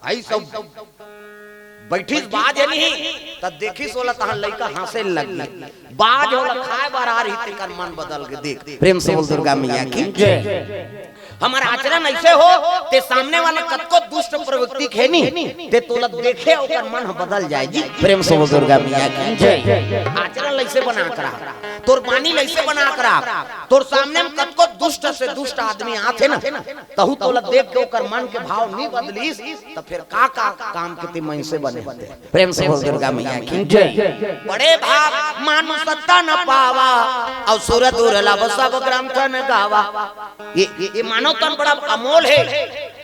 आई सब बैठिस बाज है नहीं तब देखिस होला तहां लइका हंसे लगी, बाज होला खाए बार आ रही तेकर मन बदल के देख। प्रेम से बोल दुर्गा मैया की जय। हमारा आचरण ऐसे हो ते सामने वाले कतको दुष्ट प्रवृत्ति खेनी ते तोला देखे ओकर मन बदल जाए जी। प्रेम से बोल दुर्गा मैया की जय। आचरण ऐसे बना करा तोर बानी ऐसे बना करा तोर सामने में कतको दुष्ट से दुष्ट आदमी आथे ना तहु तोला देख के ओकर मन के भाव नहीं बदलीस तो फिर का काम के ते मन से बने। प्रेम से बोल दुर्गा मैया की जय। बड़े भाग मानु सत्ता न पावा और सुर दुर्लभ सब ग्रंथ न गावा। ये मानव तन बड़ा अमोल है,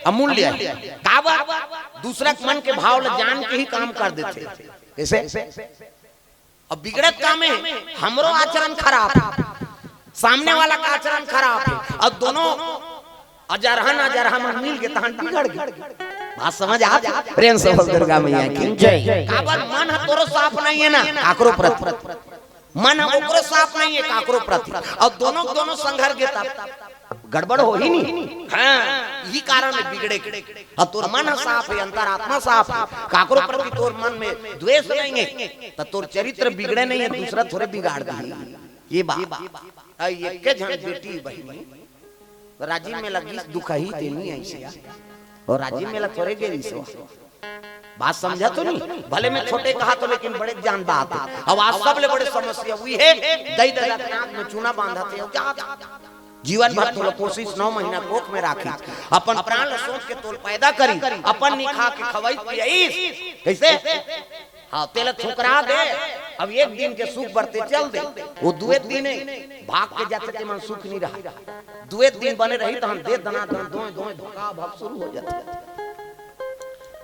अमूल्य है। कावा दूसरा मन के भाव ल जान के ही काम कर देते कैसे। अब बिगड़त काम है हमरो आचरण खराब, सामने वाला का आचरण खराब है और दोनों अजरहन मिल के तहन बिगड़ गए। बात समझ आ? प्रेम से बोल दुर्गा मैया की जय। काबर मन तोरो साफ नहीं है ना काकरो प्रति, मन ओकरो साफ नहीं है काकरो प्रति और दोनों संघर्ष गेता गड़बड़ हो ही नहीं। हाँ यही कारण है बिगड़े और तोर मन साफ है, अंतरात्मा साफ है, काकरो प्रति तोर मन में द्वेष नहीं है तो तोर चरित्र बिगड़े नहीं है, दूसरा थोड़े बिगाड़ दे। ये बात ये के जन बेटी बहनी राजीव में लगी दुख ही देनी ऐसे और राजीव में थोड़े गेरी सो बात समझा तो नहीं। भले मैं छोटे कहा तो लेकिन बड़े जान बात है। अब आज सब ले बड़े समस्या हुई है दई दई नाक में चूना बांधते हो जीवन भर तो कोशिश 9 महीना कोख में राखी अपन प्राण सोच के तोल पैदा करी अपन निखा के खवाई पियाईस कैसे। हाँ तेल ठुकरा दे अब एक दिन के सुख बढ़ते चल दे वो दुए दिन भाग के जाते थे मन सुख नहीं रहा, दुए दिन बने रही तो हम दे दना दो धोखा भाव शुरू हो जाते।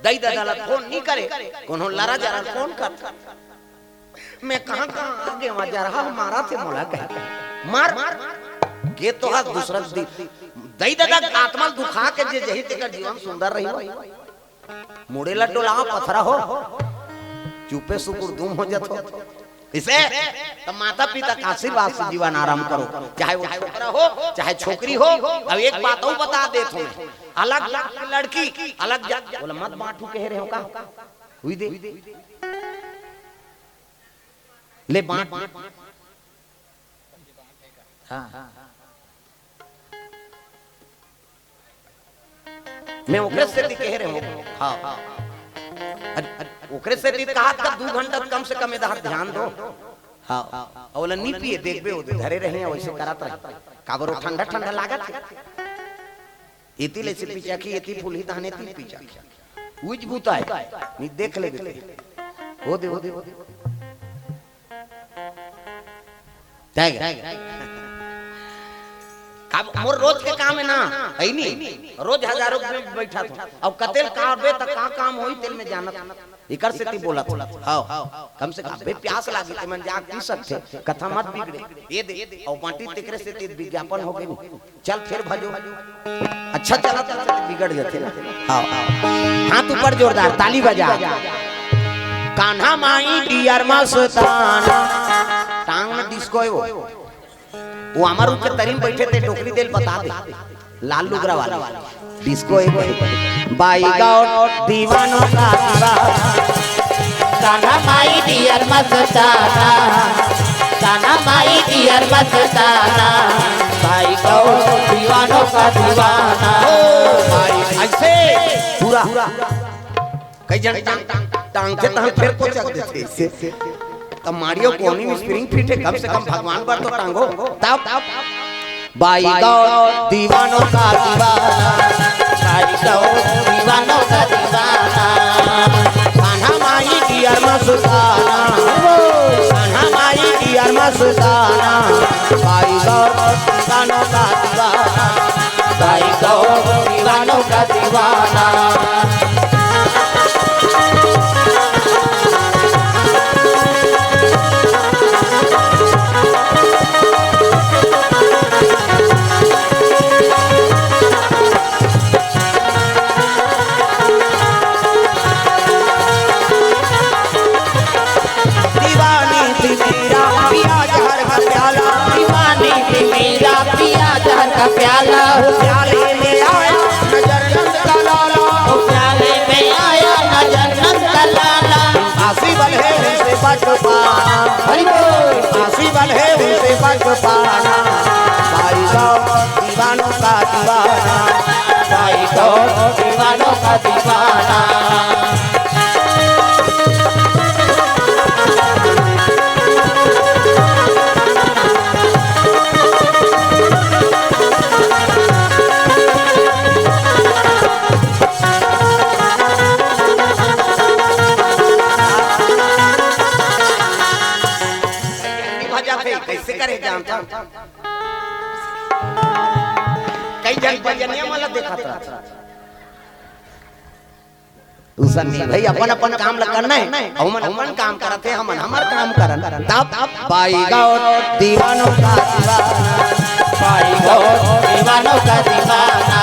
दई दादा फोन नहीं करे कोनो लड़ा जरा फोन कर मैं कहां आगे वहां जा रहा मारा थे मोला कह मार के तो हाथ दूसरा दई दादा आत्मा दुखा के जे जही तेकर जीवन सुंदर रही मुड़े लड्डोला पथरा हो चुपे सुकुर धूम हो जातो इसे तो माता पिता का आशीर्वाद से जीवन आराम करो, चाहे वो छोकरा हो चाहे छोकरी हो। अब एक बात और बता दे तुम्हें अलग लड़की अलग बोला मत बांटू कह रहे हो का हुई दे ले बांट। हाँ मैं ओकरे से कह रहे हो। हाँ ओकरे से कहा था 2 घंटा कम से कम इधर ध्यान दो। हाँ बोला नहीं पिए देखबे हो धरे रहे वैसे करत रहे काबर ठंडा ठंडा लागत इति ले से पीछा की इति फूल ही दाने ती पीछा उज बूता है नहीं देख ले हो दे मोर रोज के काम है ना है नहीं रोज हजारों में बैठा था अब कतेल काबे तक का काम होई तेल में जानत इकर से ती बोला हां कम से कम बे प्यास लागी ते मन जाग पी सकते कथा मत बिगड़े ये दे और बांटी तेकरे से ती विज्ञापन हो गई चल फिर भजो अच्छा चला बिगड़ जाते हां हाथ ऊपर जोरदार ताली बजा कान्हा माई डियर मस्तान टांग में डिस्को है वो हमारे ऊपर तरीम बैठे थे टोकरी देल बता दे लाल लुगरा वाला डिस्को एक बाई गॉड दीवानों का दीवाना कान्हा माई डियर मस्ताना, कान्हा माई डियर मस्ताना, भाई गौर दीवानों का दीवाना। ऐसे पूरा कई जन टांग से टांग फिर को चक देते तब मारियो कोनी में स्प्रिंग फिट है, कम से कम भगवान पर तो टांगो तब बाई गॉड दीवानों का दीवाना, भाई गौर दीवानों का दीवाना, कान्हा माई डियर मस्ताना, कान्हा माई डियर मस्ताना, बाई गॉड दीवानों का दीवाना, भाई गौर दीवानों का दीवाना। प्याला प्याले में आया नजर नंद का लाला, प्याले में आया नजर नंद का लाला, आसी बल है उनसे बच पाना, आसी बल है उनसे बच पाना, भाई गौर दीवानों का दीवाना, भाई गौर दीवानों का दीवाना। कैसे करे जानता कई जन बजनिया वाला देखा था दूसरा नहीं भाई अपन अपन काम ल करना है, हमन हमन काम करते हमन हमर काम करन तब बाई गॉड दीवानों का दीवाना, भाई गौर दीवानों का दीवाना।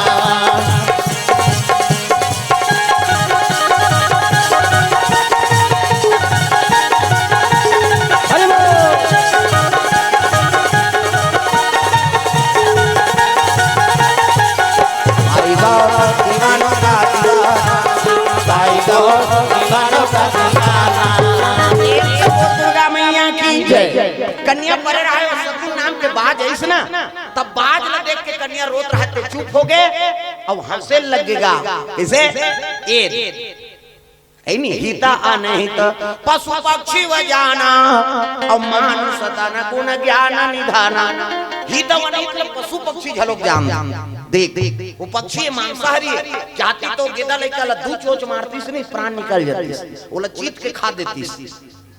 दुर्गा मैया की कन्या पर रहा है सतु नाम के बाज है ना, तब बाज न देख के कन्या रोत रहा तो चुप हो गए अब हंसे लगेगा इसे नहीं हिता अनहित पशु पक्षी व जाना और मानुष तन गुण ज्ञान निधाना, हित मतलब पशु पक्षी झलोक जान देख वो पक्षी मांसाहारी है, चाहती तो गेदा लेकर लद्दू चोच मारती से नहीं प्राण निकल जाती, वो चीत के खा देती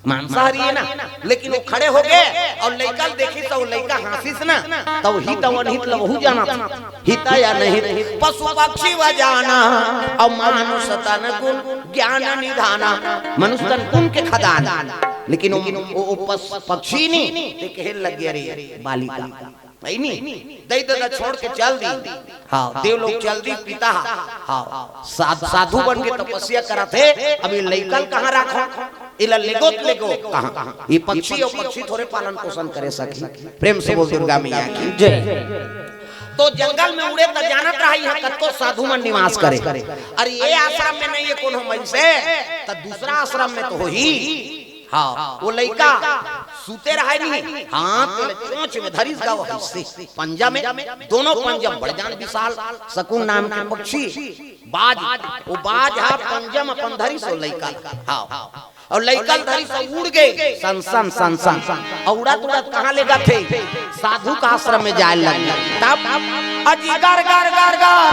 मांसाहारी है ना, लेकिन वो खड़े हो गए और लड़का देखी तो लड़का हंसी से ना तब हित अनहित लहू जाना था, हिता या नहीं पशु पक्षी व जाना और मानुष तन गुण ज्ञान निधाना, मनुष्य तन गुण के खदाना, लेकिन वो पक्षी नहीं देखे लग गया रे बालिका नहीं दई दादा छोड़ के चल दी। हाँ देव लोग चल दी पिता हाँ साधु बन के तपस्या करते, अभी लइकन कहाँ रखो इला लेगो कहाँ, ये पक्षी और पक्षी थोड़े पालन पोषण करे सकी। प्रेम से बोल दुर्गा मैया की जय। तो जंगल में उड़े तो जानत रहा यहाँ कतको साधु मन निवास करे, अरे ये आश्रम में नहीं है कौन हम से तो दूसरा आश्रम में तो हो ही। हाँ वो लड़का सूते रहा नहीं, हाथ चोंच में धरिस का वो हिस्से पंजा में, दोनों पंजा बड़जान विशाल शकुन नाम के पक्षी बाज, वो बाज हा पंजा में अपन धरिस वो लड़का हाँ और लड़का धरिस उड़ गए सन सन सन सन उड़त उड़त कहाँ ले गए थे साधु का आश्रम में जाए लगे, तब अजी गर गर गर गर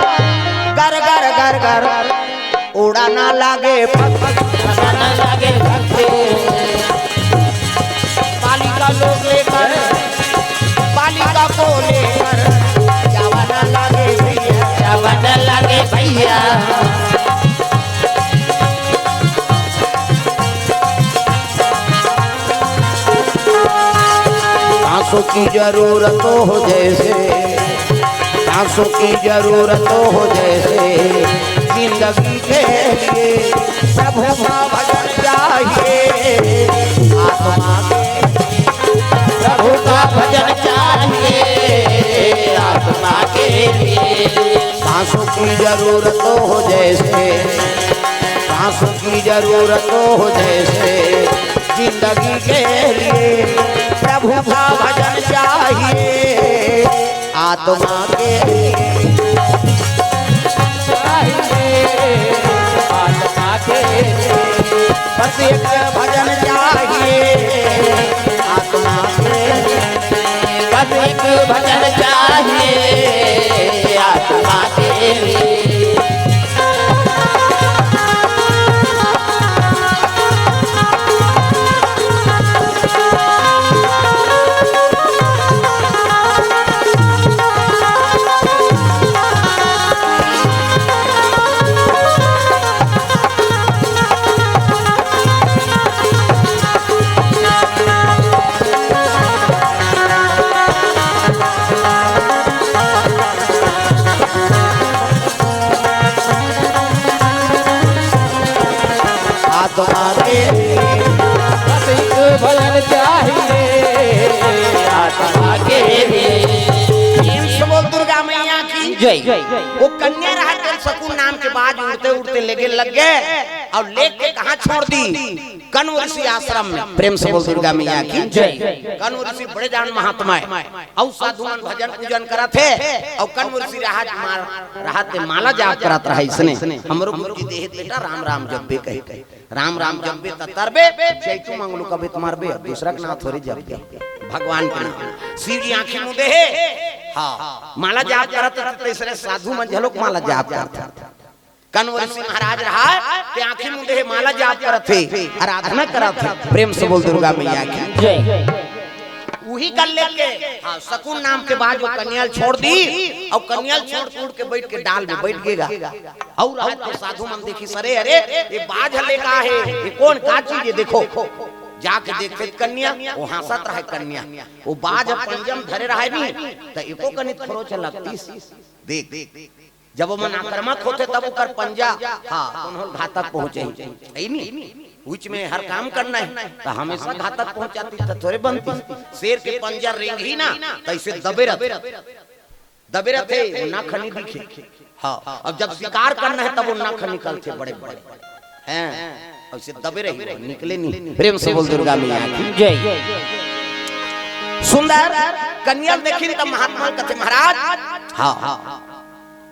गर गर गर गर उड़ा ना लागे बालिका लोग लेकर बालिका को लेकर जावा ना लागे भैया, जावा ना लागे भैया। सांसों की जरूरत हो जैसे, सांसों की जरूरत हो जैसे जिंदगी के लिए प्रभु का भजन चाहिए, आत्मा के प्रभु का भजन चाहिए, आत्मा के लिए सांसों की जरूरत हो जैसे, सांसों की जरूरत हो जैसे, जिंदगी के लिए प्रभु का भजन चाहिए, आत्मा के लिए आत्मा के बस एक भजन चाहिए, आत्मा के बस एक भजन चाहिए, आत्मा के लिए। आत्मा के बस एक भजन चाहिए, आत्मा के लिए। बोल दुर्गा मैया की जय। वो कन्या रहा कर सकून नाम के बाद उड़ते उड़ते लेके लग गए और लेके कहाँ छोड़ दी? कण्व ऋषि आश्रम में। प्रेम से बोल दुर्गा मैया की जय। कण्व ऋषि बड़े जान महात्मा है और साधुमन भजन पूजन करा थे और कण्व ऋषि राहत माला जाप करत रहा इसने। हमरो गुरु जी देह बेटा राम राम जब बे कहे, राम राम जब बे तरबे चैतु मंगलू कबे तुम्हारे बे, दूसरा का नाम थोड़ी जब बे, भगवान के नाम। शिव जी आंखें मुदे है, हाँ माला जाप करत रहते, इसलिए साधु मन झलोक माला जाप करता। कण्व ऋषि महाराज रहा ते आंखें मुदे माला जाप करत थे, आराधना करत थे। प्रेम से बोल दुर्गा मैया की जय। वही कर लेके हाँ सकून नाम के बाद वो कन्याल छोड़ दी और कन्याल छोड़ के बैठ के डाल में बैठ गएगा और आज तो साधु मन देखी सरे अरे ये बाज हले का है, ये कौन का चीज है? देखो जाके देखे कन्या वो हंसत रहे, कन्या वो बाज पंजम धरे रहे नहीं तो एको कनित खरोच लगती। देख जब मन आक्रामक होते तब उकर पंजा हाँ घातक पहुंचे नहीं, उच में हर काम करना है तो हमेशा घातक पहुंचाती तो थोड़े बनती। शेर के पंजा रेंग ही ना तो इसे दबे रहते ना खनी दिखे, हाँ अब जब शिकार करना है तब वो नख निकलते बड़े बड़े हैं, उसे दबे रही निकले नहीं। प्रेम से बोल दुर्गा मैया की जय। सुंदर कन्या देखी तब महात्मा कथे महाराज हाँ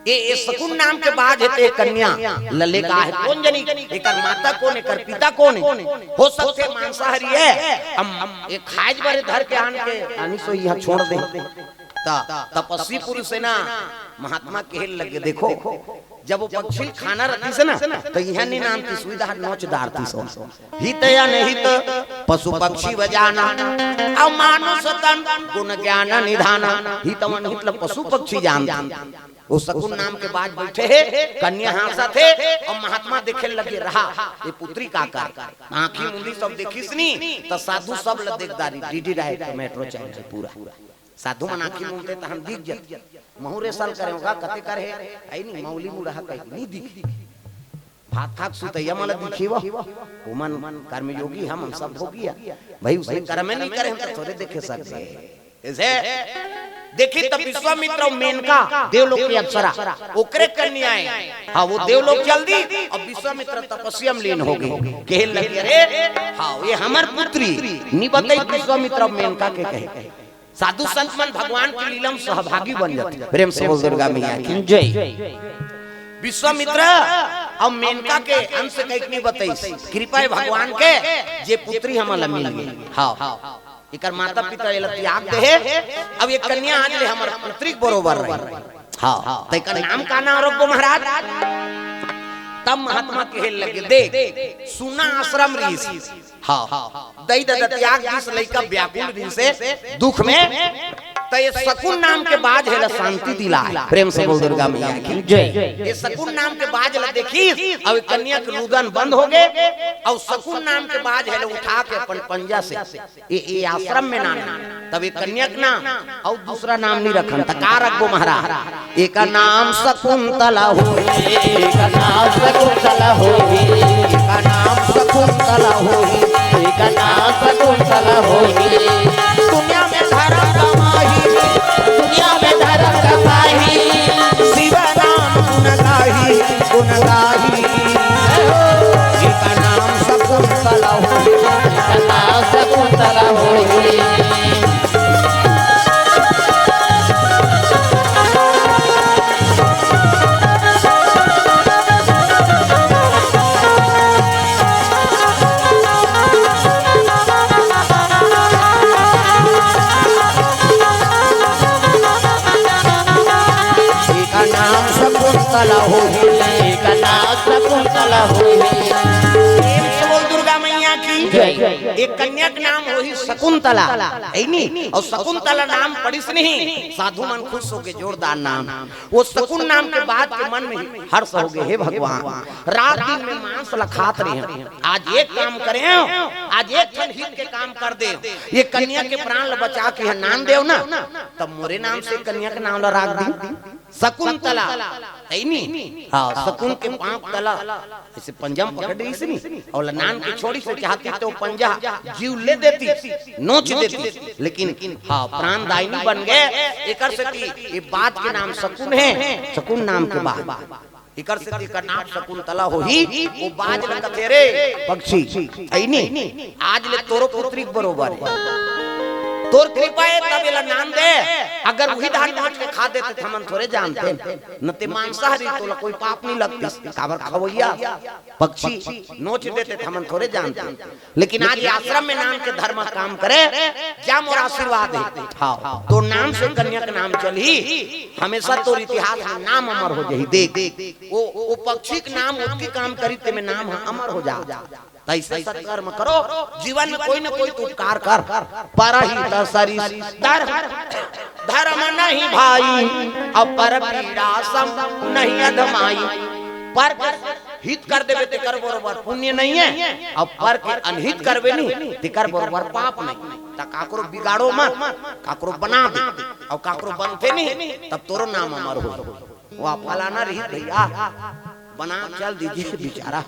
ये सकून नाम के बाद है कन्या लले का है कौन जनी, एकर माता कौन है, एकर पिता कौन है? हो सकते मांसाहारी है, हम एक खाज बारे धर के आनी सो यहाँ छोड़ दे। तपस्वी पुरुष है ना महात्मा कहल लगे, देखो जब वो पक्षी खाना रखती से ना तो यहाँ नहीं नाम की सुविधा नोच दारती सो हित या नहीं तो पशु पक्षी बजाना और मानुष तन गुण ज्ञान निधाना हितवन हित पशु पक्षी जान। वो सकून नाम के बाद बैठे है, कन्या हासा थे और महात्मा देखे लगे रहा ये पुत्री का आंखी मुंदी सब देखिस नी तो साधु सब देखदारी डीडी रहे मेट्रो चैनल पूरा साधु मन आंखी मुंदे तो हम दिख जाते महुरे साल करेगा कते करे आई नहीं मौली मुड़ा कहीं नहीं दिख भात थाक सुतैया मला दिखीवा ओमन कर्म योगी हम सब हो गया भाई उसे कर्म नहीं करे हम थोड़े देखे सकते ऐसे देखी तब विश्वामित्र मेनका देवलोक की अप्सरा ओकरे कन्याएं हाँ वो देवलोक चल दी और विश्वामित्र तपस्या में लीन हो गए कहने लगे अरे हाँ ये हमार पुत्री नहीं बताई विश्वामित्र मेनका के कहे साधु संत मन भगवान की लीला में सहभागी बन जाते। प्रेम से बोल दुर्गा मैया की जय। विश्वामित्र और मेनका के अंश कहीं नहीं बताई कृपा भगवान के जे पुत्री हमारा मिल गई हाँ इकर माता पिता ये त्याग दे अब ये कन्या आज ले हमार पुत्री बरोबर रही हाँ तो इकर नाम का नाम रखो महाराज। तब महात्मा कहे लगे देख सुना आश्रम ऋषि हाँ दई दद त्याग जिस लइका व्याकुल ऋषि से दुख में तो ये सकून नाम के बाद है शांति दिला है। प्रेम से बोल दुर्गा मैया की जय। ये सकून नाम के बाद देखी अब कन्या के रुदन बंद हो गए और सकून नाम के बाद है उठा के अपन पंजा से ये आश्रम में ना तब ये कन्या ना और दूसरा नाम नहीं रखन त का रखबो महाराज एक नाम शकुंतला हो एक नाम शकुंतला होई, एक नाम शकुंतला हो एक नाम शकुंतला होई। दुनिया में धर्म कमाई दुनिया में धर्म कमाई, शिव नाम गुण नाम शकुंतला होई, एक नाम शकुंतला होई। बोल दुर्गा मैया की जय। एक कन्या का नाम होई शकुंतला, है नी? और शकुंतला नाम पढ़िस नहीं, साधु मन खुश हो गए, जोरदार नाम। वो शकुन नाम के बाद के मन में हर्ष हो गए, हे भगवान रात दिन में मांस लखात रहे हैं, आज एक काम करें, आज एक क्षण हित के काम कर दे, ये कन्या के प्राण बचा के नाम देव ना, तब मोरे नाम से कन्या के नाम ला राख दी शकुंतला, है नी? हाँ, शकुन के पांव तला ऐसे पंजम पकड़ रही से नहीं, और नान की छोड़ी से चाहती तो पंजा जीव ले देती, नोच देती, लेकिन हाँ प्राणदायिनी बन गए। एकर से ये बात के नाम शकुन है, शकुन नाम के बाद इकर से एकर नाम शकुंतला होही। वो बाज न कथेरे पक्षी, है नी? आज ले तोरो पुत्री बरोबर है, तोर कृपा है तब ये नाम दे, अगर वही धान नोच के खा देते हमन थोड़े जानते, न ते मांसाहारी तो कोई पाप नहीं लगती, काबर खवैया पक्षी नोच देते हमन थोड़े जानते, लेकिन आज आश्रम में नाम के धर्म काम करे, क्या मोर आशीर्वाद है। हाँ, तो नाम से कन्या का नाम चली, हमेशा तोर इतिहास में नाम अमर हो जाही। देख वो पक्षी के नाम उसकी काम करी ते में नाम अमर हो जा। ऐसा सत्कर्म करो, जीवन में कोई न कोई तो उपकार कर, परहित सरिस धर्म नहीं भाई, अपर पीड़ा सम नहीं अधमाई। पर हित कर देवे ते कर बरोबर पुण्य नहीं है, और पर के अनहित करवे नहीं ते कर बरोबर पाप नहीं। त काकरो बिगाड़ो मत, काकरो बना दे, और काकरो बनते नहीं, तब तोरो नाम अमर हो। वो फलाना रही भैया बना चल दीजिए, बेचारा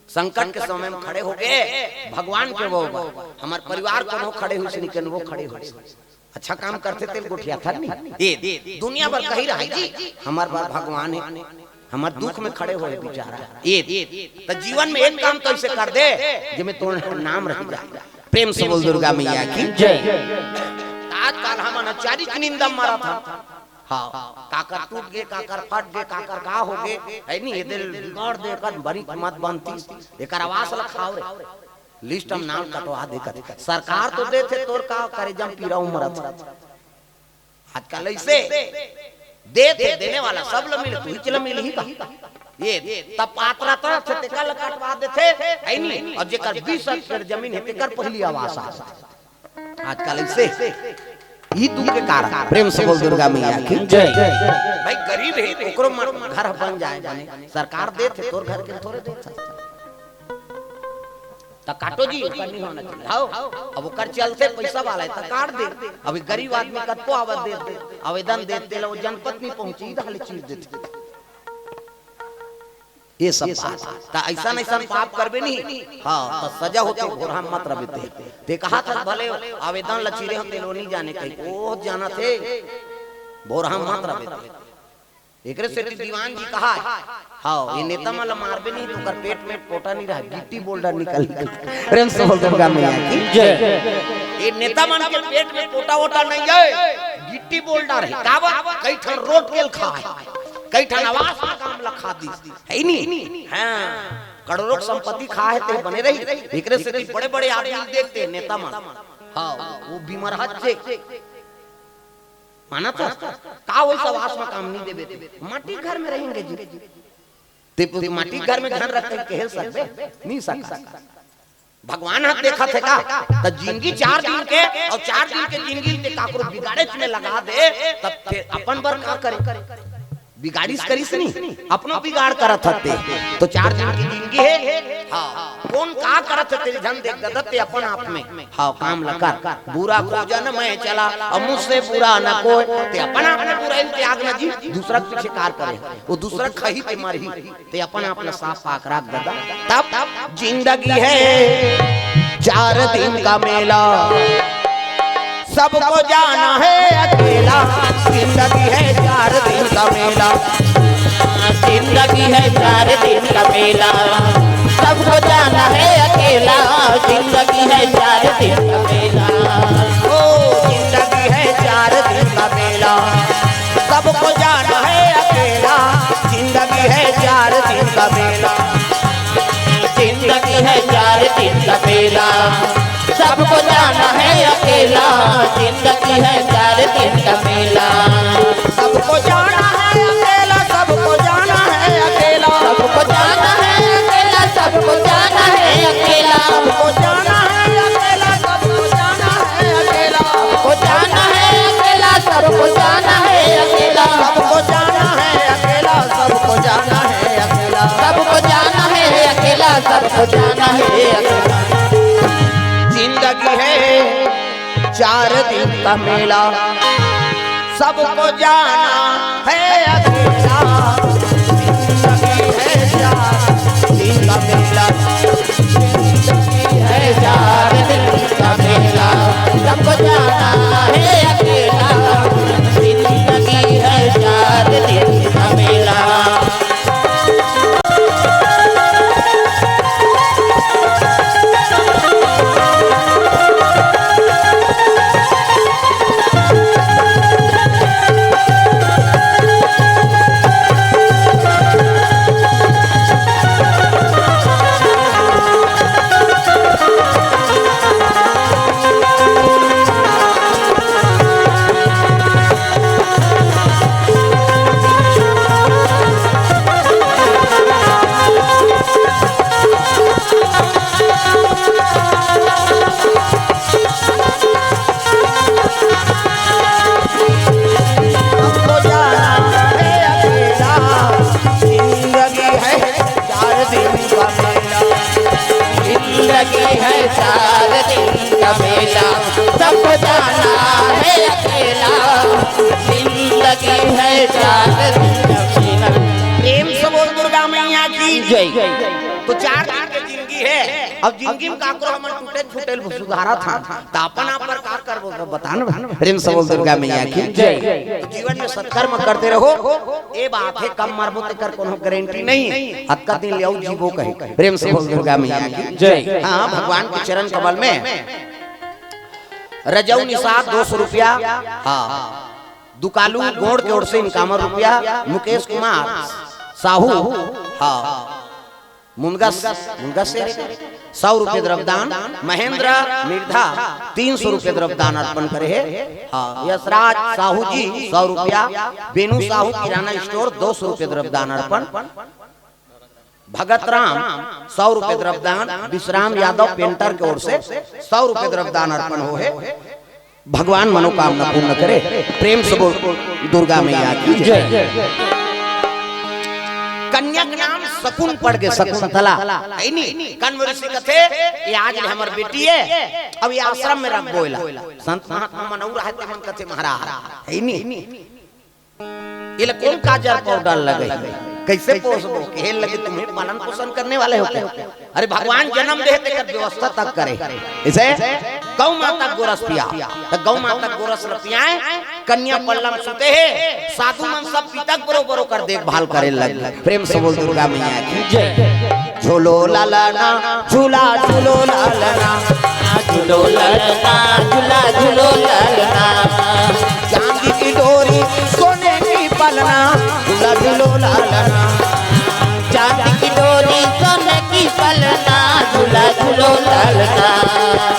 संकट के समय में खड़े हो गए, भगवान के वो हमारे परिवार को वो खड़े हुए से वो खड़े हुए, अच्छा काम करते थे, गुठिया था नहीं ये दुनिया भर कही रहा जी, हमारे बार भगवान है, हमारे दुख में खड़े हुए बेचारा। ये तो जीवन में एक काम तो ऐसे कर दे जिसमें तो नाम रह जाए। प्रेम से बोल दुर्गा मैया की जय। आजकल हम अनाचारी की निंदा मारा था, हाँ काकर टूट गए, काकर फट गए, काकर का हो गए, है नहीं? ये दिल बिगाड़ दे कर बड़ी मत बनती, एकर आवाज लखाव रे, लिस्ट हम नाम कटवा दे कर, सरकार तो देते तोर का करे जम पीरा उमरत। आजकल ऐसे देते, देने वाला सब लोग मिले, तू ही चल मिल ही का ये तब पात्रा तरफ से तेकर कटवा देते, है नहीं? और जेकर 20 एकड़ जमीन है तेकर पहली आवाज आ। आजकल ऐसे ई तू के कारण। प्रेम से बोल दुर्गा मैया की जय। भाई गरीब है तो ओकरो घर बन जाए, जाने सरकार देते, तोर घर के थोड़े देते, त काटो जी ओकर नहीं होना चाहिए। हां अब ओकर चलते पैसा वाला है त काट दे, अभी गरीब आदमी कतो आवेदन देते लो, जनपद नहीं पहुंची इधर चीज देते, ये सब बात ऐसा ऐसा पाप करबे नहीं। हाँ तो सजा होते घोरा मत रबते ते कहा था भले आवेदन लचीरे होते लो नहीं जाने कहीं ओ जाना थे भोरा मत रबते। एकरे से दीवान जी कहा हाँ ये नेता माल मारबे नहीं तो कर पेट में पोटा नहीं रहा, गिट्टी बोल्डर निकल प्रेम से बोल दुर्गा मैया की जय। ये नेता मन के पेट में पोटा वोटा नहीं जाए, गिट्टी बोल्डर है कावा कई ठन रोट केल खाए, कई ठन आवास का काम लखा दी है नहीं। हां करोड़ों संपत्ति खाए ते बने रही। एकरे से बड़े बड़े आदमी देखते नेता मन हां वो बीमार हजे माना था का वैसा आवास में काम नहीं देबे, माटी घर में रहेंगे जी ते माटी घर में घर रख के कह सकते नहीं सकता। भगवान हाथ देखा थे का तो जिंदगी 4 दिन के और 4 दिन के जिंदगी ते काकरो बिगाड़े में लगा दे, तब फिर अपन बर का करे बिगाड़ीस करीस नहीं अपनो बिगाड़ करत हते तो 4 दिन की जिंदगी है। हां कौन का करत हते धन देख गदते अपन आप में हां काम लकर बुरा को जन मैं चला और मुझसे बुरा न कोई ते अपन आप में बुराई त्याग न जी दूसरा पीछे कार करे वो दूसरा खही ते मारही ते अपन आप में साफ पाक राख ददा। तब जिंदगी है 4 दिन का मेला, सबको जाना है अकेला, जिंदगी है 4 दिन का मेला, जिंदगी है 4 दिन का मेला, सबको जाना है अकेला, जिंदगी है 4 दिन का मेला। ओ जिंदगी है 4 दिन का मेला, सबको जाना है अकेला, जिंदगी है 4 दिन का मेला, जिंदगी है 4 दिन का मेला, सबको जाना है अकेला, जिंदगी है 4 दिन का मेला, सबको जाना है सबको जाना है अकेला। जिंदगी है 4 दिन का मेला, सबको जाना है अकेला। जिंदगी है 4 दिन का मेला, जिंदगी है 4 दिन का मेला, सबको जाना है अकेला। जिंदगी है 4 दिन का मेला। जिंदगी है 4 दिन का मेला, सबको जाना है अकेला। जिंदगी है 4 दिन का मेला। प्रेम से बोल दुर्गा मैया की जय। तो 4 दिन की जिंदगी है। अब जिंदगी में काकरो हमन टूटे फूटे सुधारा था त अपन आप पर का करबो बता न। प्रेम से बोल दुर्गा मैया की जय। तो जीवन में सत्कर्म करते रहो, ए बात है कम मरबो कर कोनो गारंटी नहीं, हत्का दिन लियाओ जीवो कहे। प्रेम से बोल दुर्गा मैया की जय। हां, भगवान के चरण कमल में रजौ निषाद 200 रुपया, हां दुकालू गोड़ की ओर से 51 रुपया, मुकेश कुमार साहू, हां मुनगा से 100 रुपये द्रव्यदान, महेंद्र मिर्धा 300 रुपये द्रव्यदान अर्पण करे है। हाँ, यशराज साहू जी 100 रुपया, बेनू साहू किराना स्टोर 200 रुपये द्रव्यदान अर्पण, भगत राम 100 रुपये द्रव्यदान, विश्राम यादव पेंटर की ओर से 100 रुपये द्रव्यदान अर्पण हो है। भगवान मनोकामना पूर्ण करे। प्रेम से बोल दुर्गा मैया की जय। कन्या के नाम शकुन पड़ गए, शकुंतला है नी कन्वर्सी कथे ये आज हमर बेटी है। अब ये आश्रम में रख बोला संत महात्मा मनऊ रहते मन कथे महाराज है नी ये कौन काजर पाउडर लगे, कैसे पोसबो, खेल लगे तुम्हें पालन पोषण करने वाले हो क्या? अरे भगवान जन्म दे तेकर व्यवस्था तक करे। इसे गौ माता गोरस पिया, तो गौ माता गोरस पियाए, कन्या पल्लम सुते है, साधु मन सब पितक बरोबर कर देखभाल करे लगे। प्रेम से बोल दुर्गा मैया की जय। झूलो लालना झूला झूलो लालना, झूलो ललना झूला झूलो ललना, चांदी की डोरी सोने की पलना, झूला झूलो लालना, चांदी की डोरी सोने की पलना, झूला झूलो ललना,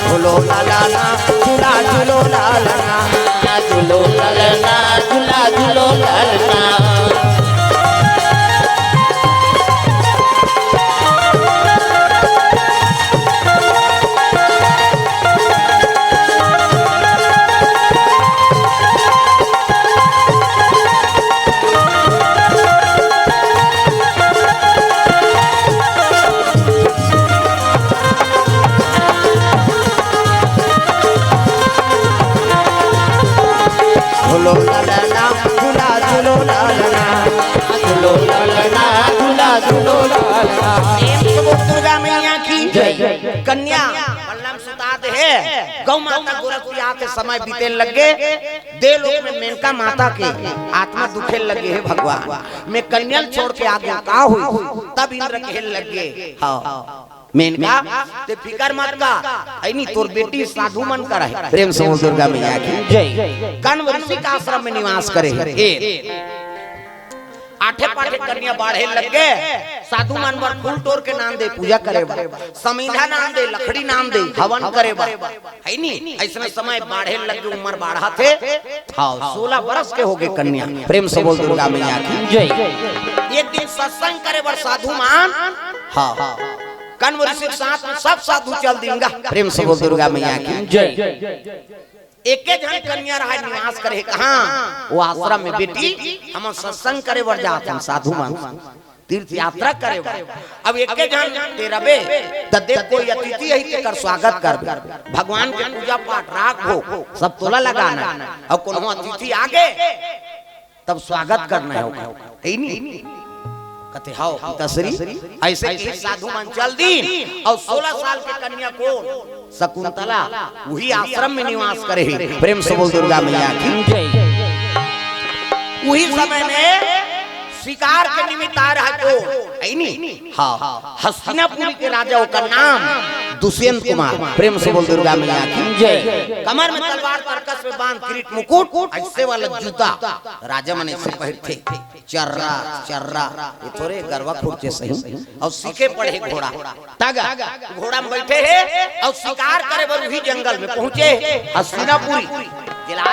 झूलो लालना झूला झूलो लालना, झूलो ललना झूला झूलो ललना। झूलो लालना झूला झूलो लालना, झूलो ललना झूला झूलो ललना। दुर्गा मैया की जय। कन्या पल्लम सुतात है, गौ माता गोरखपुरिया के समय बीते लगे, देवलोक में मेनका माता के आत्मा दुखे लगे है। भगवान मैं कन्या छोड़ के आगे का हुई, तब इंद्र खेल लगे। हाँ मेनका ते फिकर मत का, ऐनी तोर बेटी साधु मन कर है। प्रेम से बोल दुर्गा मैया की जय। कन्वर्सी का आश्रम में निवास करे है। आठे पाठे कन्या बाढ़े लगे, साधु मन बर फूल तोड़ के नाम दे पूजा करे बा, समीधा नाम दे, लकड़ी नाम दे, हवन करे बा, है नी ऐसे समय बाढ़े लगे, उम्र बाढ़ा थे। हाँ 16 बरस के हो गए कन्या। प्रेम से बोल दुर्गा मैया की जय। एक दिन सत्संग करे बर साधु मान, हाँ कन्वर्सी के साथ में सब साधु चल देंगे। प्रेम से बोल दुर्गा मैया की जय। एक जन कन्या रहा निवास करे कहाँ, वो आश्रम में बेटी हम सत्संग करे बर जाते हैं साधु मान। तीर्थ यात्रा करे अब एक जान तेरा बे त देख कोई अतिथि यही के कर स्वागत कर भगवान के पूजा पाठ राख हो सब तोला लगाना और कोनो अतिथि आगे तब स्वागत करना है नहीं कहते हाओ तसरी ऐसे एक साधु मन चल दिन और 16 साल के कन्या को शकुंतला वही आश्रम में निवास करे प्रेम से बोल दुर्गा मैया की जय। वही समय में शिकार के निमित्त आ रहा तो नहीं हाँ हस्तिनापुर के राजा का नाम दुष्यंत कुमार प्रेम से बोल दुर्गा मैया की जय। कमर में तलवार तरकस में बांध किरीट मुकुट ऐसे वाला जूता राजा मने से पहनते चर्रा चर्रा ये थोड़े गरवा फूटते सही और सीखे पड़े घोड़ा तागा घोड़ा में बैठे हैं और शिकार करे बर वही जंगल में पहुंचे हस्तिनापुरी जिला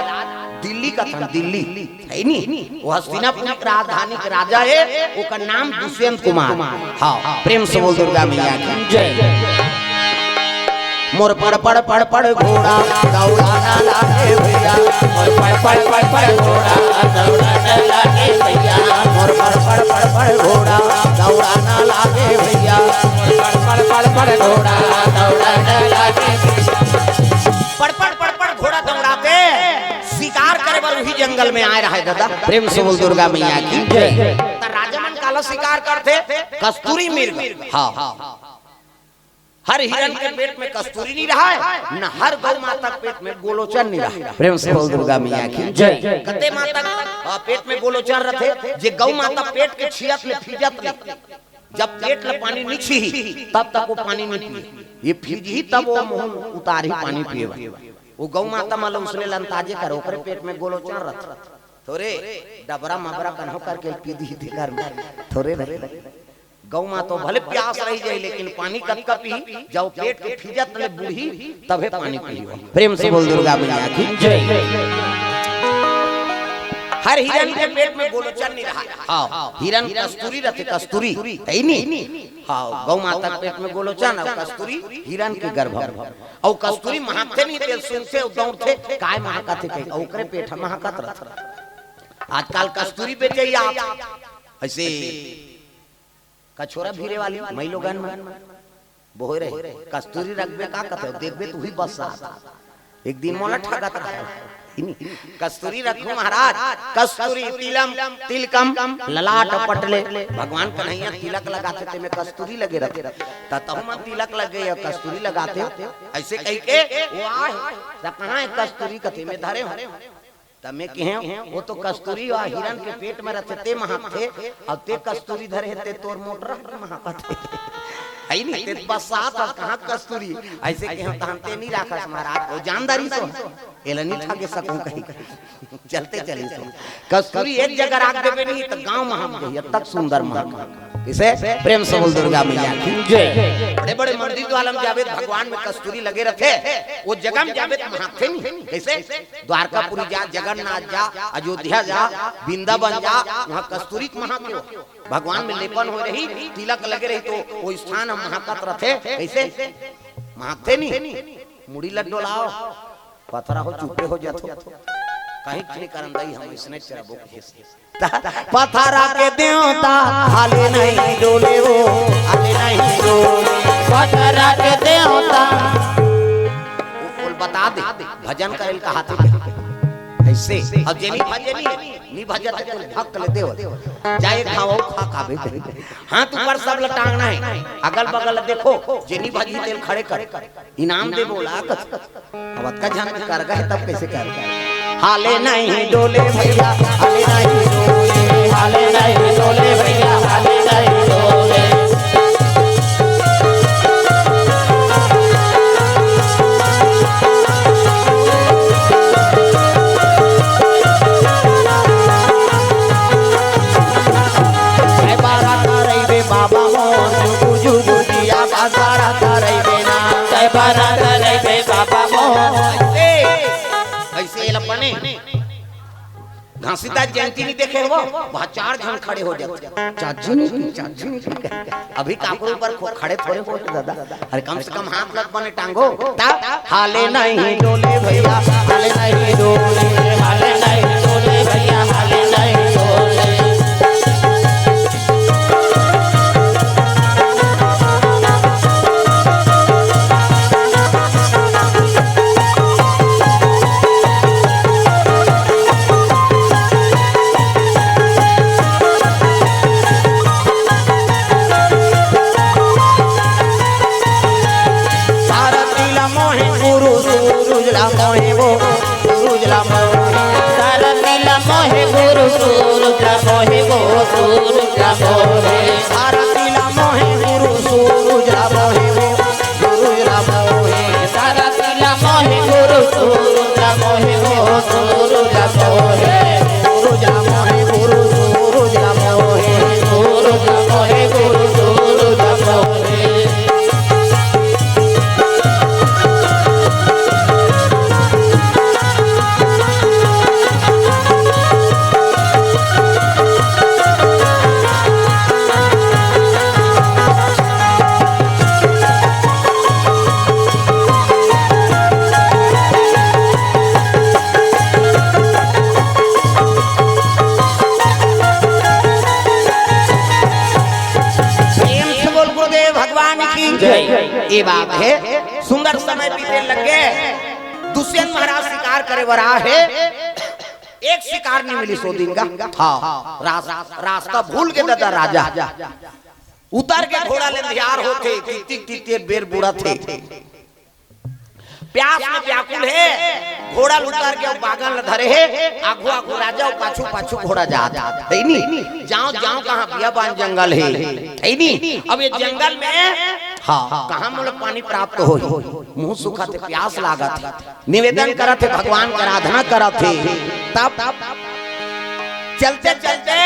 दिल्ली का था दिल्ली है नहीं वो हस्तिनापुर की राजधानी के राजा है उसका नाम दुष्यंत कुमार हाँ प्रेम से बोल दुर्गा मैया की जय। मोर पड़ पड़ पड़ पड़ घोड़ा दौड़ाना लागे भैया मोर पड़ पड़ पड़ पड़ घोड़ा दौड़ाना लागे भैया मोर पड़ पड़ पड़ पड़ घोड़ा दौड़ाना लागे भैया मोर पड़ पड़ पड़ पड़ घोड़ा दौड़ाना लागे पड़ पड़ पड़ पड़ घोड़ा दौड़ाते शिकार करे बर वही जंगल में आए रहा है दादा प्रेम से बोल दुर्गा मैया की जय। राजा मन काला शिकार करते कस्तूरी मिर्ग हाँ हर हिरन के पेट में कस्तूरी नहीं रहा है न हर गौ माता के पेट में गोलोचन नहीं रहा प्रेम से बोल दुर्गा मैया की जय। कते माता पेट में गोलोचन रखे जे गौ माता पेट के छियत ले फिजत ले जब पेट में पानी नहीं छी तब तक वो पानी नहीं पिए ये फिज ही तब वो मुंह उतार ही पानी पिए वो गौ माता मालूम उसने लंताजे कर ओकरे पेट में गोलोचन रख थोड़े डबरा मबरा कन्हो करके पी दी थी घर में थोड़े रहे गौ माँ तो भले प्यास रही जाए लेकिन पानी कब कब पी जब पेट के फिजत ले बूढ़ी तबे पानी पी प्रेम से बोल दुर्गा मैया की जय। हर हिरन के पेट में गोलोचन नहीं रहा हाँ हिरन कस्तूरी रहते कस्तूरी है नहीं हाँ गौ माता के पेट में गोलोचन और कस्तूरी हिरन के गर्भ और कस्तूरी महाकते नहीं थे सुनते दौड़ते काय महाकते थे ओकरे पेट महाकत रहता आजकल कस्तूरी बेचे आप ऐसे कछोरा भीरे वाली मई लोगन में बोहे रहे कस्तूरी रखबे का कहते हो देखबे तू ही बस एक दिन मोला ठगत रहा कस्तूरी रखो महाराज कस्तूरी तिलम तिलकम ललाट पटले भगवान कन्हैया तिलक लगाते थे में कस्तूरी लगे रहते तब मन तिलक लगे या कस्तूरी लगाते ऐसे कह के वो आए कहाँ है कस्तूरी कथे में धरे तमे कहे वो तो कस्तूरी और हिरन के पेट में रहते ते महाथे और ते कस्तूरी धरे ते तोर मोटर महापथे आई नहीं ते बसात कहां कस्तूरी ऐसे कहे तानते नहीं राखस महाराज वो जानदारी तो एला नहीं ठाके सकूं कहीं चलते चली सो कस्तूरी एक जगह राख देबे नहीं तो गांव महक गई तक सुंदर महक इसे प्रेम से बोल दुर्गा मैया की जय। बड़े बड़े मंदिर द्वालम जावे भगवान में कस्तूरी लगे रखे वो जगह में जावे महाथे नहीं कैसे द्वारकापुरी जा जगन्नाथ जा अयोध्या जा वृंदावन जा वहाँ कस्तूरी महाके भगवान में लेपन हो रही तिलक लगे रही तो वो स्थान हम महाकत रखे कैसे महाकते नहीं मुड़ी लड्डो लाओ पथरा हो चुपे हो जातो कहीं नहीं करन दई हम इसने चरबो पथरा के देवता हाले नहीं डोले वो हाले नहीं डोले पथरा के देवता बोल बता दे भजन करेल का हाथ ऐसे अब जेनी भजनी नी भजत तो भक्त ले देव जाए खाओ खा खाबे हाथ ऊपर सब लटांगना है अगल बगल देखो जेनी भजी तेल खड़े कर इनाम दे बोला अब का जान कर गए तब कैसे कर हाले नहीं डोले भैया हाले नहीं डोले हाले नहीं डोले भैया हाले नहीं डोले घासीदास जयंती नहीं देखे हो वहाँ 4 जन खड़े हो जाते चाची नहीं अभी काकड़ों पर खड़े थोड़े हो दादा अरे कम से कम हाथ लग बने टांगो हाले नहीं डोले भैया हाले नहीं डोले हाले नहीं डोले भैया हाले नहीं डोले मोहे आरती ला मोहे गुरु सूरज ला मोहे गुरु ला मोहे सारा तिला मोहे गुरु सूरज मोहे हो सूरज मोहे सूरज ला मोहे गुरु सूरज ला मोहे सूरज मोहे गुरु सूरज मोहे ये बात है। सुंदर समय बीते लगे, दुष्यंत महाराज शिकार करे वरा है, एक शिकार नहीं मिली 100 दिन का। हाँ रास्ता भूल के दादा राजा उतर के घोड़ा ले तैयार होते, कितने बेर बुरा थे, प्यास में व्याकुल है, घोड़ा उतार के बागन धरे है, आगू आगू राजा पाछू पाछू घोड़ा जा है नहीं, जाओ जाओ कहाँ बियाबान जंगल है नहीं। अब ये जंगल में हाँ कहाँ मुझे पानी प्राप्त हो, मुंह सूखा थे, प्यास लागा थे, निवेदन करा थे, भगवान की आराधना करा थे, तब चलते चलते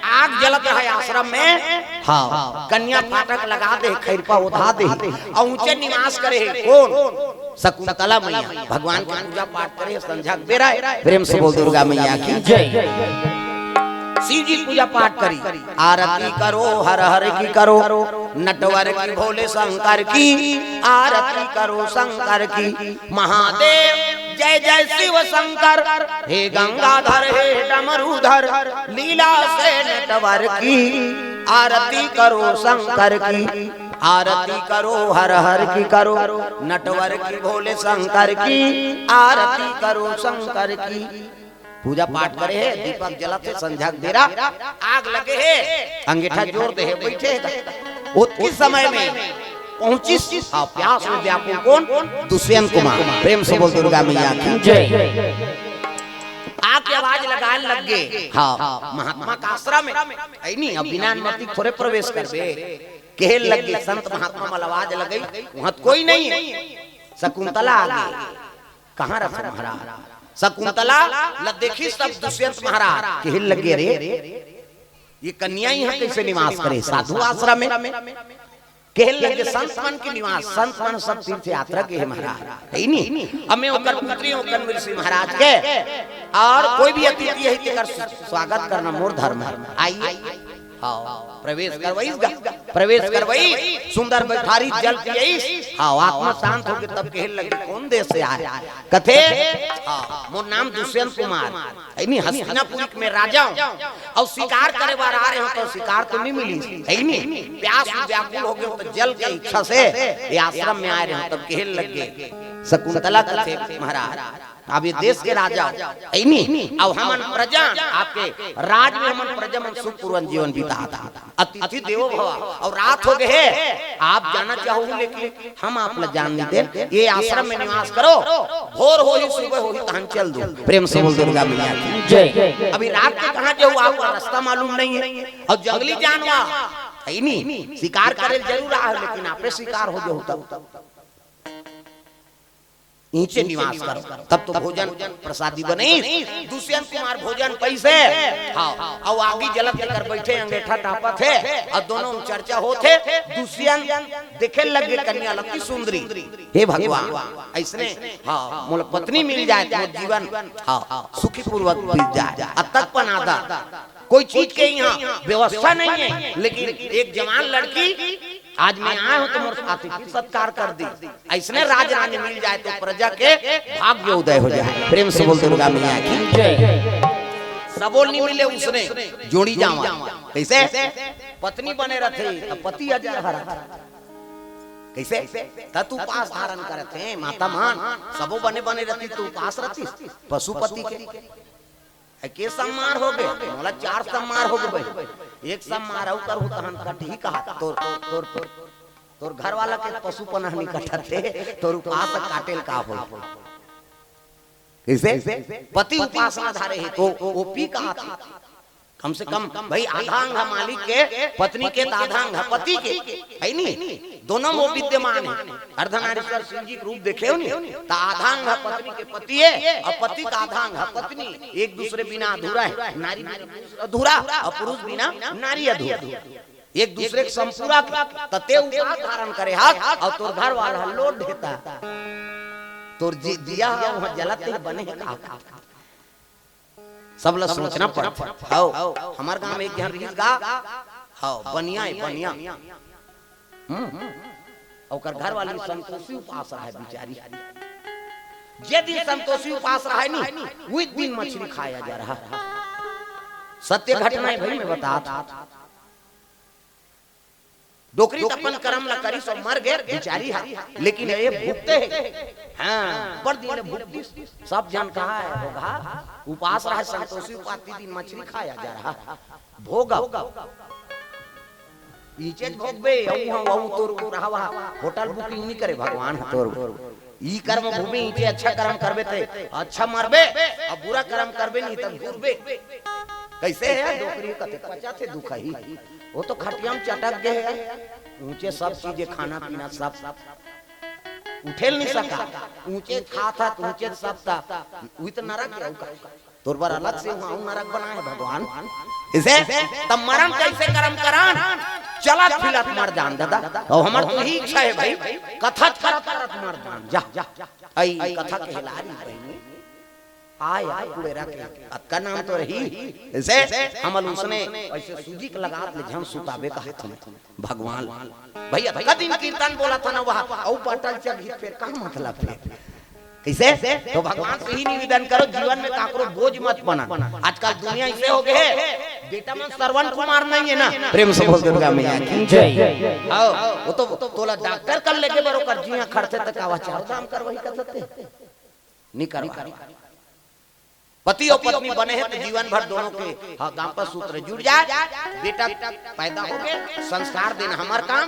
आग जलत रहा आश्रम में। हाँ कन्या फाटक लगा दे, खैरपा उठा दे और ऊंचे निवास करे कौन? शकुंतला मैया भगवान की पूजा पाठ करे, संध्या बेरा प्रेम से बोल दुर्गा मैया की जय। शिव जी पूजा पाठ करी, आरती करो हर हर की करो, नटवर की भोले शंकर की आरती करो शंकर की, महादेव जय जय शिव शंकर, हे गंगाधर हे डमरूधर, लीला से नटवर की आरती करो शंकर की, आरती करो हर हर की करो, नटवर की भोले शंकर की आरती करो शंकर की। पूजा पाठ करे है, दीपक जलाते, संध्या बेरा आग लगे है, अंगीठा जोर दे है, बैठे उस समय में पहुंची प्यास में व्याकुल कौन? दुष्यंत कुमार। प्रेम से बोल दुर्गा मैया की जय। आग की आवाज लगाने लग गए। हाँ महात्मा का आश्रम में नहीं, अब बिना अनुमति थोड़े प्रवेश कर दे, कहल लग गए संत महात्मा में आवाज लग गई, वहां कोई नहीं है। शकुंतला आ गई, कहाँ रखा महाराज? शकुंतला ल देखी सब दुष्यंत महाराज कहल लगे, रे ये कन्या यहाँ कैसे निवास करे? साधु आश्रम में कहल लगे, संत मन के निवास, संत मन सब तीर्थ यात्रा के है महाराज है नहीं। अब मैं ओकर पुत्री ओकर ऋषि महाराज के, और कोई भी अतिथि है तेकर स्वागत करना मोर धर्म है। आइए हाँ प्रवेश करवाई, प्रवेश करवाई, सुंदर बैठारी जल पियई, हाँ आत्मा शांत होके तब कहल लगे, कौन देश से आए? कथे हाँ मोर नाम दुष्यंत कुमार है नहीं, हस्तिनापुर में राजा हूं, और शिकार करे बार आ रहे हो तो शिकार तो नहीं मिली है नहीं, प्यास व्याकुल हो गए तो जल के इच्छा से ये आश्रम में आए रहे, तब कहल लगे शकुंतला कथे महाराज अब ये देश के राजा है नहीं, अब हमन प्रजा आपके राज में हमन प्रजा में सुखपूर्वक जीवन बिताता, अतिथि देवो भव, और रात हो गए, आप जाना चाहोगे लेकिन हम आप लोग जान नहीं दे, ये आश्रम में निवास करो, भोर हो ही सुबह हो ही तहन चल दो। प्रेम से बोल दुर्गा मैया की जय। अभी रात के कहाँ जाओ, आपको रास्ता मालूम नहीं है, और जंगली जानवर है नहीं, शिकार करे जरूर आ, लेकिन आपे शिकार हो जाओ तब नीचे निवास करो, तब तो भोजन प्रसादी बने। दुष्यंत कुमार भोजन पैसे हाँ, और आगे जलत लेकर बैठे, अंगीठा टापा थे, और दोनों चर्चा होते। दुष्यंत देखे लगे कन्या लकी सुंदरी, हे भगवान ऐसने हाँ मोल पत्नी मिल जाए तो जीवन हाँ सुखी पूर्वक बीत जाए, तक पनादा कोई चीज के यहाँ व्यवस्था नहीं है, लेकिन एक जवान लड़की आज मैं आया हूँ तो मोर अतिथि सत्कार कर दी, ऐसने राज रानी मिल जाए तो प्रजा के भाग्य उदय हो जाए। प्रेम से बोल दुर्गा मैया की जय। सबोल नहीं मिले उसने जोड़ी जावा, कैसे पत्नी बने रहते पति अजय हरा, कैसे तू पास धारण करते माता मान, सबो बने बने रहती तू पास रहती पशुपति के सम्मार हो गए, मोला 4 सम्मार हो गए भाई, एक सम्मार और कर तहन कटही कहा तोर घर वाला के पशु पनाह नहीं कटते, तोर उपास काटेल का हो, कैसे पति उपासना धारे है तो ओपी कहा था कम से कम भाई आधा अंग है मालिक के, पत्नी के आधा अंग है पति के, है नहीं, दोनों वो विद्यमान है। अर्धनारीश्वर शिव जी रूप देखे हो नहीं, तो आधा अंग है पत्नी के पति है और पति का आधा अंग है पत्नी। एक दूसरे बिना अधूरा है, नारी बिना अधूरा और पुरुष बिना नारी अधूरा, एक दूसरे के संपूरा तते उपहार धारण करे हाथ और तोर घर वाला लोड देता तोर दिया वहां जलते बने का सब लोग सोचना पड़ता। हाउ हमार गांव में एक जन रीस गा हाउ बनिया है बनिया और घर वाली संतोषी उपास रहा है बेचारी। जे दिन संतोषी उपास रहा है नहीं वही दिन मछली खाया जा रहा। सत्य घटना है भाई मैं बता। डोकरी अपन कर्म ला करी सो मर गए बेचारी है, लेकिन ये भूखते है। हाँ पर दिन भूखती सब जन कहा है होगा उपास रहा संतोषी उपास दिन मछली खाया जा रहा भोगा इचे भोगबे औ तोर रहवा होटल बुकिंग नहीं करे भगवान तोर ई कर्म भूमि इचे अच्छा कर्म करबे ते अच्छा मरबे और बुरा कर्म करबे नहीं त गुरबे। कैसे है डोकरी कते पचा थे दुख ही वो तो खटिया में चटक गए है ऊंचे सब चीजें खाना पीना सब उठेल नहीं सका ऊंचे खा था ऊंचे सब था वही तो नरक है तोर पर अलग से वहां नरक बना है भगवान। इसे तब मरम कैसे कर्म करान चला फिलत मर जान दादा और हमार तो ही इच्छा है भाई कथा करत मर जान जा आई कथा कहलारी बहनी आया कुड़ेरा के अक्का नाम तो रही। इसे हमल उसने ऐसे सूजी के लगा ले झम सुतावे का हाथ में भगवान भैया कदिन कीर्तन बोला था ना वहां औ पटल चढ़ी फिर का मतलब है कैसे तो भगवान से ही निवेदन करो जीवन में काकरो बोझ मत बना। आजकल दुनिया ऐसे हो गए बेटा में श्रवण कुमार नहीं है ना प्रेम से बोल दुर्गा मैया की जय। आओ वो तो तोला डॉक्टर कर लेके बरो कर जिया खड़ते तक आवा चार काम कर वही करते नहीं कर पति और पत्नी बने हैं तो जीवन भर दोनों के दाम्पत्य सूत्र जुड़ जाए बेटा पैदा हो गए संस्कार देना हमार काम।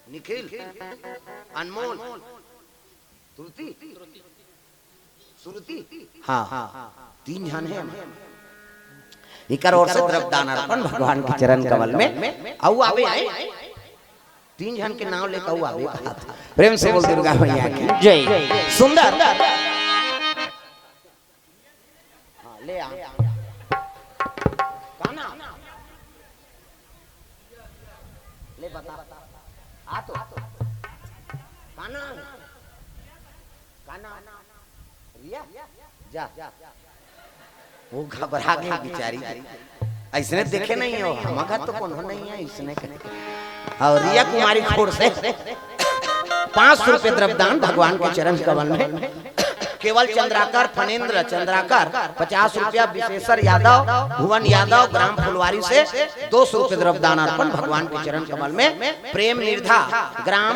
निखिल अनमोल सुरुति हाँ तीन जन है इकर और से द्रव्यदान अर्पण भगवान के चरण कमल में औ आवे आए तीन जन के नाम लेकर औ आवे कहा था। प्रेम से बोल दुर्गा मैया की जय। सुंदर ले आ काना ले बता आ तो काना काना रिया जा वो घबरा गई बेचारी ऐसने देखे नहीं हो हमारा तो कौन नहीं है इसने और रिया कुमारी खोर से 500 रुपए द्रव्यदान भगवान के चरण कमल में केवल चंद्राकर फनेंद्र चंद्राकर 50 रुपया विशेषर यादव भुवन यादव ग्राम फुलवारी से 200 रुपए द्रव्यदान अर्पण भगवान के चरण कमल में प्रेम निर्धा ग्राम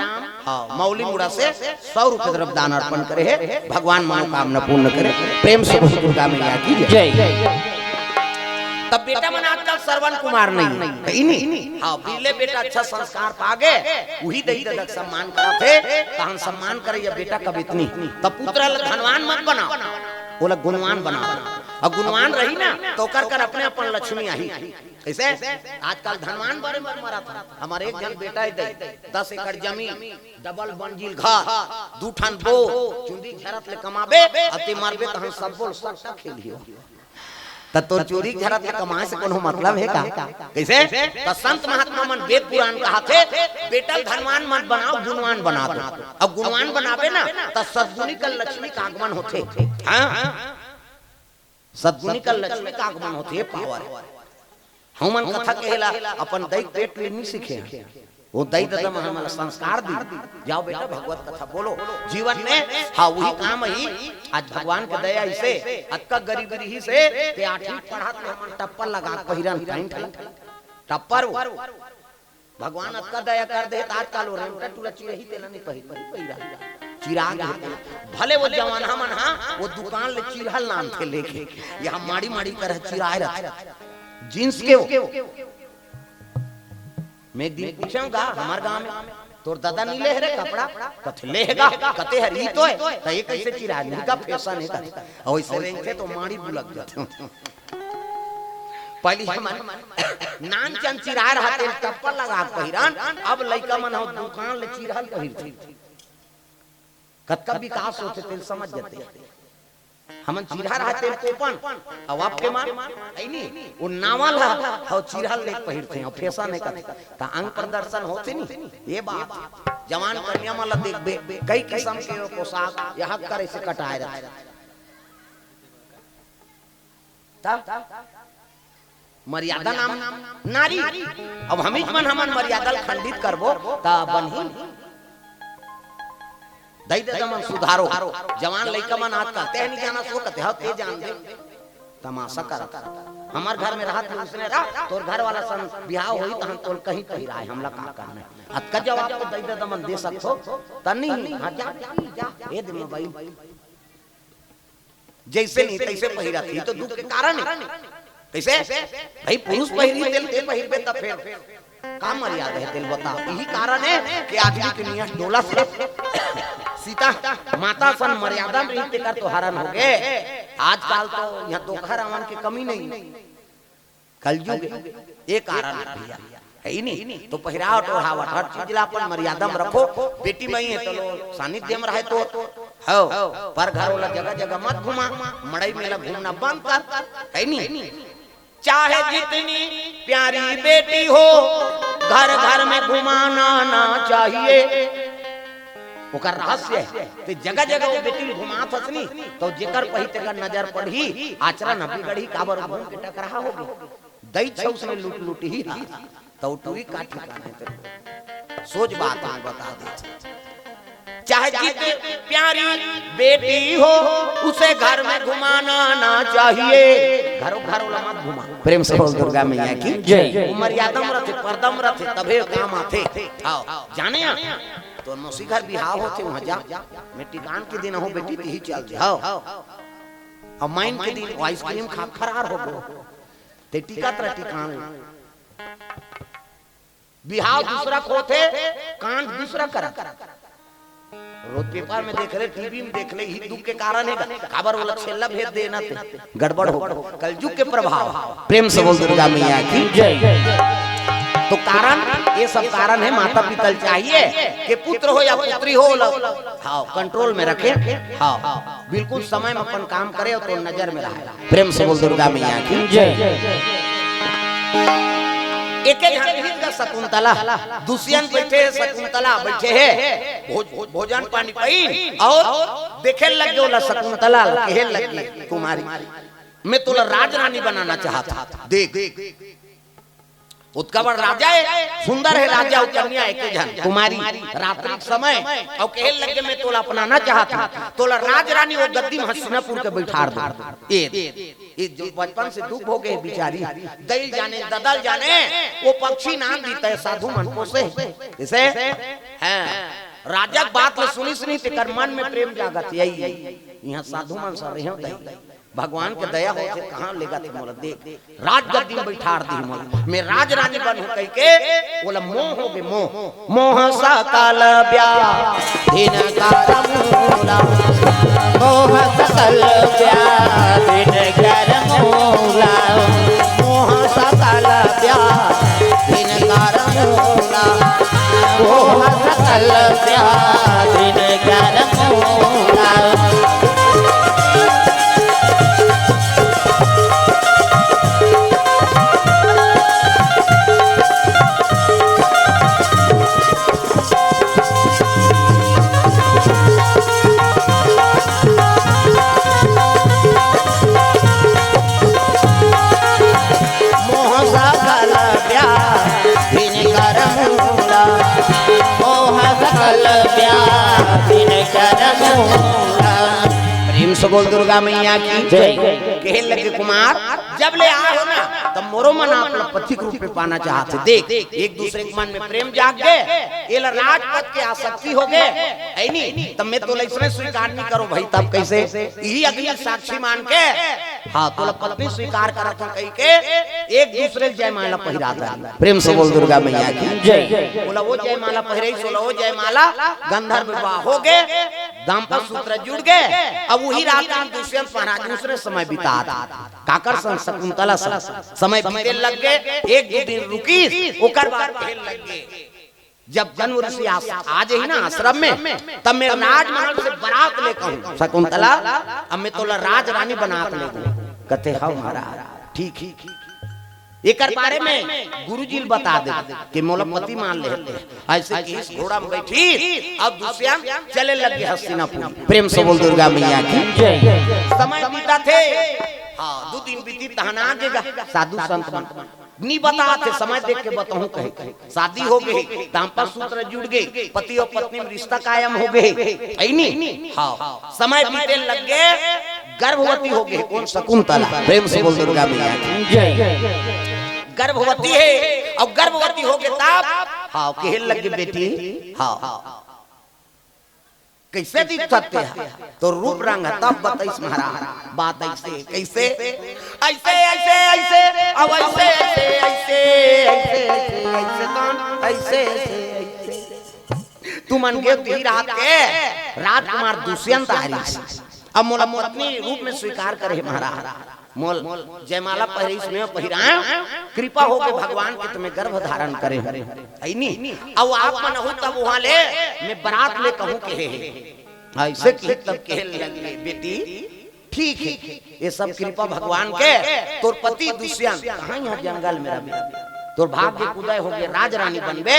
मौली मुड़ा से 100 रुपए द्रव्यदान अर्पण करे है भगवान मनोकामना पूर्ण करे। प्रेम से दुर्गा मैया की जय। तब बेटा मन आजकल श्रवण कुमार नहीं हाँ पीले बेटा अच्छा संस्कार पागे वही दही ददक सम्मान करते तहन सम्मान करे या बेटा कब इतनी तब पुत्र धनवान मत बनाओ वो लोग गुणवान बनाओ और गुणवान रही ना तो कर अपने अपन लक्ष्मी आई। कैसे आजकल धनवान बड़े मरा था हमारे एक जन बेटा है 10 एकड़ जमीन डबल मंजिल घर 2 ठन बो चुंदी घेरत ले कमाबे अति मारबे तहन सब बोल सट्टा खेलियो तो चोरी झरत है कमाए से कोनो मतलब है का। कैसे तो संत महात्मा मन वेद पुराण कहा थे बेटा धनवान मत बनाओ गुणवान बना दो अब गुणवान बनावे ना तो सद्गुणी का लक्ष्मी का आगमन होते हाँ सद्गुणी का लक्ष्मी का आगमन होते है पावर हमन कथा कहेला अपन दैत पेट ले नहीं सीखे वो दई दादा हमारा संस्कार दी जाओ बेटा भगवत कथा बोलो जीवन में हाँ वही काम ही आज भगवान के दया इसे अक्का गरीबी ही से ते 8वीं पढ़ात में टप्पर लगा पहिरन टप्पर भगवान अक्का दया कर दे आजकल हो रहे टूला चिरही तेला नहीं पहिरा चिराग भले वो जवाना मन हां वो दुकान ले चिरहल नाम थे लेके यहां माड़ी माड़ी कर चिराए रहा जींस के मैं दिन पूछूंगा हमारे गांव में तोर दादा नहीं ले रे कपड़ा कथे लेगा कते हरी तो है तो ये कैसे चिरा नहीं का फैशन है और ऐसे रेंज से तो माड़ी बुलक जाते पहली हमन नान चन चिरार हाथे टप्पल लगा पहिरान, अब लइका मन हो दुकान ले चिरहल पहिरथे। कतका विकास होते तेल समझ जाते। हमन चिरहर हाथे कोपन अब आपके मान ऐनी वो नावल हो चिरहल ले पहिरथे और फैशन है का ता अंग प्रदर्शन होते नहीं। ये बात जवान कन्या मन देख बे कई किस्म के पोशाक यहां करे से कटाए रहते ता मर्यादा नाम नारी। अब हमीज मन हमन मर्यादा खंडित करबो ता बनही दई दे मन सुधारो। जवान लइका मन आज कहते हैं नहीं जाना सो कहते हो ते जान दे तमाशा करत। हमार घर में रहत उसने रहा तोर घर वाला सन बियाह होई त हम तोल कहीं कहीं रहे हमला का करना अत का जवाब तो दई दे मन दे सकथो तनी हां जा ए दे मोबाइल जैसे नहीं तैसे पहिरा थी तो दुख के कारण है। कैसे भाई पुरुष पहिरी तेल तेल पहिर पे तब फिर का मर्यादा है तेल बता। यही कारण है कि आदमी के नियत डोला से सीता माता सन मर्यादा में रहते कर तो हरण हो गए। आजकल तो यहाँ धोखा रावण की कमी नहीं कलयुग ये कारण है भैया है ही नहीं। तो पहरावट ओढ़ावट हर चीज ला अपन मर्यादा में रखो। बेटी मई है तो सानिध्य में रहे तो हो पर घर वाला जगह जगह मत घुमा मड़ई मेला घूमना बंद कर है नहीं। चाहे जितनी प्यारी बेटी हो घर घर में घुमाना ना चाहिए। ओकर रहस्य है ते जगह जगह वो बेटी घुमा फसनी तो जेकर पही तेकर नजर पड़ी आचरण न बिगड़ी काबर घूम के टकरा होगी दई छौ से लूट लूट ही तो टूरी का ठिकाना है तेरे सोच बात मैं बता दे। चाहे जितनी प्यारी बेटी हो उसे घर में घुमाना ना चाहिए। घरों घरों मत घुमा। प्रेम से बोल दुर्गा मैया की जय। मर्यादा में रहते पर्दा में रहते तबे काम आते। आओ जाने तो मौसी घर बिहाव होते वहां जा मैं टिकान के दिन हो बेटी ही चल जाओ और माइन के दिन आइसक्रीम खा फरार हो गो ते टिका तरह टिकान बिहाव दूसरा खोते कांड दूसरा करा। रोज पेपर में देख रहे टीवी में देख ले ही दुख के कारण है खबर वाला छेला भेज देना ते गड़बड़ हो कलयुग के प्रभाव। प्रेम से बोल दुर्गा मैया की जय। तो कारण ये सब कारण है माता पिता चाहिए कि पुत्र हो या पुत्री हो हाँ कंट्रोल में रखे हाँ बिल्कुल समय में अपन काम करे और तो नजर में रहे। प्रेम से बोल दुर्गा मैया की जय। एक शकुंतला दुष्यंत बैठे शकुंतला बैठे है भोजन पानी पाई और देखे लग गया शकुंतला कहे लगी कुमारी मैं तोला राजरानी बनाना चाहता देख उत्कबर राजा है सुंदर है राजा और कन्या एक जन कुमारी रात्रि समय और कहे लगे मैं तोला अपनाना चाहता तोला राजरानी वो गद्दी में हस्तिनापुर के बैठा दो। ये जो बचपन से दुख हो गए बिचारी दल जाने ददल जाने वो पक्षी नाम देता है साधु मन को से इसे हैं राजा बात ले सुनी तेकर मन में प्रेम जागत यही यहाँ साधु मन सब रहे भगवान के दया होते कहां लेगा थे मोला देख राज गद्दी में बैठा दी मोला मैं राज रानी बनूं कह के बोला मोह हो गए मोह सकल व्याधिन करमूला मोह सकल व्याधिन करमूला मोह सकल व्याधिन करमूला मोह सकल व्याधिन करमूला प्रेम से बोल दुर्गा मैया की जय। कहे लगे कुमार जब ले आए हो ना तब मोरो मन अपना पति के रूप में पाना चाहते देख एक दूसरे के मन में प्रेम जाग गए ये राजपद के आसक्ति हो गए है नहीं तब मैं तो इसमें स्वीकार नहीं करो भाई तब कैसे यही अगली साक्षी मान के हाँ तो पत्नी स्वीकार करा था कही के एक दूसरे जयमाला पहिरा था। प्रेम से बोल दुर्गा मैया की जय। बोला वो जयमाला पहिरे सोला वो जयमाला गंधर्व विवाह हो गए दाम्पत्य सूत्र जुड़ गए। अब वही रात में दुष्यंत महाराज दूसरे समय बिता काकर संग शकुंतला समय बीते लग गए। एक दो दिन रुकी ओकर बाद खेल लग गए। जब जन्म ऋषि आ जाई ना आश्रम में, तब मैं राजमहल से बारात लेकर हूँ शकुंतला, अब मैं तोला राज रानी बना के ले कहते हाँ महाराज ठीक ही। एक बारे में गुरुजी बता दे कि मोला पति मान ले ऐसे कि इस घोड़ा में बैठी। अब दुष्यंत चले लगे हस्तिनापुर। प्रेम से बोल दुर्गा मैया की जय। समय बीता थे, हाँ 2 दिन बीती तहना आगेगा। साधु संत नहीं बता थे, समय देख के बताऊं कहे। शादी हो गई, दाम्पत्य सूत्र जुड़ गए, पति और पत्नी में रिश्ता कायम हो गए। हाँ समय बीते लग गए, गर्भवती हो गई। कौन? शकुंतला। प्रेम से बोल दुर्गा मैया की जय। गर्भवती है, अब गर्भवती हो गए तब हाँ कहने लगे बेटी हाँ कैसे दिखते हैं तो रूप रंग है। तब बताइस महाराज बात ऐसे कैसे ऐसे ऐसे ऐसे अब ऐसे ऐसे ऐसे ऐसे ऐसे कौन ऐसे ऐसे तू मन के दी रात के राजकुमार दुष्यंत आरिस अब मोला पत्नी रूप में स्वीकार करे महाराज। मोल जयमाला पहरे इसमें पहिराए कृपा हो के भगवान के तुम्हें गर्भ धारण करे नहीं। अब आप मन हो तब वहां ले मैं बारात ले कहूं के ऐसे की तब कह लगे बेटी ठीक है ये सब कृपा भगवान के। तोर पति दुष्यंत कहां यहाँ जंगल में रहे, तोर भाग्य उदय हो गए, राज रानी बनबे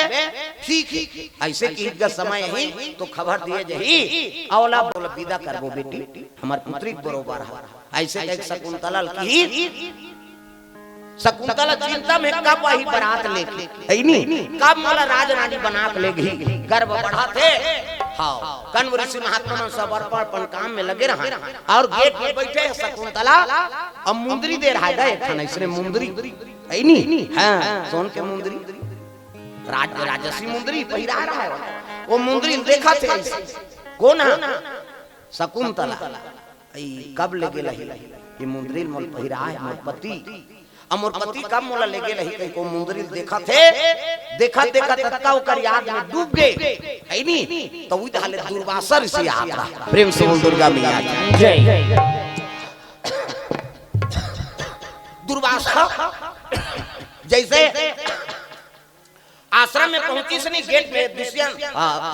ठीक है। ऐसे की का समय ही तो खबर दिए जही औला बोल विदा करबो बेटी हमार पुत्री बरोबर है। ऐसे एक शकुंतला की शकुंतला चिंता में कब वही बारात लेके है नहीं, कब माला राज रानी बना के लेगी। गर्भ बढ़ा थे, हाँ कण्व ऋषि महात्मा सब अर्पण काम में लगे रहा और गेट पे बैठे शकुंतला अब मुंदरी दे रहा है। एक खाना इसने मुंदरी है नहीं, हाँ सोन के मुंदरी राजसी मुंदरी पहिरा रहा है। वो मुंदरी देखा थे कौन है? शकुंतला। कब लगे लही ये मुंदरी मोल पहिरा है मोर पति। अमोर पति कब मोला लेगे लही कहीं को मुंदरी देखा थे, देखा देखा तत्का ओकर याद में डूब गए है नहीं। तो वही हाले दुर्वासा ऋषि आता। प्रेम से बोल दुर्गा मैया की जय। दुर्वासा जैसे आश्रम में पहुंची से नहीं गेट में दुष्यंत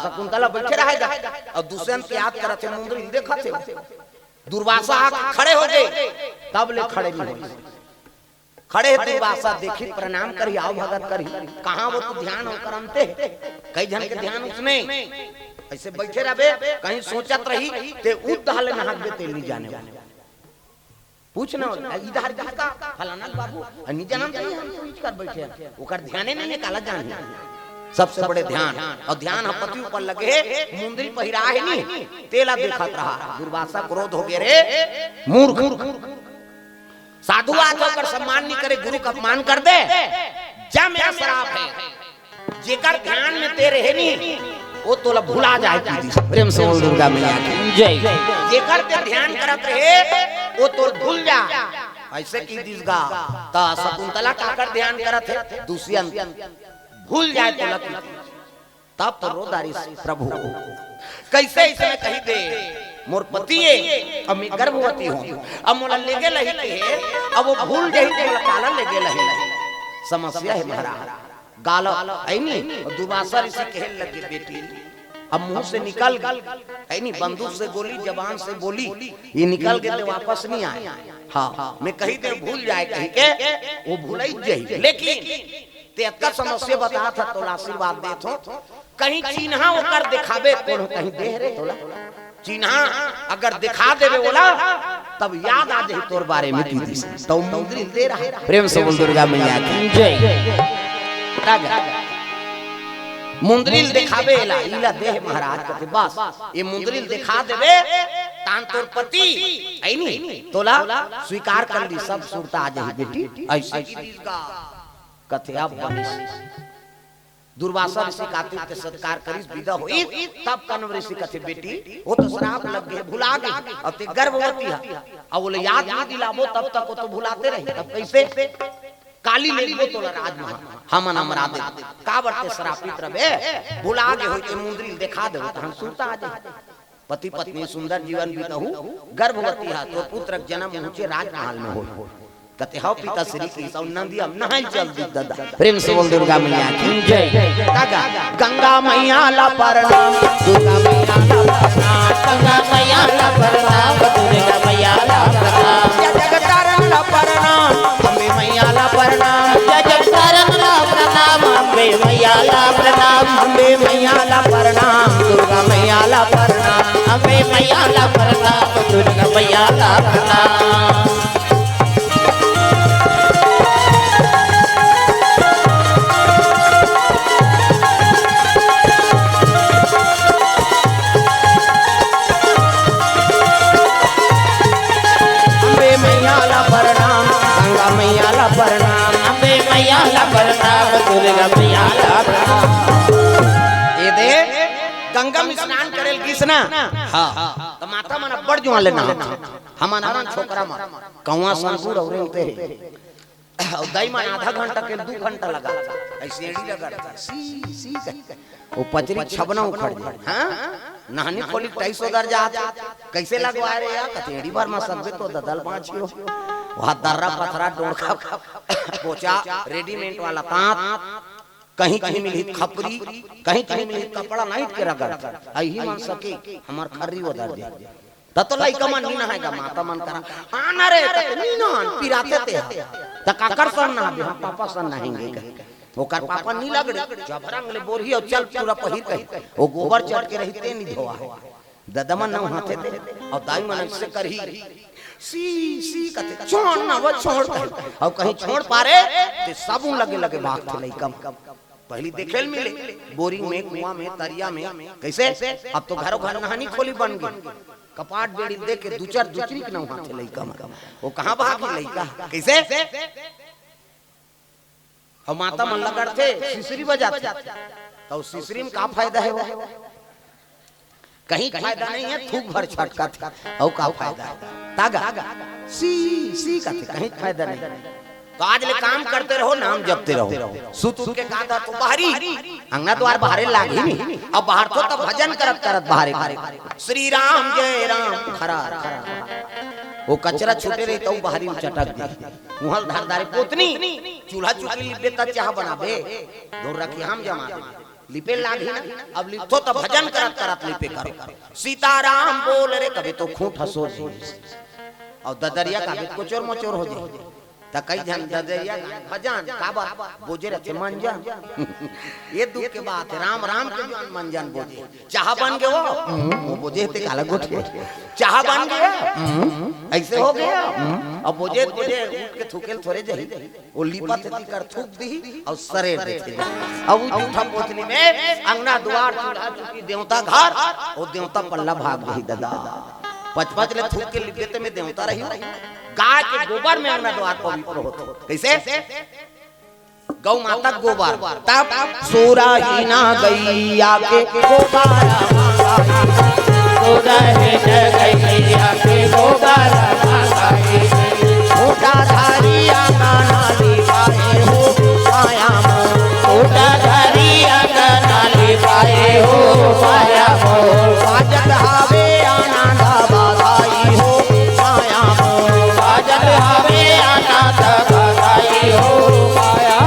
शकुंतला बैठे रहेगा और दुष्यंत याद करा थे मुंदरी देखा थे। दुर्वासा खड़े हो गए, तब ले खड़े नहीं हो खड़े दुर्वासा देखी प्रणाम करी आओ भगत करी। कहां वो तो ध्यान होकर अंते कई जन के ध्यान उसने ऐसे बैठे रहे कहीं सोचत रही ते उद हाल में हाथ देते नहीं जाने वाले पूछना इधर किसका फलाना बाबू नहीं जानम चाहिए हम पूछ कर बैठे ओकर ध्यान नहीं निकाला जाने। सबसे बड़े ध्यान और ध्यान हम पति ऊपर लगे मुंदरी पहिरा है नहीं तेला देखत रहा। दुर्वासा क्रोध हो गए रे मूर्ख साधु आकर सम्मान नहीं करे, गुरु का अपमान कर दे जा मेरा श्राप है। जेकर ध्यान में तेरे है नहीं वो तोला भुला जाए। प्रेम से बोल दुर्गा मैया की जय। जेकर ते ध्यान करत रहे वो तो भूल जा। ऐसे की दिसगा ता शकुंतला काकर ध्यान करत है दुष्यंत भूल जाए तो तब तो रोदारी प्रभु कैसे इसमें कही दे मोर पति अब मैं गर्भवती हूँ अब मोला लेगे लही है अब वो भूल जाही तो मोला काला लेगे लही समस्या है महाराज। गालो है नहीं और दुर्वासा ऋषि कहने लगे बेटी अब मुंह से निकल है नहीं बंदूक से गोली जबान से बोली ये निकल गए वापस नहीं आए। हाँ मैं कही दे भूल जाए कहीं के वो भूल ही जाए। लेकिन तेका समस्या बता था तो आशीर्वाद दे थो कहीं चिन्हा होकर दिखावे कौन कहीं दे रे तोला चिन्हा अगर दिखा देवे बोला तब याद आ जाए तोर बारे में की तो मुंदरी दे रहा है। प्रेम से बोल दुर्गा मैया की जय। मुंदरी दिखावे इला देह महाराज कहते बस ये मुंदरी दिखा देवे तान तोर पति आई नहीं तोला स्वीकार कर ली सब सुरता आ जाए बेटी। ऐसे कथे अब दुर्वासा ऋषि कार्तिक सत्कार करी विदा हुई तब कण्व ऋषि कथे बेटी वो तो श्राप लग गए भुला गई अब ते गर्भवती है अब वो याद नहीं दिलावो तब तक वो तो भुलाते रहे। तब कैसे काली ले लो तो राजमहल हम हमरा दे का बरते श्रापित रहे भुला गए होते मुंदरी दिखा दे तो हम सुरता आ जाए। पति पत्नी सुंदर जीवन बीतहु, गर्भवती हा तो पुत्र जन्म ऊंचे राजमहल में हो। कहते हो पिता श्री की नंदी अब नहाई चल दी दादा। प्रेम से बोल दुर्गा मैया की जय। काका गंगा मैया ला प्रणाम, दुर्गा मैया ला प्रणाम, गंगा मैया ला प्रणाम, दुर्गा मैया ला प्रणाम, जगतारण ला प्रणाम, अम्बे मैया ला प्रणाम, जगतारण ला प्रणाम, अम्बे मैया ला प्रणाम, अम्बे मैया ला प्रणाम, दुर्गा मैया ला प्रणाम, अम्बे मैया ला प्रणाम, दुर्गा मैया ला प्रणाम। दुर्गा मैया ला प्रणाम। ये दे गंगा में स्नान करेल किसना हां तो माता मन बड़ जुआ लेना हमन हमन छोकरा म कौवा संगुर औरे उते और दाई मन आधा घंटा के 2 घंटा लगा ऐसे एड़ी लगा सी सी वो पचरी छबना उखड़ हां नहानी खोली 250 दर्जा कैसे लगवा रे यार कतेड़ी बार में सबसे तो ददल पाछियो वहां दर्रा पथरा डोरखा पोचा रेडीमेड वाला तात कहीं कहीं मिली खपरी कहीं कहीं मिली कपड़ा नहीं के रगड़ आई मन सके हमार खर्री उधर दे त तो लइका मन नी नहाएगा माता मन करा आना रे नी ना पिराते ते त काकर सन ना हम पापा सन नहाएंगे ओकर पापा नी लगड़े जबरंग ले बोरही और चल पूरा पहिर के ओ गोबर चढ़ के रहिते नी धोआ ददमन न हाथे ते और दाई मन से करही सी सी कते छोड़ ना वो छोड़ और कहीं छोड़ पारे ते साबुन लगे लगे भाग थे लइका पहली देखेल मिले बोरिंग में कुआं में तरिया में कैसे अब तो घरों घर नहानी खोली बन गई कपाट बेड़ी दे के दूचर दूसरी के नहा थे लइका वो कहां भाग लइका कैसे और माता मन लगड़ थे सिसरी बजाते तो सिसरी में का फायदा है वो कहीं फायदा नहीं है थूक भर छटका था और का फायदा है तागा सी सी का कहीं फायदा नहीं तो आज ले काम करते रहो नाम जपते रहो सुत के गादा तो बाहरी अंगना द्वार बाहरे लागी नहीं अब बाहर तो तब भजन करत करत बाहरे श्री राम जय राम खरा वो कचरा छूटे रही तो बाहरी चटक दी मुहल धारदारी पोतनी चूल्हा चुकी लिपे ता चाह बनाबे दूर रखी हम जमा दे लिपे लागी ना अब लिपो तो भजन करत करत लिपे करो सीताराम बोल रे कभी तो खूंट हसो और ददरिया का भी कुचोर मोचोर हो जाए त कई जन ददरिया भजन काबा बोझे रहे मंजन ये दुख के बात है राम राम के जन मंजन बोझे चाह बन गए वो बोझे ते काला गुठे चाह बन गया ऐसे हो गया अब बोझे बोझे उठ के थूकेल थोड़े जही वो लिपत थी कर थूक दी और सरे देते अब उठा पोतनी में अंगना द्वार चूल्हा चुकी देवता घर और देवता पल्ला भाग गई दादा पचपच ले थूक के लिपते में देवता रही गाय के गोबर में अंगना द्वार पवित्र होता कैसे गौ माता गोबर तब सोराहीना गैया के गोबर गैया के गोबर छोटा धारिया नाली पाए हो माया छोटा धारिया नाली पाए हो माया बाजत हावे आनंद बधाई हो माया बाजत हावे आनंद बधाई हो माया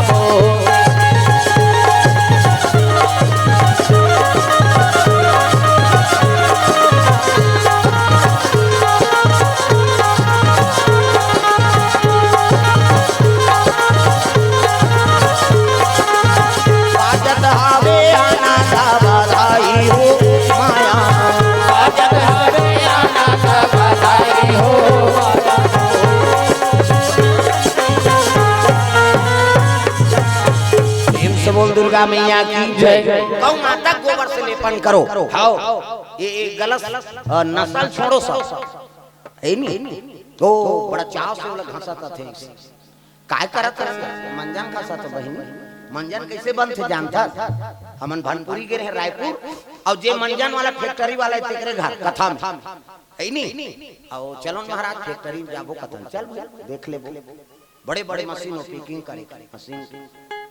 बाजत हावे आनंद बधाई हो माया बाजत हावे आनंद बधाई हो से बोल दुर्गा मैया की जय। गौ माता गोबर से लेपन करो हाओ ये गलत नस्ल छोड़ो सब है नी तो बड़ा चाव से लोग हंसता थे काय करत मंजन का साथ बहिनी मंजन कैसे बन थे जानता हमन भनपुरी के रहे रायपुर और जे मंजन वाला फैक्ट्री वाला तेरे घर कथा में है नी और चलो महाराज फैक्ट्री में जाबो कथा चल देख ले बड़े बड़े मशीन पिकिंग करे मशीन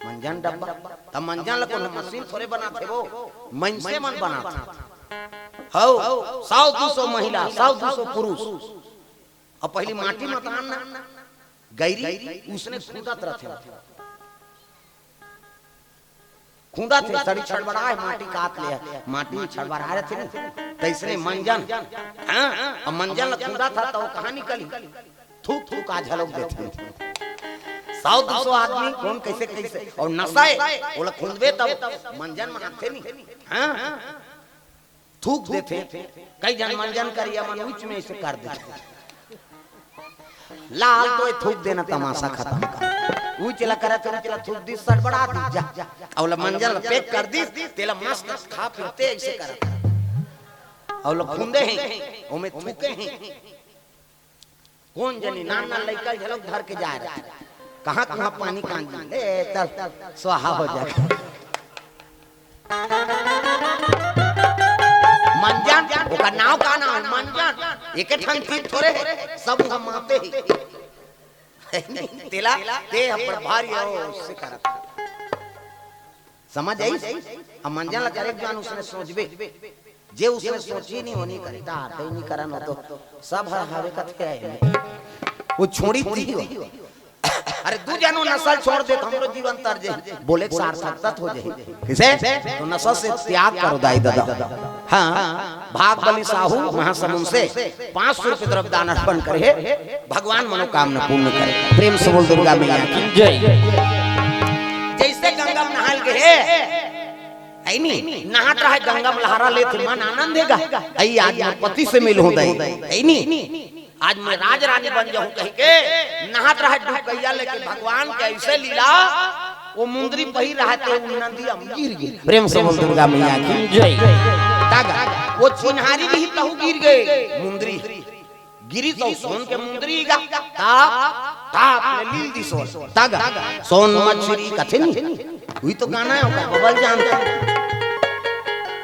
मंजन डब्बा तब मंजन लको मशीन थोड़े बनाते वो मन से मन बनाते हो 100-200 महिला 100-200 पुरुष और पहली माटी मतान ना गैरी उसने खूंदत रहे खूंदा थे सड़ी छड़बड़ाए माटी काट ले माटी छड़बड़ा रहे थे तैसने मंजन हां और मंजन खूंदा था तो कहां निकली थूक थूक आ झलक देते 100-200 आदमी कौन कैसे कैसे और नसाए बोला खुंदबे तब मंजन मानते नहीं हां थूक देते कई जन मंजन करिया मन उच में ऐसे कर देते लाल तो थूक देना तमाशा खत्म कर वो चला करे तो चला थूक दी सड़बड़ा दी जा और मंजन पैक कर दी तेला मस्त खा पीते ऐसे कर और लोग खुंदे हैं ओमे थूके हैं कौन जनी नाना लइका झलक धर के जा रहा है कहां पानी कांजी ले चल स्वाहा हो जाए मंजन ओका नाव का नाम मंजन एक ठन थी थोड़े सब हम माते ही तेला ते पर भारी हो से करत समझ आई हम मंजन ला करे जान उसने सोचबे जे उसने सोची नहीं होनी करता आते नहीं करन हो तो सब हवे कथे है वो छोड़ी थी अरे दू जनो नस्ल छोड़ दे हमरो जीवन तर जे बोले सार्थकता हो जाए किसे तो नस्ल से त्याग करो दाई दादा हां भाग बलि साहू महासमुंद से 500 रुपए तरफ दान अर्पण करे भगवान मनोकामना पूर्ण करे प्रेम से बोल दुर्गा मैया की जय जैसे गंगा में नहाल गए है नहीं नहात रहे गंगा में लहरा लेते मन आनंद देगा आई आज पति से मिल हो दई है नहीं आज मैं राज रानी बन जाऊं कह के नहात रहा डुबकैया लेके भगवान के ऐसे लीला वो मुंदरी पही रहा थे नदी गिर गई प्रेम से बोल दुर्गा मैया की जय तागा वो चिन्हारी भी तहु गिर गए मुंदरी गिरी तो सोन के मुंदरी गा ता अपने लील दी सोन तागा सोन मछली कथे नहीं हुई तो गाना है ओका बबल जानता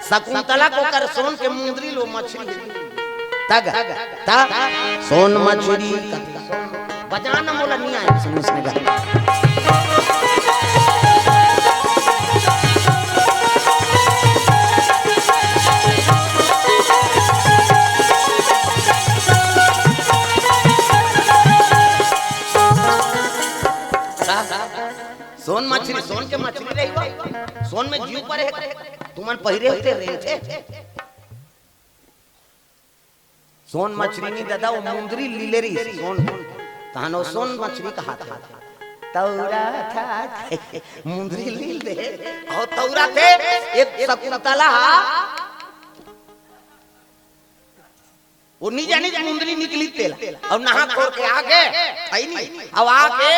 शकुंतला को कर सोन के मुंदरी लो मछली तग ता सोन मछली बजाना मोला नहीं आया सुन उसने गा सोन मछली सोन के मछली रही सोन में जीव पर है तुमन पहिरे होते रेल थे सोन मछली नहीं दादा वो मुंदरी लीलेरी सोन तानो सोन मछली कहा था तौरा था मुंदरी लील दे और तौरा थे एक शकुंतला वो नहीं जानी मुंदरी निकली तेला और नहा खोल के आगे आई नहीं अब आके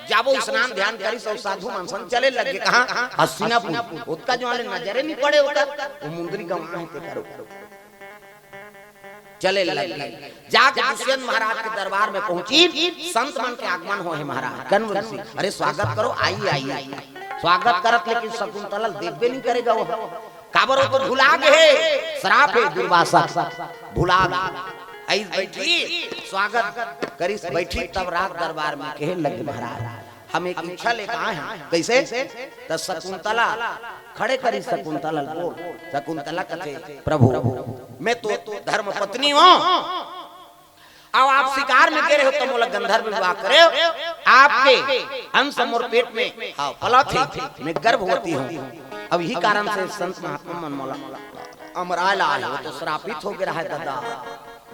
जाबो स्नान ध्यान करी सब साधु मनसन चले लगे कहां हस्तिनापुर उसका जो वाले नजरे नहीं पड़े उधर वो मुंदरी गंवा के करो चले लगे जाके दुष्यंत महाराज के दरबार में पहुंची संत मन के आगमन हो है महाराज कन्व ऋषि अरे स्वागत करो आई आई स्वागत करत लेकिन शकुंतला देखबे नहीं करेगा वो काबर को भुला गए श्राप है दुर्वासा भुला आई बैठी स्वागत करी बैठी तब रात दरबार में कहे लगे महाराज हम एक इच्छा लेकर आए हैं कैसे तो शकुंतला खड़े करी शकुंतला बोल शकुंतला कहते प्रभु मैं तो धर्म पत्नी हूं अब आप शिकार में गए हो तो मोला गंधर्व विवाह करे आपके अंश मोर पेट में पला थे मैं गर्भवती हूं अब यही कारण से संत महात्मा मन मोला अमराल आए हो तो श्रापित हो गया है दादा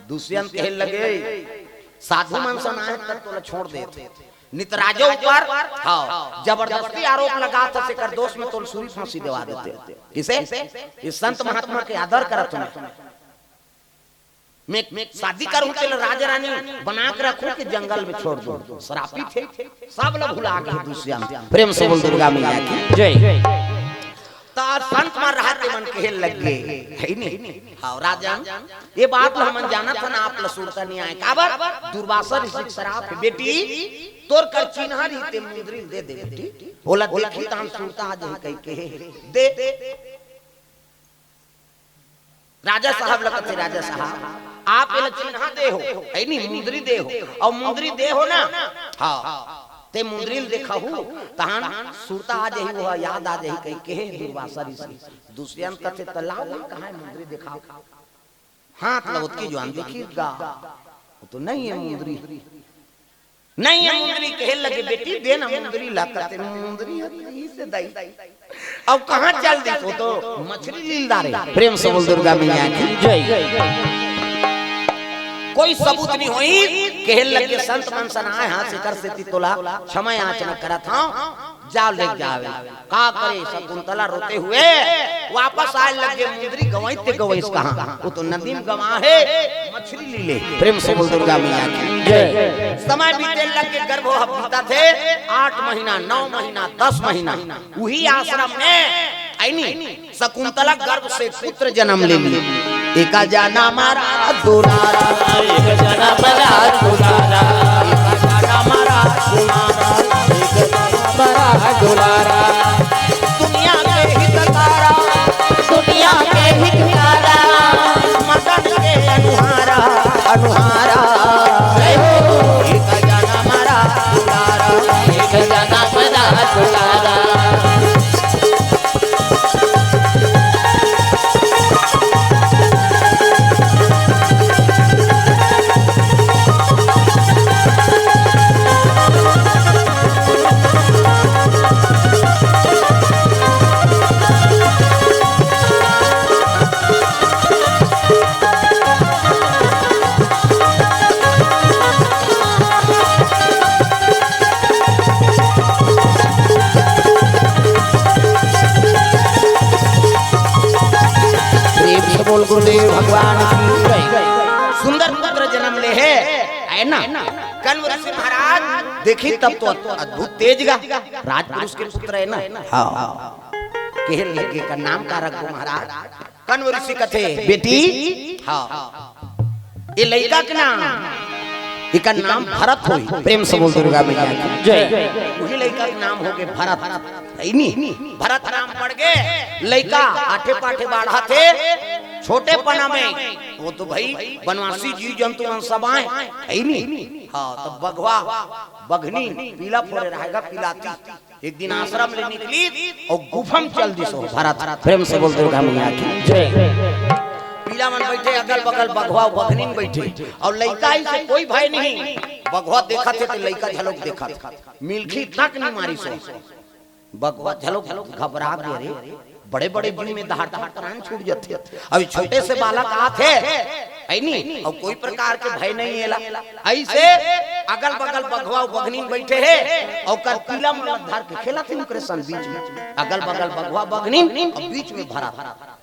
दुष्यंत कहे लगे साधु मन से ना तब तो छोड़ देते नितराजो ऊपर हां जबरदस्ती आरोप लगा था से कर दोष में तो सूली फांसी दिवा देते किसे इस संत महात्मा के आदर करत हूं मैं शादी करूं तो राजा रानी बना के रखूं कि जंगल में छोड़ दूं श्रापित थे सब लोग भुला गए दुष्यंत प्रेम से बोल दुर्गा मैया की जय संत मार रहा थे मन कहे लग गए है नहीं हां राजन ये बात हम जाना था ना आप लसूड़ता नहीं आए काबर दुर्वासा ऋषि शराब बेटी तोर कर चिन्हा रीते मुंदरी दे दे बेटी बोला देखी त हम सुनता आज कह के दे राजा साहब लगते राजा साहब आप ये चिन्हा दे हो है नहीं मुंदरी दे हो और मुंदरी दे हो ना हां ते मुंदरी देखा हूं तहान सुरता आ जाई वो याद आ जाई कह के दुर्वासा ऋषि दुष्यंत कथे तलाव कहां मुंदरी दिखाओ हाथ लगत की जवान देखिएगा वो तो नहीं है मुंदरी, नहीं है मुंदरी। कहे लगे बेटी दे ना मुंदरी लाता ते मुंदरी से दई। अब कहां चल दी तो मछली लीलदार है। प्रेम से बोल दुर्गा मैया की जय। कोई सबूत नहीं हुई। कहे लगे संत मनसन आए हाथ से कर से तितोला क्षमा याचना करा था जाओ ले जावे। का करे शकुंतला रोते हुए वापस आए लगे मुंदरी गवाईते गवाईस कहां वो तो नदी में गवा है मछली ली ले। प्रेम से बोल दुर्गा मैया की जय। समय बीते लगे गर्भ बीता थे 8 महीना 9 महीना 10 महीना वही आश्रम में आईनी शकुंतला गर्भ से पुत्र जन्म ले ली। एक जना मारा दुलारा एक जना बड़ा दुलारा एक जना मारा दुलारा एक जना बड़ा दुलारा दुनिया के हितकारा दुनिया के हितकारा मदन के अनुहारा अनुहारा जय हो। एक जना मारा दुलारा एक जना बड़ा दुलारा बोल गुरुदेव भगवान की सुंदर पुत्र जन्म ले है ना। कन्व ऋषि महाराज देखी तब तो अद्भुत तेज गा राजपुरुष के पुत्र है ना। हाँ कहे लगे का नाम का रखो महाराज। कन्व ऋषि कथे बेटी हाँ ये लड़का के नाम इका नाम भरत होई। प्रेम से बोल दुर्गा मैया की जय। वही लड़का के नाम हो गए भरत। नहीं भरत नाम पड़ गए। लड़का आठे पाठे बाढ़ा थे छोटे पना में वो तो भाई बनवासी जीव जंतु सब आए है नहीं। हाँ तो बघवा बघनी पीला फोड़े रहेगा पिलाती। एक दिन आश्रम ले निकली और गुफम चल दी सो भरत। प्रेम से बोल दुर्गा मैया की जय। पीला मन बैठे अगल बगल बघवा बघनी बैठे और लड़का ही से कोई भय नहीं। बघवा देखा थे तो लड़का झलक देखा था मिलखी तक नहीं मारी सो बघवा झलक घबरा गए रे बड़े बड़े जीव में दहाड़ दहाड़ प्राण छूट जाते। अभी छोटे से बालक आते है नहीं और कोई प्रकार के भय नहीं है। ऐसे अगल बगल बघवा बघनी बैठे है और कर पीला मन धार के खेला थे कृष्ण बीच में अगल बगल बघवा बघनी और बीच में भरा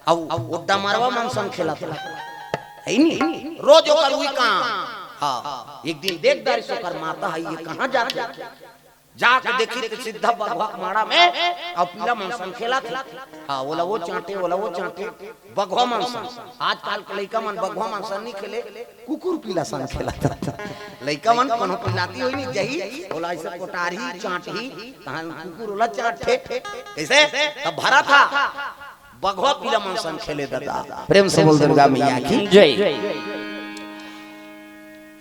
और उड्डा मारवा मनसन खेला था है नहीं। रोज ओकर हुई काम। हाँ एक दिन देख दारी सोकर माता है ये कहां जाके जाके देखी तो सीधा बघवा माड़ा में और पीला मनसन खेला था। हाँ बोला वो चाटे बघवा मनसन। आजकल के लड़का मन बघवा मनसन नहीं खेले कुकुर पीला सन खेला था। लड़का मन कोनो पिलाती होई नहीं जही बोला ऐसे कोटारी चाटी तहन कुकुर वाला चाटे कैसे तब भरा था बघवा पीला मनसन खेले दादा। प्रेम से बोल दुर्गा मैया की जय।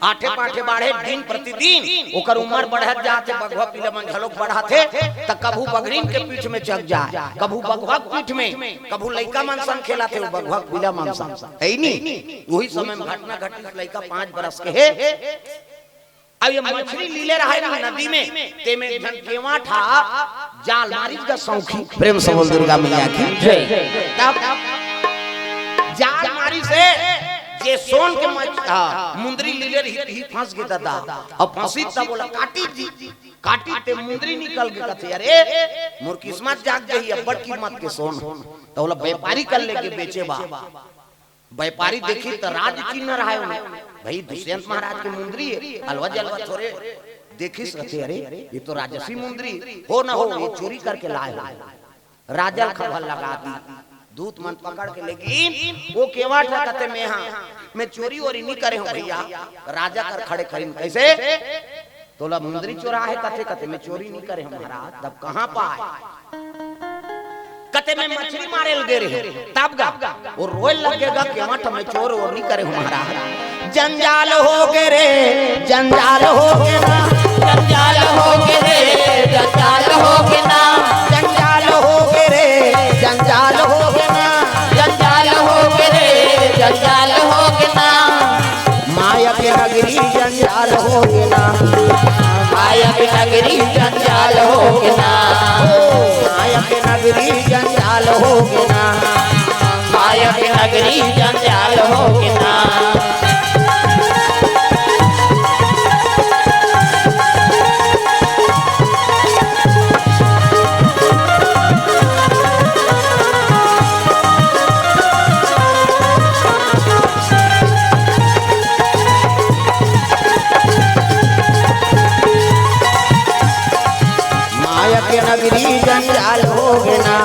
आठे पाठे बाढ़े दिन प्रतिदिन ओकर उम्र बढ़त जाते बघवा पीला मन झलोक बढ़ाते त कभू बघरीन के पीठ में चक जाए कभू बघवा पीठ में कभू लइका मनसन खेला थे बघवा पीला मनसन है नहीं। वही समय में घटना घटी लइका 5 बरस के है अब ये मछली लीले रहा है नदी में ते में झन केवा ठा जाल मारी का सौखी। प्रेम से बोल दुर्गा मैया की जय। तब जाल मारी से जे सोन के मुंदरी लीले रही फंस गई दादा अब फंसी तब बोला काटी ते मुंदरी निकल गई कथे अरे मोर किस्मत जाग गई अब बड़ कीमत के सोन तो बोला व्यापारी कर लेके बेचे बा। व्यापारी देखी तो राज चिन्ह रहा है भाई दुष्यंत महाराज की मुंदरी है अलवा जलवा थोड़े देखी कथे अरे ये तो राजसी मुंदरी हो ना हो ये चोरी करके लाए राजल खबर लगा दी दूत मन पकड़ के लेकिन वो केवा कहते मैं चोरी वोरी नहीं करे हूँ भैया राजा कर खड़े खरीन कैसे तोला मुंदरी चोरा है कथे मैं चोरी नहीं करे हूँ महाराज तब कहाँ पाए कते में मछली मारे लगे रे तब गा वो रोए लगेगा केवा मैं चोर और नहीं करे हूँ महाराज। जंजाल हो गए रे जंजाल हो गए ना जंजाल हो गए रे जंजाल हो गए ना जंजाल हो गए रे जंजाल हो गए ना जंजाल हो गए रे जंजाल हो गए नगरी जंजाल होगे ना, माया के नगरी जंजाल होगे ना, माया की नगरी जंजाल होगे ना। माया के नगरी जंजाल होगे ना,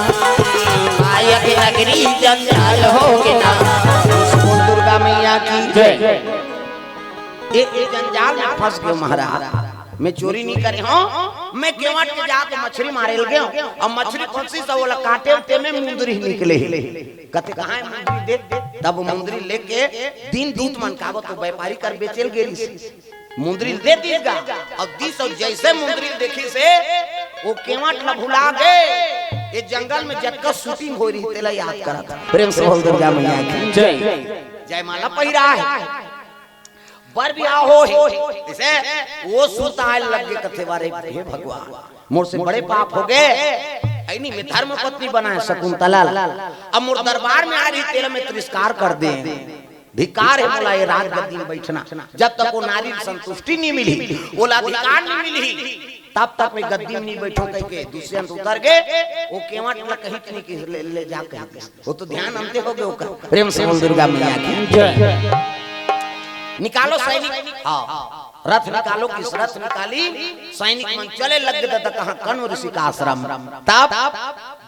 माया की नगरी जंजाल होगे ना। बोल दुर्गा मैया की जय। ये जंजाल में फंस गए महाराज। मैं चोरी नहीं करे हूँ, मैं केवट के जाके मछली मारे लगे हूँ और मछली फंसी सब वाला काटे उटे में मुंदरी निकले। कहते कहाँ है मुंदरी दे, तब मुंदरी लेके दिन दूत मन काबो तो व्यापारी कर बेचेल गेली मुंदरी दे देगा और दिस और जैसे मुंदरी देखी से वो केवट न भुला गए। ये जंगल में जटका शूटिंग हो रही तेला याद करा था। प्रेम से बोल दुर्गा मैया की जय। जयमाला पहिरा है बर भी हो इसे वो सूता आए लग गए कथे बारे हे भगवान मोर से बड़े पाप हो गए। ऐनी में धर्म पत्नी बनाए शकुंतला अब मोर दरबार में आ रही तेरा में तिरस्कार कर दे। धिकार है बोला ये राज गद्दी में बैठना, जब तक वो नारी संतुष्टि नहीं मिली, बोला अधिकार नहीं मिली, तब तक मैं गद्दी में नहीं बैठो कह के दूसरे अंत उतर गए। वो केवट न कहीं नहीं कि ले जा के वो तो ध्यान अंते हो गए। प्रेम से बोल दुर्गा मैया की जय। निकालो सैनिक, हाँ रथ निकालो। किस रथ निकाली, सैनिक मन चले लग गए तो कहाँ कण्व ऋषि का आश्रम। तब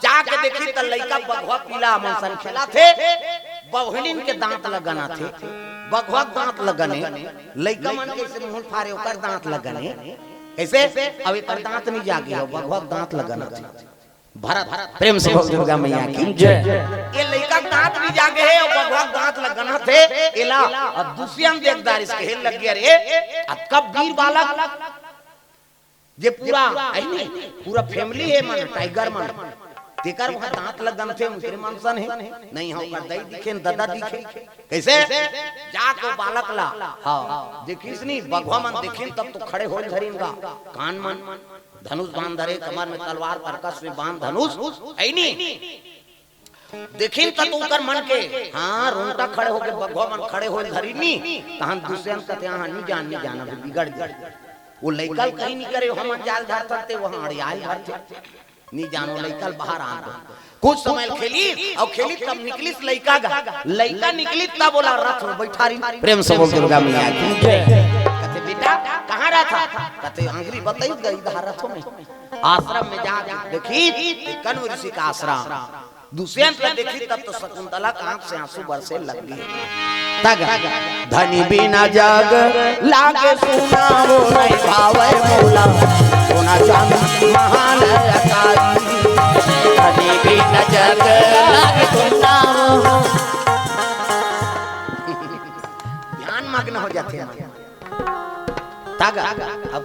जाके देखी तो लड़का बघवा पीला मन सन खेला थे, बवहलिन के दांत लगना थे, बघवा दांत लगने लड़का मन कैसे मुंह फाड़े ओकर दांत लगने कैसे अभी तक दांत नहीं जागे हो, बघवा दांत लगना थे। भरत प्रेम से बोल दुर्गा मैया की जय। ये लड़का दांत भी जागे है और भगवान दांत लगना थे एला और दुष्यंत देखदार इसके हेल लग गया रे। अब कब वीर बालक जे पूरा पूरा फैमिली है मन टाइगर मन तेकर वहां दांत लगन थे उनके मनसन है नहीं हो कर दई दिखे दादा दिखे कैसे जाके बालक ला। हां देखिस नहीं भगवान मन देखिन तब तो खड़े हो धरिनगा कान मन धनुष बांध धरे, कमर में तलवार परकस में बांध धनुष ऐनी देखिन तब उकर मन के हां रोंटा खड़े होके भगवान खड़े हो धरी नी तहन दुष्यंत कहते हां नहीं जाना बिगड़ गए। वो लइकल कहीं नहीं करे हम जाल झाड़ सकते वहां अड़ियाल भरते नहीं जानो लइकल बाहर आ गए। कुछ समय खेली और खेली तब निकली लइका निकली तब बोला रथ में बैठा रही। प्रेम से बोल दुर्गा मैया की कहते बेटा कहाँ रहा था, कहते अंगरी बताई गई रथों में आश्रम में जा देखी कण्व ऋषि का आश्रम। दुष्यंत ने देखी तब तो शकुंतला का आंख से आंसू बरसे लग गए। धनी बिना जग लागे सुना वो नहीं भावे मोला सोना चांदी महान अकारी। धनी बिना जग लागे सुना वो ध्यान मग्न हो जाते हैं। अब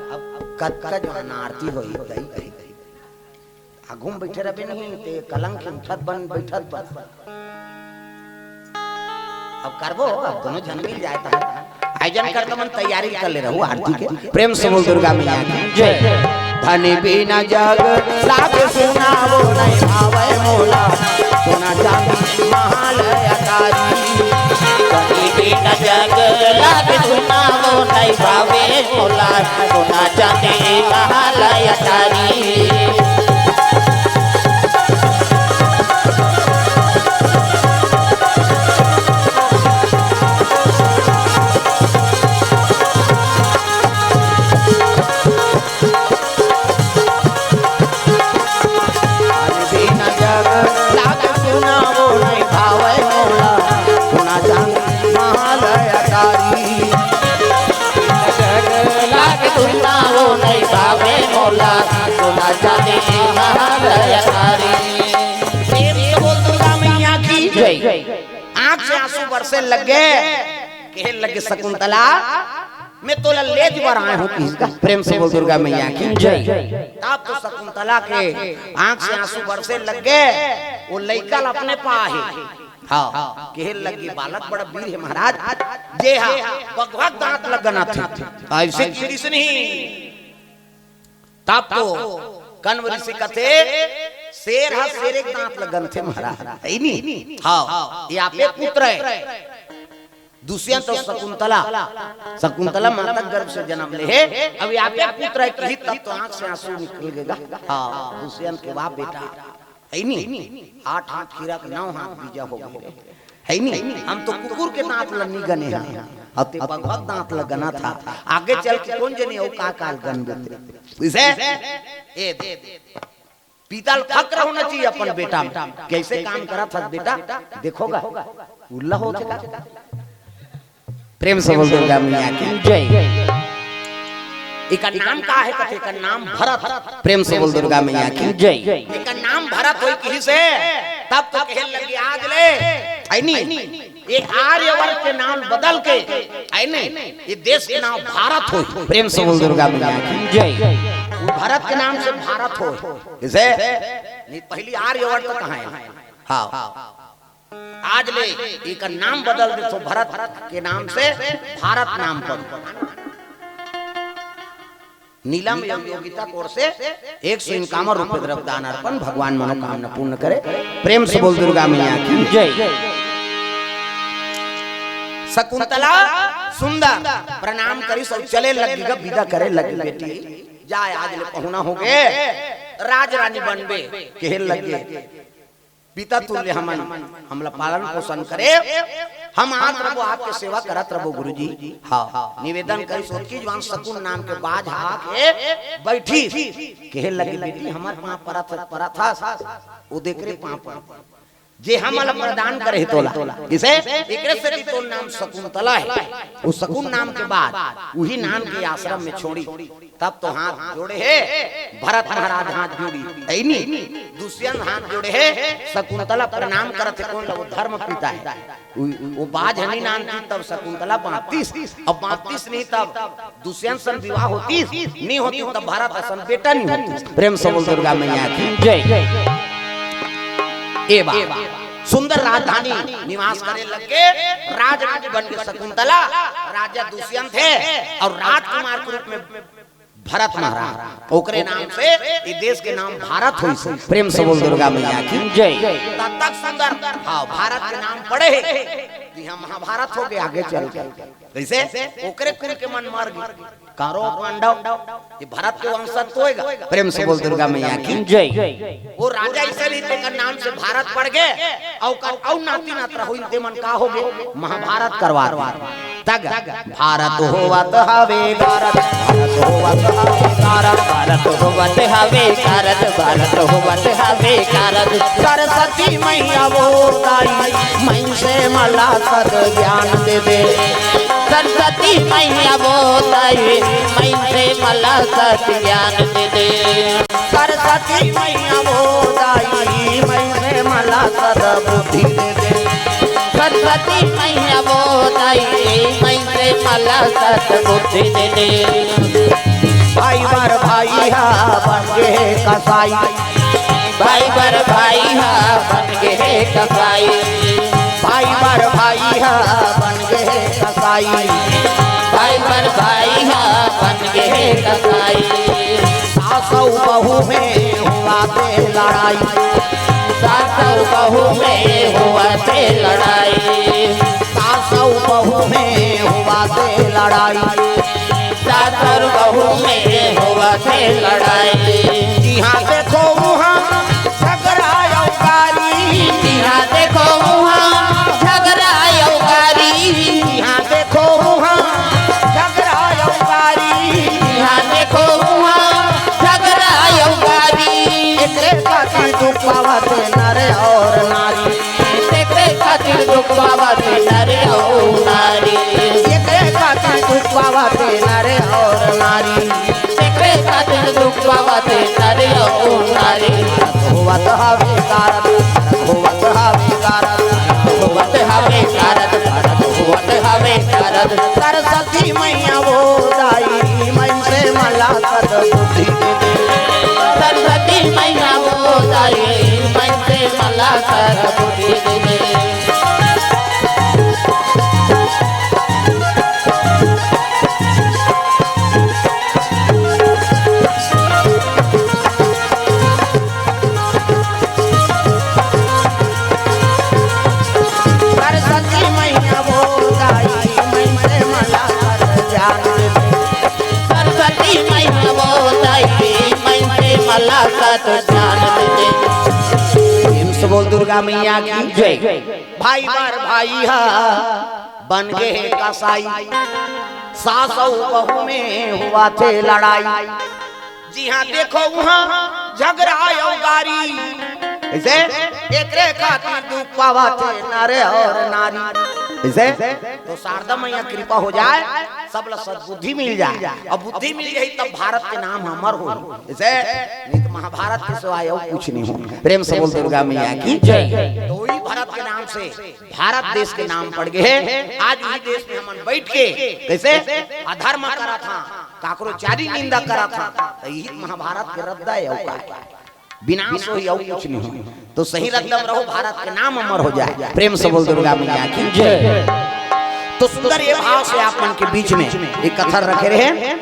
कद जो आरती होई गई आगुम बैठे रहे नहीं ते कलंक उठत बन बैठत बस अब करबो अब दोनों जन मिल जाता है आयोजन कर तो मन तैयारी कर ले रहू आरती के। प्रेम से बोल दुर्गा मैया की जय। धनी बिना जग लागे सुना वो नहीं भावे मोला सोना चांदी महाल अकारी। धनी बिना जग लागे सुना वो नहीं भावे मोला सोना चांदी महाल अकारी। आंख से आंसू बरसे लगे कहे लगे शकुंतला मैं तो ले जबर आया हूँ किसका। प्रेम से बोल दुर्गा मैया की जय। तब तो शकुंतला के आंख से आंसू बरसे लगे वो लइका अपने पा है। हाँ कहे लगी बालक बड़ा वीर है महाराज जे हाँ भगवत दांत लगना थे ऐसे किसी नहीं तब तो कण्व ऋषि कथे शेर है, शेर एक दांत लगन थे महाराज है नी। हाँ ये आपे पुत्र है दुष्यंत और शकुंतला। शकुंतला माता गर्भ से जन्म ले है, अब यहाँ पे पुत्र है कि तब तो आंख से आंसू निकल गएगा। हाँ दुष्यंत के बाप बेटा है नी, 8 हाथ खीरा के 9 हाथ बीजा हो गए है नी। हम तो कुकुर के दांत लन्नी गने हैं, अब ते भगवत दांत लगना था, आगे चल के कौन जने ओ का काल गन देते इसे ए दे पीतल फक्र होना चाहिए अपन बेटा में। कैसे काम करा था बेटा देखोगा उल्ला हो जाएगा। प्रेम से बोल दुर्गा मैया की जय। इका नाम का है कथे का नाम भरत। प्रेम से बोल दुर्गा मैया की जय। इका नाम भरत होई किसी से तब तो कहने लगी आज ले है नी ये आर्यवर्त के नाम बदल के है नी ये देश के नाम भारत हो। प्रेम से बोल दुर्गा मैया की जय। भारत के नाम से भारत हो इसे नहीं पहली आर्यवर्त कहाँ है। हाँ आज ले एक नाम बदल दे तो भरत के नाम से भारत नाम पर। नीलम योगिता कोर से 151 रुपए द्रव्य दान अर्पण भगवान मनोकामना पूर्ण करे। प्रेम से बोल दुर्गा मैया की जय। शकुंतला सुंदर प्रणाम करी सब चले लगी विदा करे लगी बेटी जाए आज ले पहुना हो गए राज रानी बनबे कहे लगे पिता तुल्य हमला पालन पोषण करे हम आत रबो आपके सेवा करत रबो गुरुजी। हाँ निवेदन करी सोचकी जवान शकुन नाम के बाज आके बैठी कहे लगी बेटी हमार पांव परा था वो देख रे पांव जे हमला प्रदान करे तोला इसे एकरे से तो नाम शकुंतला है। उस शकुन नाम के बाद वही नाम के आश्रम में छोड़ी तब तो हाथ जोड़े है भरत महाराज हाथ जोड़ी है नी दुष्यंत हाथ जोड़े है शकुंतला प्रणाम करते कौन वो धर्म पिता है वो बाज हनी नाम की तब शकुंतला 32 अब 32 नहीं तब दुष्यंत सन विवाह होती नहीं होती तब भरत सन बेटा नहीं होती। प्रेम से बोल दुर्गा मैया की जय। सुंदर राजधानी निवास करने लगे राजरानी बन के शकुंतला राजा दुष्यंत है और राजकुमार के रूप में भरत महाराज ओकरे नाम से ये देश के नाम भारत हुई। प्रेम से बोल दुर्गा मैया की जय। तब तक सुंदर हाँ भारत के नाम पड़े यहाँ महाभारत हो गए आगे चल के कैसे ओकरे कुल के मन मार गए कारो पांडव ये भारत के वंशज तो होएगा। प्रेम से बोल दुर्गा मैया की जय। वो राजा इसलिए तेकर नाम से भारत पड़ गए और नाती नात रहो इनते मन का हो गए महाभारत करवा तग भारत होवत हवे भारत भारत होवत हवे कारत भारत होवत हवे कारत सरस्वती मैया वो ताई मैं से मला सद ज्ञान दे दे सरस्वती मैया बोताई मैं से मला सत ज्ञान दे दे सरस्वती मैया वो ताई मैं से मला सद बुद्धि दे दे सरस्वती मैया बोताई मैं से मला सत बुद्धि दे दे। भाई बर भाई हा बन गे कसाई भाई बर भाई हा बन गे कसाई भाई बर भाई हा बन गे कसाई भाई बर भाई हा बन गे कसाई सासौ बहू में हुआ ते लड़ाई सासौ बहू में हुआ ते लड़ाई सासौ बहू में हुआ ते लड़ाई सासर बहू में हुआ थे लड़ाई यहाँ देखो वहाँ झगड़ा यौकारी यहाँ देखो वहाँ झगड़ा यौकारी यहाँ देखो वहाँ झगड़ा यौकारी यहाँ देखो वहाँ झगड़ा यौकारी एकरे खातिर दुख पावत नर और नारी एकरे खातिर दुख पावत नर और नारी एकरे खातिर दुख पावत नर और नारी एकरे खातिर दुख पावत नर और नारी होवत हवे कारत होवत हवे कारत होवत हवे कारत भारत होवत हवे कारत सरस्वती मैया वो दाई मन से मला सद बुद्धि दे दे सरस्वती मैया वो दाई मन से मला सद बुद्धि दे दे। दुर्गा मैया की जय। भाई बार भाई हा बन गए कसाई, सासौ बहू में हुआ थे लड़ाई। जी हाँ देखो वहाँ झगड़ा गारी, ऐसे एक रेखा दुख पावा थे नारे और नारी। ऐसे तो शारदा मैया कृपा हो जाए, सब लोग सद्बुद्धि मिल जाए, और बुद्धि मिल गई तब भारत के नाम अमर हो। ऐसे नहीं तो महाभारत के सिवाय और कुछ नहीं हो। प्रेम से बोल दुर्गा मैया की जय। तो वही भारत के नाम से भारत देश के नाम पड़ गए। आज वही देश में हम बैठ के कैसे अधर्म करा था, काकरोचारी निंदा करा था, तो यही महाभारत के रद्दा है, विनाश हो या कुछ नहीं हो। तो सही रकदम रहो, भारत के नाम अमर हो जाए। प्रेम से बोल दुर्गा मैया की जय। तो सुंदर ये भाव से आप मन के बीच में एक कथा रखे रहे।